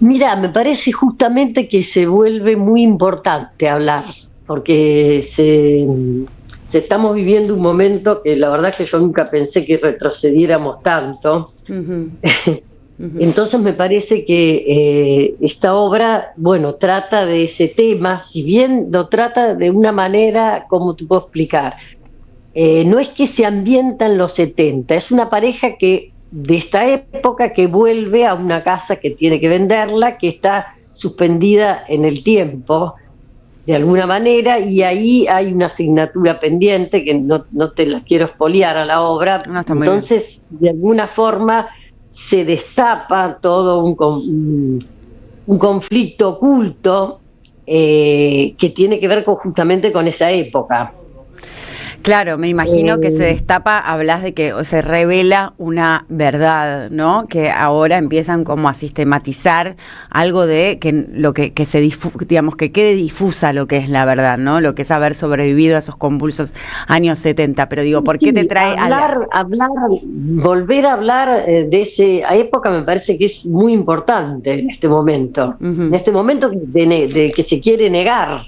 Speaker 20: Mira, me parece justamente que se vuelve muy importante hablar, porque estamos viviendo un momento que la verdad que yo nunca pensé que retrocediéramos tanto. Uh-huh. Entonces me parece que esta obra, trata de ese tema, si bien lo trata de una manera, ¿cómo te puedo explicar? No es que se ambienta en los 70, es una pareja de esta época que vuelve a una casa que tiene que venderla, que está suspendida en el tiempo, de alguna manera, y ahí hay una asignatura pendiente que no te la quiero espoliar a la obra. No, entonces, de alguna forma, se destapa todo un conflicto oculto que tiene que ver justamente con esa época.
Speaker 5: Claro, me imagino que se destapa, hablas de que se revela una verdad, ¿no? Que ahora empiezan como a sistematizar algo de que lo que se digamos que quede difusa lo que es la verdad, ¿no? Lo que es haber sobrevivido a esos convulsos años 70. Pero digo, ¿por qué te trae
Speaker 20: volver a hablar de esa época me parece que es muy importante en este momento. Uh-huh. En este momento de que se quiere negar.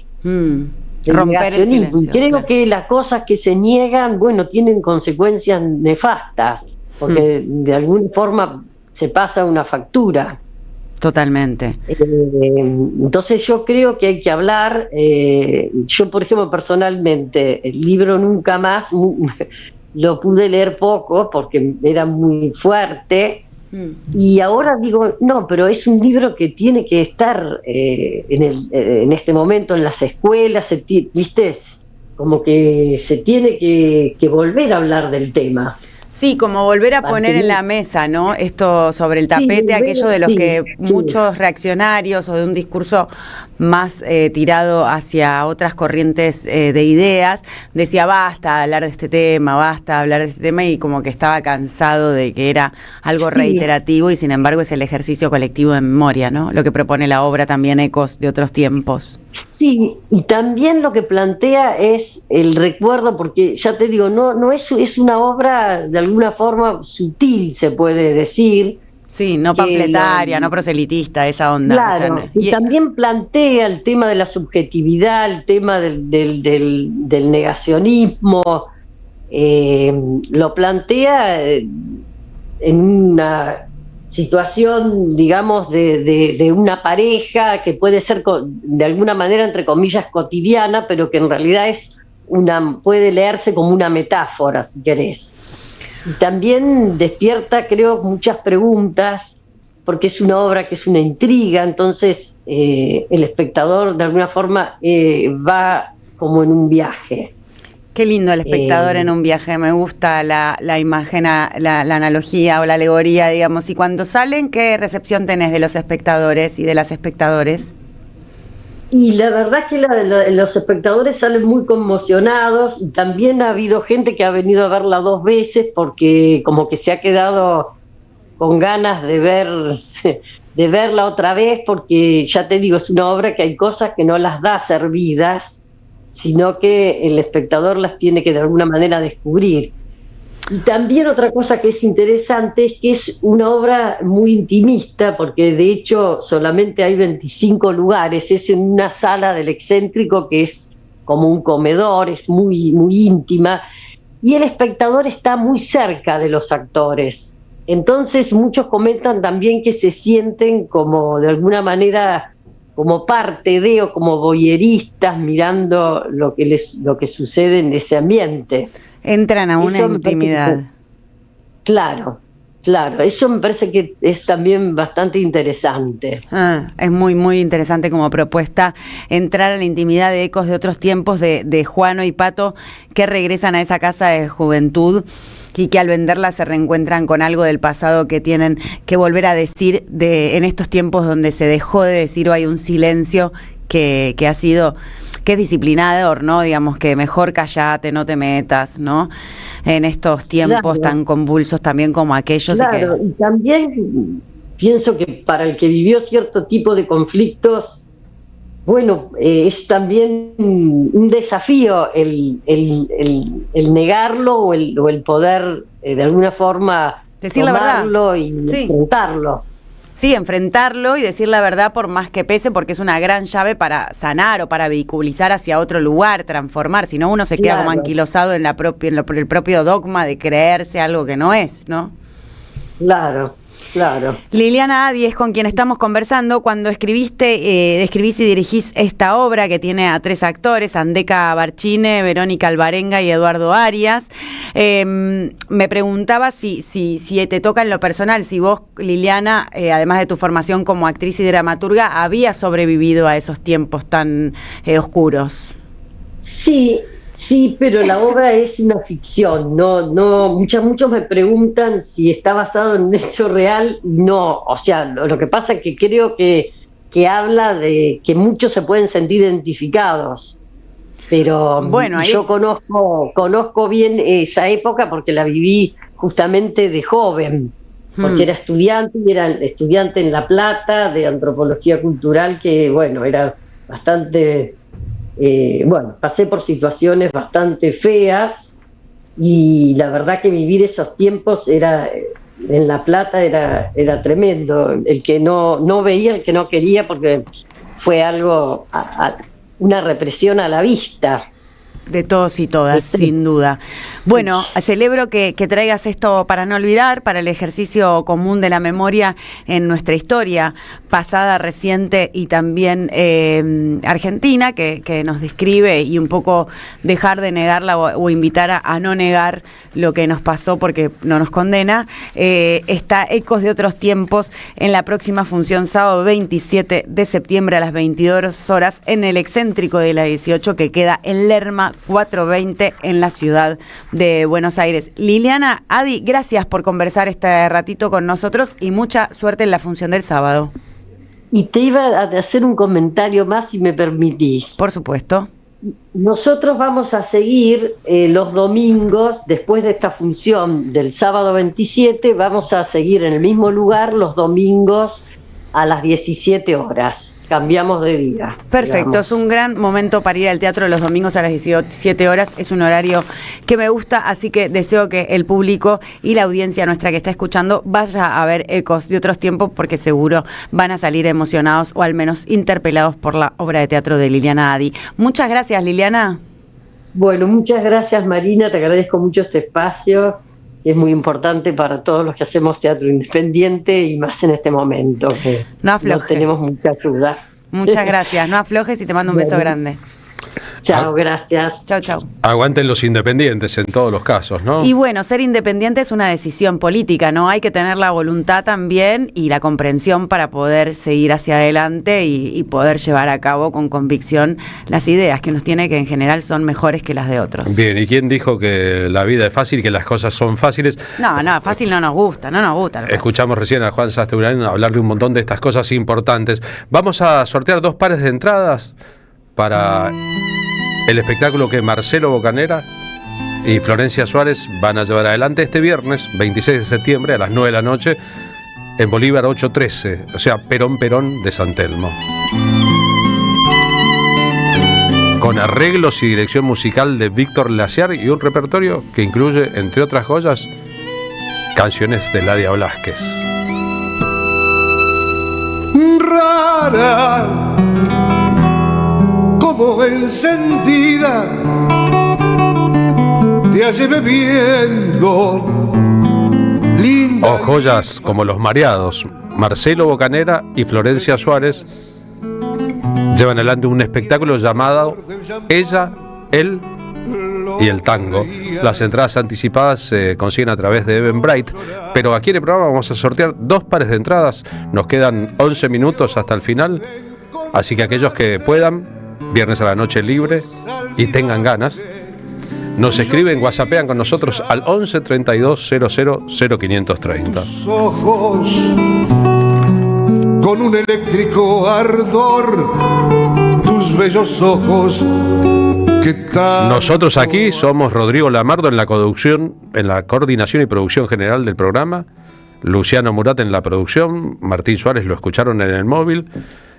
Speaker 5: Romper el silencio,
Speaker 20: y creo que las cosas que se niegan, tienen consecuencias nefastas, porque de alguna forma se pasa una factura.
Speaker 5: Totalmente.
Speaker 20: Entonces yo creo que hay que hablar. Yo, por ejemplo, personalmente, el libro Nunca Más lo pude leer poco porque era muy fuerte. Y ahora digo, no, pero es un libro que tiene que estar en este momento en las escuelas, ¿viste? Como que se tiene que volver a hablar del tema.
Speaker 5: Sí, como volver a poner en la mesa, ¿no? Esto sobre el tapete, aquello de los que muchos reaccionarios o de un discurso más tirado hacia otras corrientes de ideas, decía basta hablar de este tema, basta hablar de este tema, y como que estaba cansado de que era algo reiterativo, y sin embargo es el ejercicio colectivo de memoria, ¿no? Lo que propone la obra también, Ecos de otros tiempos.
Speaker 20: Sí, y también lo que plantea es el recuerdo, porque ya te digo, no es una obra de alguna forma sutil, se puede decir.
Speaker 5: Sí, no panfletaria, no proselitista, esa onda.
Speaker 20: Claro,
Speaker 5: o sea,
Speaker 20: y también plantea el tema de la subjetividad, el tema del negacionismo, lo plantea en una situación, digamos, de una pareja que puede ser de alguna manera, entre comillas, cotidiana, pero que en realidad puede leerse como una metáfora, si querés. Y también despierta, creo, muchas preguntas, porque es una obra que es una intriga, entonces el espectador de alguna forma va como en un viaje.
Speaker 5: Qué lindo el espectador en un viaje, me gusta la imagen, la analogía o la alegoría, digamos. Y cuando salen, ¿qué recepción tenés de los espectadores y de las espectadores?
Speaker 20: Y la verdad es que los espectadores salen muy conmocionados, y también ha habido gente que ha venido a verla 2 veces porque como que se ha quedado con ganas de verla otra vez, porque ya te digo, es una obra que hay cosas que no las da servidas, sino que el espectador las tiene que de alguna manera descubrir. Y también otra cosa que es interesante es que es una obra muy intimista, porque de hecho solamente hay 25 lugares, es en una sala del excéntrico que es como un comedor, es muy, muy íntima, y el espectador está muy cerca de los actores. Entonces muchos comentan también que se sienten como de alguna manera como parte de, o como voyeristas mirando lo que sucede en ese ambiente.
Speaker 5: Entran a una intimidad.
Speaker 20: Claro, eso me parece que es también bastante interesante.
Speaker 5: Es muy, muy interesante como propuesta, entrar a la intimidad de Ecos de otros tiempos, de Juano y Pato, que regresan a esa casa de juventud y que al venderla se reencuentran con algo del pasado que tienen que volver a decir en estos tiempos donde se dejó de decir, o hay un silencio que ha sido, que es disciplinador, ¿no? Digamos que mejor callate, no te metas, ¿no? En estos tiempos tan convulsos también como aquellos.
Speaker 20: Claro, y también pienso que para el que vivió cierto tipo de conflictos, bueno, es también un desafío el negarlo o el poder de alguna forma
Speaker 5: decir
Speaker 20: tomarlo
Speaker 5: la verdad
Speaker 20: y enfrentarlo.
Speaker 5: Sí, enfrentarlo y decir la verdad por más que pese, porque es una gran llave para sanar o para vehiculizar hacia otro lugar, transformar. Si no, uno se queda como anquilosado en el propio dogma de creerse algo que no es, ¿no?
Speaker 20: Claro.
Speaker 5: Liliana Adi es con quien estamos conversando. Cuando escribís y dirigís esta obra que tiene a 3 actores, Andeca Barchine, Verónica Alvarenga y Eduardo Arias, me preguntaba si te toca en lo personal, si vos, Liliana, además de tu formación como actriz y dramaturga, habías sobrevivido a esos tiempos tan oscuros.
Speaker 20: Sí, pero la obra es una ficción, no, muchos me preguntan si está basado en un hecho real, y no, o sea, lo que pasa es que creo que habla de que muchos se pueden sentir identificados, pero bueno, yo conozco bien esa época porque la viví justamente de joven, porque era estudiante, y era estudiante en La Plata de antropología cultural, que bueno, era bastante... pasé por situaciones bastante feas, y la verdad que vivir esos tiempos en La Plata era tremendo. El que no veía, el que no quería, porque fue algo, una represión a la vista.
Speaker 5: de todos y todas, sin duda. Bueno, celebro que traigas esto para no olvidar, para el ejercicio común de la memoria en nuestra historia pasada, reciente y también argentina, que nos describe, y un poco dejar de negarla o invitar a no negar lo que nos pasó porque no nos condena. Está Ecos de otros tiempos en la próxima función sábado 27 de septiembre a las 22 horas en el excéntrico de la 18, que queda en Lerma 420 en la ciudad de Buenos Aires. Liliana, Adi, gracias por conversar este ratito con nosotros y mucha suerte en la función del sábado.
Speaker 20: Y te iba a hacer un comentario más, si me permitís.
Speaker 5: Por supuesto.
Speaker 20: Nosotros vamos a seguir los domingos, después de esta función del sábado 27, vamos a seguir en el mismo lugar los domingos a las 17 horas. Cambiamos de día.
Speaker 5: Perfecto,
Speaker 20: digamos.
Speaker 5: Es un gran momento para ir al teatro los domingos a las 17 horas. Es un horario que me gusta, así que deseo que el público y la audiencia nuestra que está escuchando vaya a ver Ecos de otros tiempos, porque seguro van a salir emocionados o al menos interpelados por la obra de teatro de Liliana Adi. Muchas gracias, Liliana.
Speaker 20: Bueno, muchas gracias, Marina, te agradezco mucho este espacio. Es muy importante para todos los que hacemos teatro independiente y más en este momento que no tenemos mucha ayuda.
Speaker 5: Muchas gracias, no aflojes y te mando un beso grande.
Speaker 20: Chao, gracias.
Speaker 5: Chao, chao.
Speaker 2: Aguanten los independientes en todos los casos, ¿no?
Speaker 5: Y bueno, ser independiente es una decisión política, ¿no? Hay que tener la voluntad también y la comprensión para poder seguir hacia adelante y poder llevar a cabo con convicción las ideas que uno tiene, que en general son mejores que las de otros.
Speaker 2: Bien, ¿y quién dijo que la vida es fácil, que las cosas son fáciles?
Speaker 5: No, fácil no nos gusta.
Speaker 2: Escuchamos recién a Juan Sasturán hablar de un montón de estas cosas importantes. Vamos a sortear 2 pares de entradas para el espectáculo que Marcelo Bocanera y Florencia Suárez van a llevar adelante este viernes 26 de septiembre a las 9 de la noche en Bolívar 813, o sea, Perón de San Telmo. Con arreglos y dirección musical de Víctor Laciar y un repertorio que incluye, entre otras joyas, canciones de Ladia Blasquez.
Speaker 12: Rara como encendida te hallé bebiendo, linda.
Speaker 2: O joyas como Los Mareados. Marcelo Bocanera y Florencia Suárez llevan adelante un espectáculo llamado Ella, Él y el Tango. Las entradas anticipadas se consiguen a través de Eventbrite, pero aquí en el programa vamos a sortear 2 pares de entradas. Nos quedan 11 minutos hasta el final, así que aquellos que puedan, viernes a la noche libre y tengan ganas, nos escriben, whatsappean con nosotros al 11 32 00 0530.
Speaker 12: Tus ojos con un eléctrico ardor, tus bellos ojos que tal.
Speaker 2: Nosotros aquí somos Rodrigo Lamardo en la conducción, en la coordinación y producción general del programa, Luciano Murat en la producción, Martín Suárez lo escucharon en el móvil.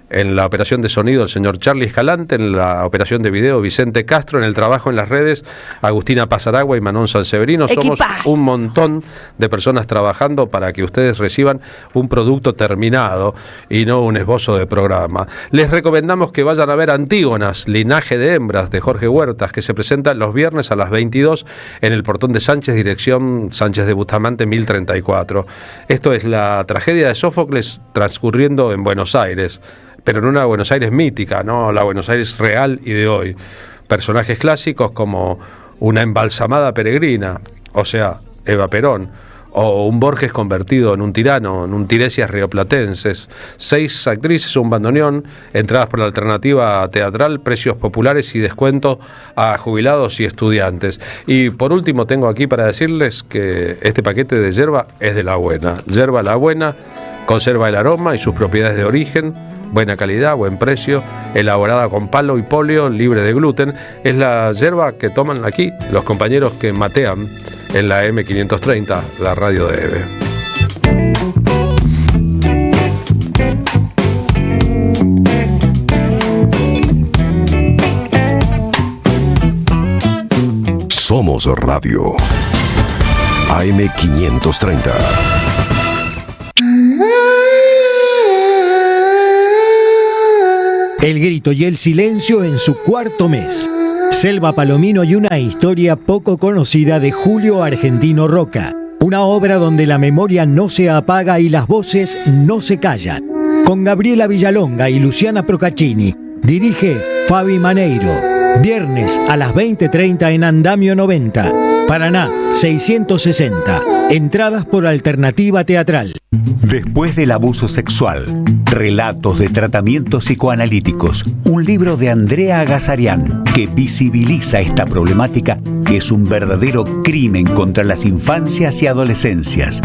Speaker 2: En la operación de sonido, el señor Charlie Escalante. En la operación de video, Vicente Castro. En el trabajo en las redes, Agustina Pasaragua y Manon Sanseverino. Somos un montón de personas trabajando para que ustedes reciban un producto terminado y no un esbozo de programa. Les recomendamos que vayan a ver Antígonas, Linaje de Hembras, de Jorge Huertas, que se presenta los viernes a las 22 en el Portón de Sánchez, dirección Sánchez de Bustamante 1034. Esto es la tragedia de Sófocles transcurriendo en Buenos Aires, pero en una Buenos Aires mítica, ¿no? La Buenos Aires real y de hoy. Personajes clásicos como una embalsamada peregrina, o sea, Eva Perón, o un Borges convertido en un tirano, en un Tiresias rioplatenses, 6 actrices, un bandoneón, entradas por la alternativa teatral, precios populares y descuento a jubilados y estudiantes. Y por último tengo aquí para decirles que este paquete de yerba es de La Buena. Yerba La Buena conserva el aroma y sus propiedades de origen, buena calidad, buen precio, elaborada con palo y polio, libre de gluten. Es la yerba que toman aquí los compañeros que matean en la M530, la radio de EVE.
Speaker 1: Somos Radio AM530.
Speaker 11: El grito y el silencio en su 4º mes. Selva Palomino y una historia poco conocida de Julio Argentino Roca. Una obra donde la memoria no se apaga y las voces no se callan. Con Gabriela Villalonga y Luciana Procaccini. Dirige Fabi Maneiro. Viernes a las 20:30 en Andamio 90. Paraná 660. Entradas por Alternativa Teatral.
Speaker 21: Después del abuso sexual, relatos de tratamientos psicoanalíticos, un libro de Andrea Agazarian que visibiliza esta problemática que es un verdadero crimen contra las infancias y adolescencias.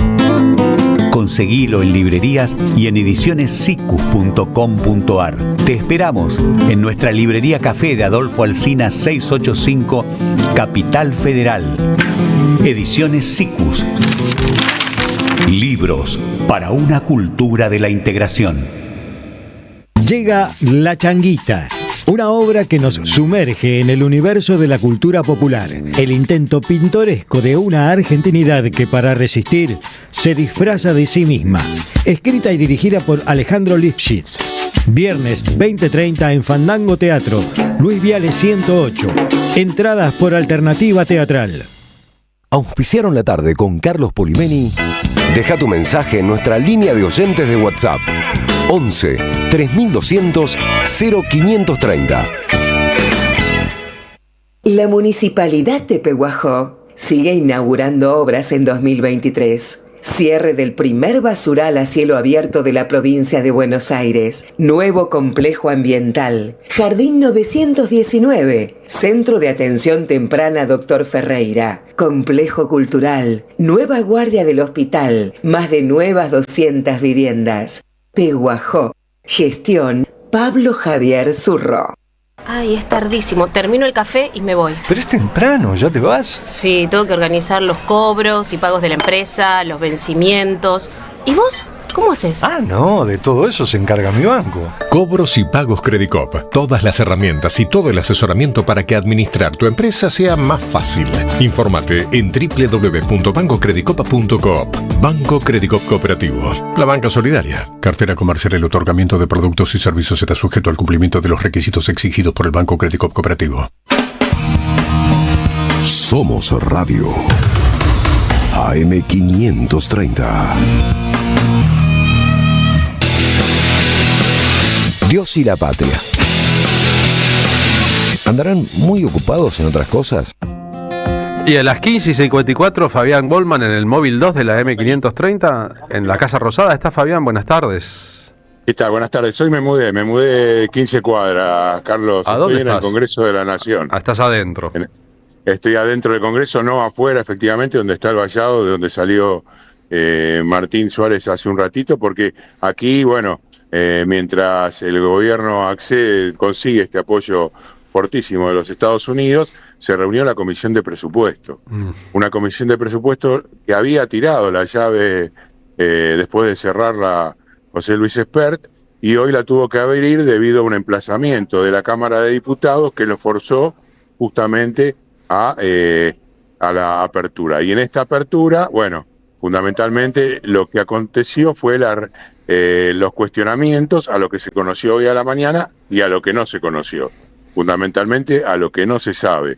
Speaker 21: Conseguilo en librerías y en edicionessicus.com.ar. Te esperamos en nuestra librería Café de Adolfo Alsina 685, Capital Federal. Ediciones Sicus. Libros para una cultura de la integración.
Speaker 11: Llega La Changuita, una obra que nos sumerge en el universo de la cultura popular, el intento pintoresco de una argentinidad que para resistir se disfraza de sí misma. Escrita y dirigida por Alejandro Lifshitz. Viernes 20:30 en Fandango Teatro, Luis Viale 108. Entradas por Alternativa Teatral.
Speaker 1: Auspiciaron la tarde con Carlos Polimeni. Deja tu mensaje en nuestra línea de oyentes de WhatsApp. 11 3200 0530.
Speaker 6: La Municipalidad de Pehuajó sigue inaugurando obras en 2023. Cierre del primer basural a cielo abierto de la provincia de Buenos Aires. Nuevo complejo ambiental. Jardín 919. Centro de Atención Temprana Dr. Ferreira. Complejo cultural. Nueva guardia del hospital. Más de nuevas 200 viviendas. Pehuajó. Gestión Pablo Javier Zurro.
Speaker 22: Ay, es tardísimo. Termino el café y me voy.
Speaker 23: Pero es temprano, ¿ya te vas?
Speaker 22: Sí, tengo que organizar los cobros y pagos de la empresa, los vencimientos. ¿Y vos? ¿Cómo haces?
Speaker 23: Ah, no, de todo eso se encarga mi banco.
Speaker 15: Cobros y pagos Credicop. Todas las herramientas y todo el asesoramiento para que administrar tu empresa sea más fácil. Infórmate en www.bancocredicopa.coop. Banco Credicop Cooperativo. La banca solidaria.
Speaker 24: Cartera comercial. El otorgamiento de productos y servicios está sujeto al cumplimiento de los requisitos exigidos por el Banco Credicop Cooperativo.
Speaker 1: Somos Radio. AM 530. Dios y la patria. ¿Andarán muy ocupados en otras cosas?
Speaker 2: Y a las 15:54, Fabián Goldman en el móvil 2 de la M530, en la Casa Rosada. Está Fabián, buenas tardes.
Speaker 25: ¿Qué tal? Buenas tardes. Hoy me mudé 15 cuadras, Carlos.
Speaker 2: ¿A dónde
Speaker 25: Estoy en
Speaker 2: estás?
Speaker 25: el Congreso de la Nación.
Speaker 2: Estás adentro.
Speaker 25: Estoy adentro del Congreso, no afuera, efectivamente, donde está el vallado, de donde salió Martín Suárez hace un ratito, porque aquí, bueno, mientras el gobierno consigue este apoyo fortísimo de los Estados Unidos, se reunió la Comisión de Presupuesto. Una Comisión de Presupuesto que había tirado la llave después de cerrarla José Luis Espert, y hoy la tuvo que abrir debido a un emplazamiento de la Cámara de Diputados que lo forzó justamente a la apertura. Y en esta apertura, bueno, fundamentalmente lo que aconteció fue los cuestionamientos a lo que se conoció hoy a la mañana y a lo que no se conoció. Fundamentalmente a lo que no se sabe.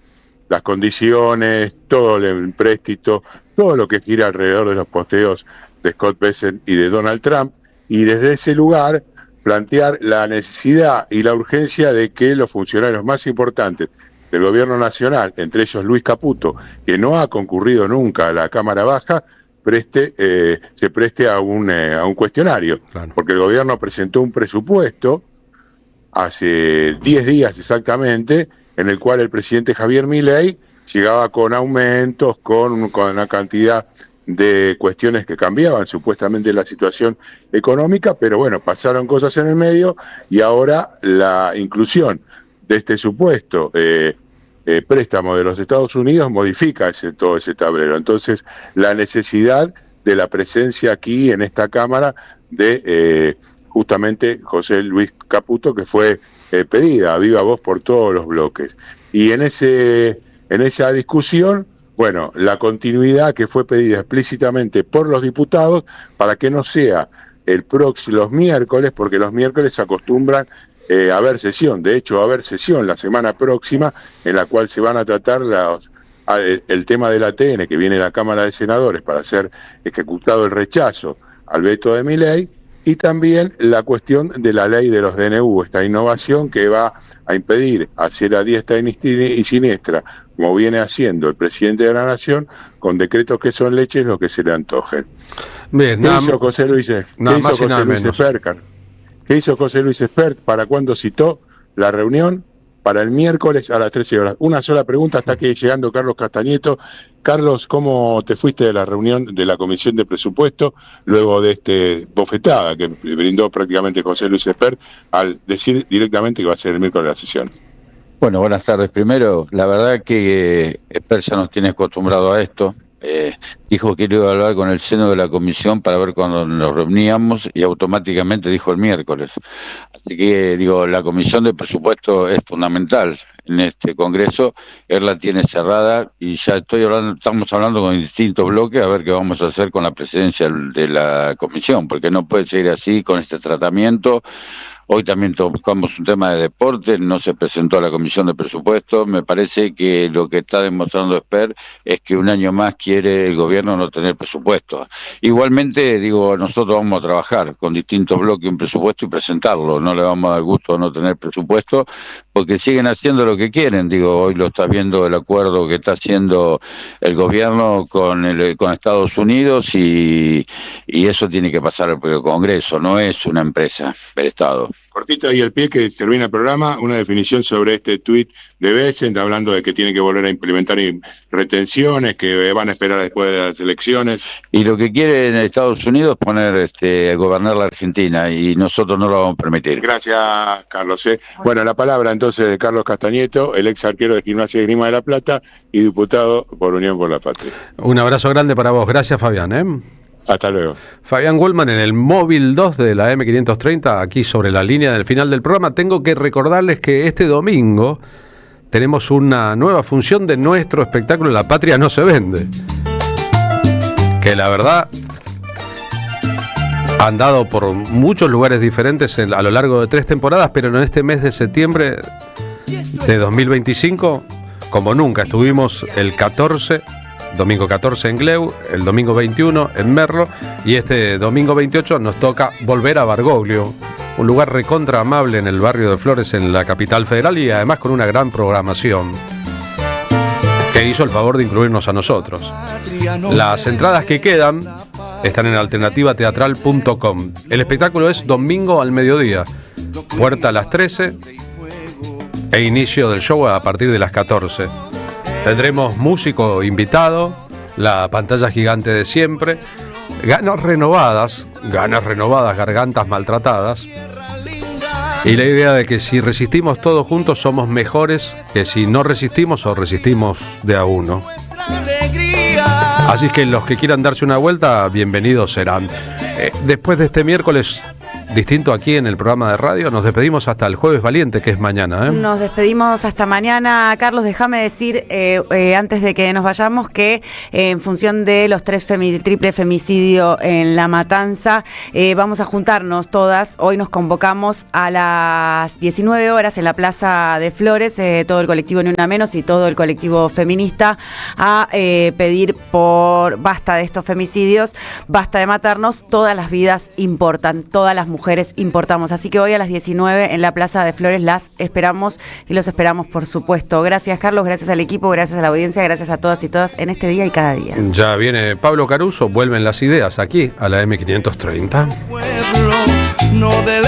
Speaker 25: Las condiciones, todo el empréstito, todo lo que gira alrededor de los posteos de Scott Bessent y de Donald Trump, y desde ese lugar plantear la necesidad y la urgencia de que los funcionarios más importantes del gobierno nacional, entre ellos Luis Caputo, que no ha concurrido nunca a la Cámara Baja, se preste a un cuestionario. Claro. Porque el gobierno presentó un presupuesto hace 10 días exactamente, en el cual el presidente Javier Milei llegaba con aumentos, con una cantidad de cuestiones que cambiaban supuestamente la situación económica, pero bueno, pasaron cosas en el medio y ahora la inclusión de este supuesto préstamo de los Estados Unidos modifica todo ese tablero. Entonces, la necesidad de la presencia aquí en esta Cámara de justamente José Luis Caputo, que fue pedida a viva voz por todos los bloques. Y en esa discusión, bueno, la continuidad que fue pedida explícitamente por los diputados para que no sea los miércoles, porque los miércoles acostumbran haber sesión. De hecho, va a haber sesión la semana próxima en la cual se van a tratar el tema del ATN, que viene a la Cámara de Senadores para ser ejecutado el rechazo al veto de Milei, y también la cuestión de la ley de los DNU, esta innovación que va a impedir hacer a diestra y siniestra, como viene haciendo el presidente de la Nación, con decretos que son leches lo que se le antojen.
Speaker 2: Bien,
Speaker 25: ¿Qué hizo José Luis Espert? ¿Qué hizo José Luis Espert? ¿Para cuándo citó la reunión? Para el miércoles a las 13 horas. Una sola pregunta, hasta que llegando Carlos Castañeto. Carlos, ¿cómo te fuiste de la reunión de la Comisión de Presupuesto luego de este bofetada que brindó prácticamente José Luis Espert al decir directamente que va a ser el miércoles la sesión?
Speaker 3: Bueno, buenas tardes. Primero, la verdad que Espert ya nos tiene acostumbrado a esto. Dijo que iba a hablar con el seno de la comisión para ver cuándo nos reuníamos y automáticamente dijo el miércoles. Así que, la comisión de presupuesto es fundamental en este congreso. Él la tiene cerrada y ya estamos hablando con distintos bloques a ver qué vamos a hacer con la presidencia de la comisión, porque no puede seguir así con este tratamiento. Hoy también tocamos un tema de deporte, no se presentó a la Comisión de Presupuestos. Me parece que lo que está demostrando Espert es que un año más quiere el gobierno no tener presupuesto. Igualmente, nosotros vamos a trabajar con distintos bloques en presupuesto y presentarlo. No le vamos a dar gusto no tener presupuesto porque siguen haciendo lo que quieren. Hoy lo está viendo el acuerdo que está haciendo el gobierno con Estados Unidos y eso tiene que pasar por el Congreso, no es una empresa del Estado.
Speaker 25: Cortito ahí el pie que termina el programa, una definición sobre este tuit de Bessent, hablando de que tiene que volver a implementar retenciones, que van a esperar después de las elecciones.
Speaker 3: Y lo que quiere en Estados Unidos es poner gobernar la Argentina y nosotros no lo vamos a permitir.
Speaker 25: Gracias, Carlos. Bueno, la palabra entonces de Carlos Castañeto, el ex arquero de Gimnasia y Esgrima de La Plata y diputado por Unión por la Patria.
Speaker 2: Un abrazo grande para vos. Gracias, Fabián.
Speaker 25: Hasta luego.
Speaker 2: Fabián Goldman en el móvil 2 de la M530, aquí sobre la línea del final del programa. Tengo que recordarles que este domingo tenemos una nueva función de nuestro espectáculo La Patria no se vende, que la verdad han dado por muchos lugares diferentes a lo largo de 3 temporadas, pero en este mes de septiembre de 2025, como nunca, estuvimos el 14, domingo 14 en Gleu, el domingo 21 en Merlo y este domingo 28 nos toca volver a Bargoglio, un lugar recontra amable en el barrio de Flores en la capital federal y además con una gran programación que hizo el favor de incluirnos a nosotros. Las entradas que quedan están en alternativateatral.com. El espectáculo es domingo al mediodía, puerta a las 13 e inicio del show a partir de las 14. Tendremos músico invitado, la pantalla gigante de siempre, ganas renovadas, gargantas maltratadas. Y la idea de que si resistimos todos juntos somos mejores que si no resistimos o resistimos de a uno. Así que los que quieran darse una vuelta, bienvenidos serán. Después de este miércoles distinto aquí en el programa de radio, nos despedimos hasta el jueves valiente, que es mañana.
Speaker 5: Nos despedimos hasta mañana. Carlos, déjame decir, antes de que nos vayamos, que en función de los triple femicidio en La Matanza, vamos a juntarnos todas. Hoy nos convocamos a las 19 horas en la Plaza de Flores, todo el colectivo Ni Una Menos y todo el colectivo feminista, a pedir por basta de estos femicidios, basta de matarnos, todas las vidas importan, todas las mujeres importamos. Así que hoy a las 19 en la Plaza de Flores las esperamos y los esperamos, por supuesto. Gracias, Carlos, gracias al equipo, gracias a la audiencia, gracias a todas y todas en este día y cada día.
Speaker 2: Ya viene Pablo Caruso, vuelven las ideas aquí a la M530.
Speaker 12: No de